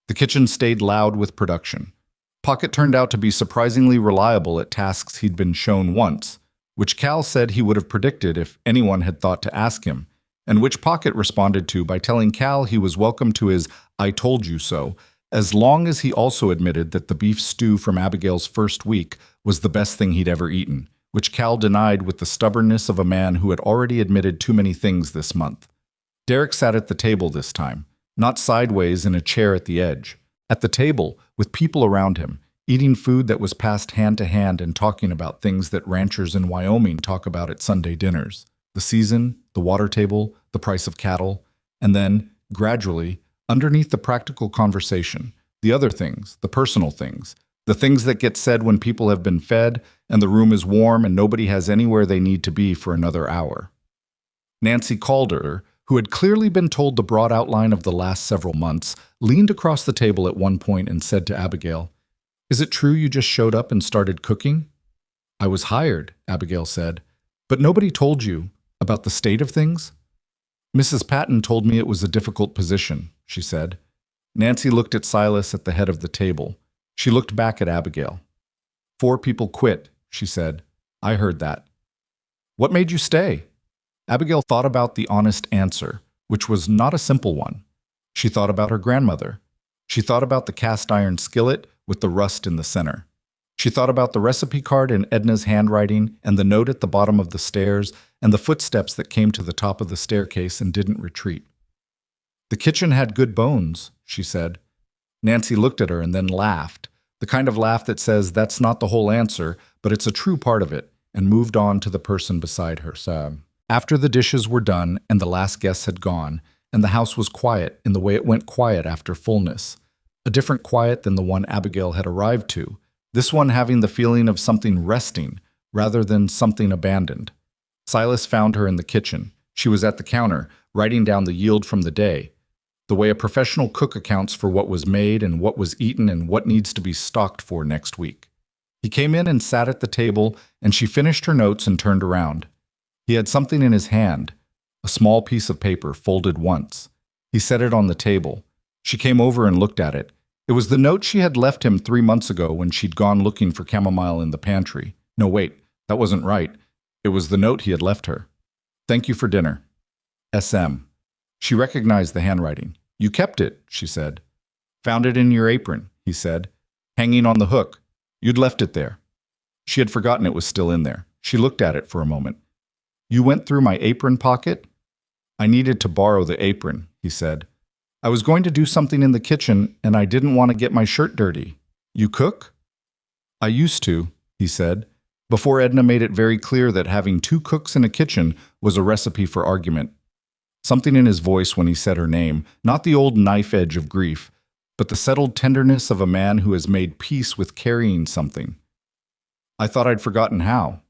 The kitchen stayed loud with production. Pocket turned out to be surprisingly reliable at tasks he'd been shown once, which Cal said he would have predicted if anyone had thought to ask him, and which Pocket responded to by telling Cal he was welcome to his "I told you so," as long as he also admitted that the beef stew from Abigail's first week was the best thing he'd ever eaten, which Cal denied with the stubbornness of a man who had already admitted too many things this month. Derek sat at the table this time, not sideways in a chair at the edge. At the table, with people around him, eating food that was passed hand to hand and talking about things that ranchers in Wyoming talk about at Sunday dinners. The season, the water table, the price of cattle, and then, gradually, underneath the practical conversation, the other things, the personal things, the things that get said when people have been fed and the room is warm and nobody has anywhere they need to be for another hour. Nancy Calder, who had clearly been told the broad outline of the last several months, leaned across the table at one point and said to Abigail, "Is it true you just showed up and started cooking?" "I was hired," Abigail said. "But nobody told you about the state of things?" "Mrs. Patton told me it was a difficult position," she said. Nancy looked at Silas at the head of the table. She looked back at Abigail. "4 people quit," she said. "I heard that." "What made you stay?" Abigail thought about the honest answer, which was not a simple one. She thought about her grandmother. She thought about the cast iron skillet with the rust in the center. She thought about the recipe card in Edna's handwriting and the note at the bottom of the stairs and the footsteps that came to the top of the staircase and didn't retreat. "The kitchen had good bones," she said. Nancy looked at her and then laughed, the kind of laugh that says that's not the whole answer, but it's a true part of it, and moved on to the person beside her. After the dishes were done and the last guests had gone, and the house was quiet in the way it went quiet after fullness, a different quiet than the one Abigail had arrived to, this one having the feeling of something resting rather than something abandoned. Silas found her in the kitchen. She was at the counter, writing down the yield from the day, the way a professional cook accounts for what was made and what was eaten and what needs to be stocked for next week. He came in and sat at the table, and she finished her notes and turned around. He had something in his hand, a small piece of paper folded once. He set it on the table. She came over and looked at it. It was the note she had left him 3 months ago when she'd gone looking for chamomile in the pantry. No, wait, that wasn't right. It was the note he had left her. "Thank you for dinner. SM." She recognized the handwriting. "You kept it," she said. "Found it in your apron," he said. "Hanging on the hook. You'd left it there." She had forgotten it was still in there. She looked at it for a moment. "You went through my apron pocket?" "I needed to borrow the apron," he said. "I was going to do something in the kitchen, and I didn't want to get my shirt dirty." "You cook?" "I used to," he said, before Edna made it very clear that having 2 cooks in a kitchen was a recipe for argument. Something in his voice when he said her name, not the old knife edge of grief, but the settled tenderness of a man who has made peace with carrying something. "I thought I'd forgotten how."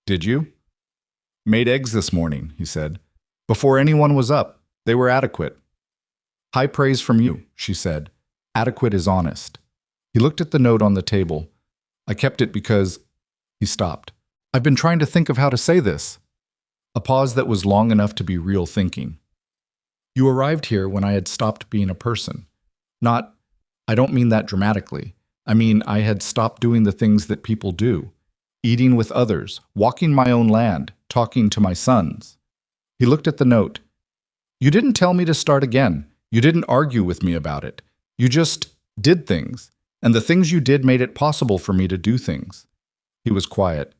"Did you?" "Made eggs this morning," he said. "Before anyone was up. They were adequate." "High praise from you," she said. "Adequate is honest." He looked at the note on the table. "I kept it because—" He stopped. "I've been trying to think of how to say this." A pause that was long enough to be real thinking. "You arrived here when I had stopped being a person. I don't mean that dramatically. I mean I had stopped doing the things that people do. Eating with others, walking my own land, talking to my sons." He looked at the note. "You didn't tell me to start again. You didn't argue with me about it. You just did things, and the things you did made it possible for me to do things." He was quiet.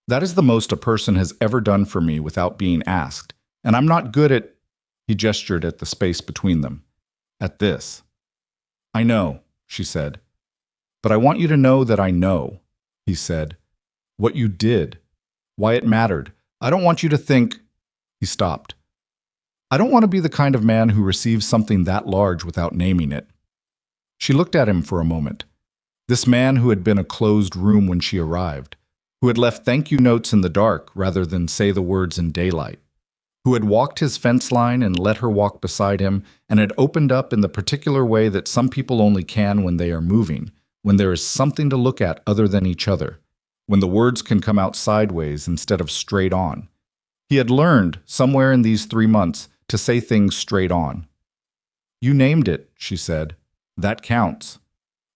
"That is the most a person has ever done for me without being asked, and I'm not good at—" He gestured at the space between them. "At this." "I know," she said. "But I want you to know that I know," he said. "What you did. Why it mattered. I don't want you to think—" He stopped. I don't want to be the kind of man who receives something that large without naming it. She looked at him for a moment. This man who had been a closed room when she arrived, who had left thank you notes in the dark rather than say the words in daylight, who had walked his fence line and let her walk beside him, and had opened up in the particular way that some people only can when they are moving, when there is something to look at other than each other, when the words can come out sideways instead of straight on. He had learned, somewhere in these 3 months, to say things straight on. You named it, she said. That counts.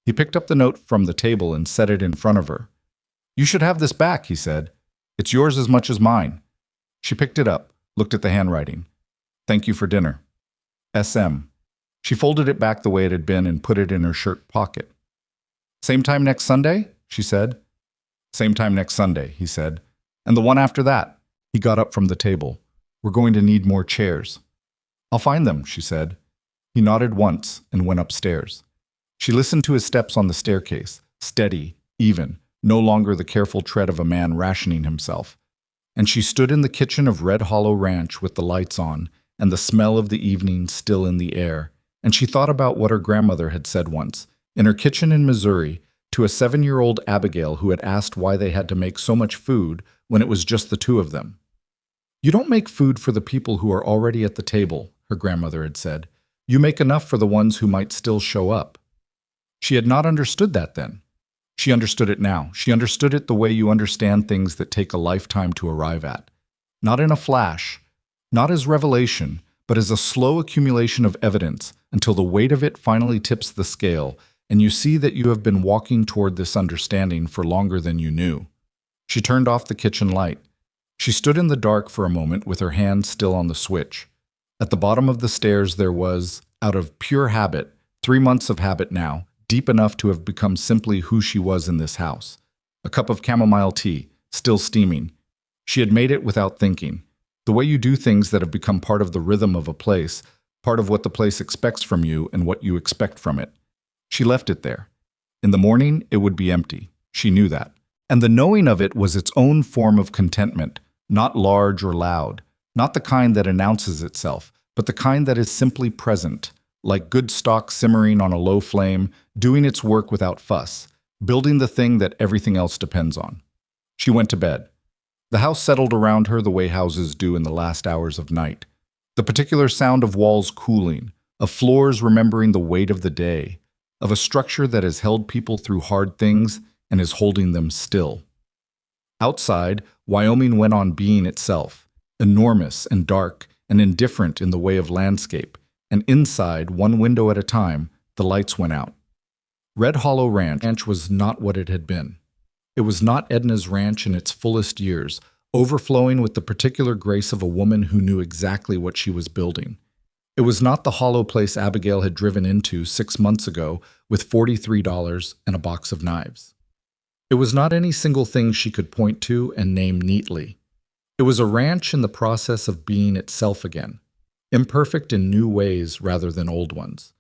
He picked up the note from the table and set it in front of her. You should have this back, he said. It's yours as much as mine. She picked it up, looked at the handwriting. Thank you for dinner. SM. She folded it back the way it had been and put it in her shirt pocket. Same time next Sunday? She said. Same time next Sunday, he said. And the one after that. He got up from the table. We're going to need more chairs. I'll find them, she said. He nodded once and went upstairs. She listened to his steps on the staircase, steady, even, no longer the careful tread of a man rationing himself. And she stood in the kitchen of Red Hollow Ranch with the lights on and the smell of the evening still in the air, and she thought about what her grandmother had said once, in her kitchen in Missouri, to a 7-year-old Abigail who had asked why they had to make so much food when it was just the two of them. You don't make food for the people who are already at the table, her grandmother had said. You make enough for the ones who might still show up. She had not understood that then. She understood it now. She understood it the way you understand things that take a lifetime to arrive at. Not in a flash, not as revelation, but as a slow accumulation of evidence until the weight of it finally tips the scale and you see that you have been walking toward this understanding for longer than you knew. She turned off the kitchen light. She stood in the dark for a moment with her hand still on the switch. At the bottom of the stairs there was, out of pure habit, 3 months of habit now, deep enough to have become simply who she was in this house. A cup of chamomile tea, still steaming. She had made it without thinking. The way you do things that have become part of the rhythm of a place, part of what the place expects from you and what you expect from it. She left it there. In the morning, it would be empty. She knew that. And the knowing of it was its own form of contentment, not large or loud, not the kind that announces itself, but the kind that is simply present, like good stock simmering on a low flame, doing its work without fuss, building the thing that everything else depends on. She went to bed. The house settled around her the way houses do in the last hours of night. The particular sound of walls cooling, of floors remembering the weight of the day, of a structure that has held people through hard things and is holding them still. Outside, Wyoming went on being itself, enormous and dark and indifferent in the way of landscape, and inside, one window at a time, the lights went out. Red Hollow Ranch was not what it had been. It was not Edna's ranch in its fullest years, overflowing with the particular grace of a woman who knew exactly what she was building. It was not the hollow place Abigail had driven into 6 months ago with $43 and a box of knives. It was not any single thing she could point to and name neatly. It was a ranch in the process of being itself again, imperfect in new ways rather than old ones,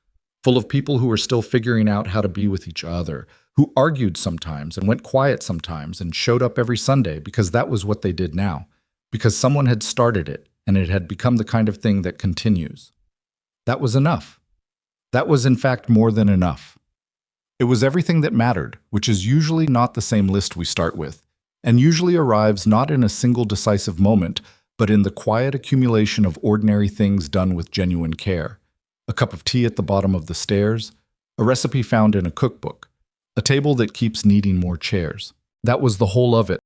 full of people who were still figuring out how to be with each other, who argued sometimes and went quiet sometimes and showed up every Sunday because that was what they did now, because someone had started it and it had become the kind of thing that continues. That was enough. That was in fact more than enough. It was everything that mattered, which is usually not the same list we start with, and usually arrives not in a single decisive moment, but in the quiet accumulation of ordinary things done with genuine care. A cup of tea at the bottom of the stairs, a recipe found in a cookbook, a table that keeps needing more chairs. That was the whole of it.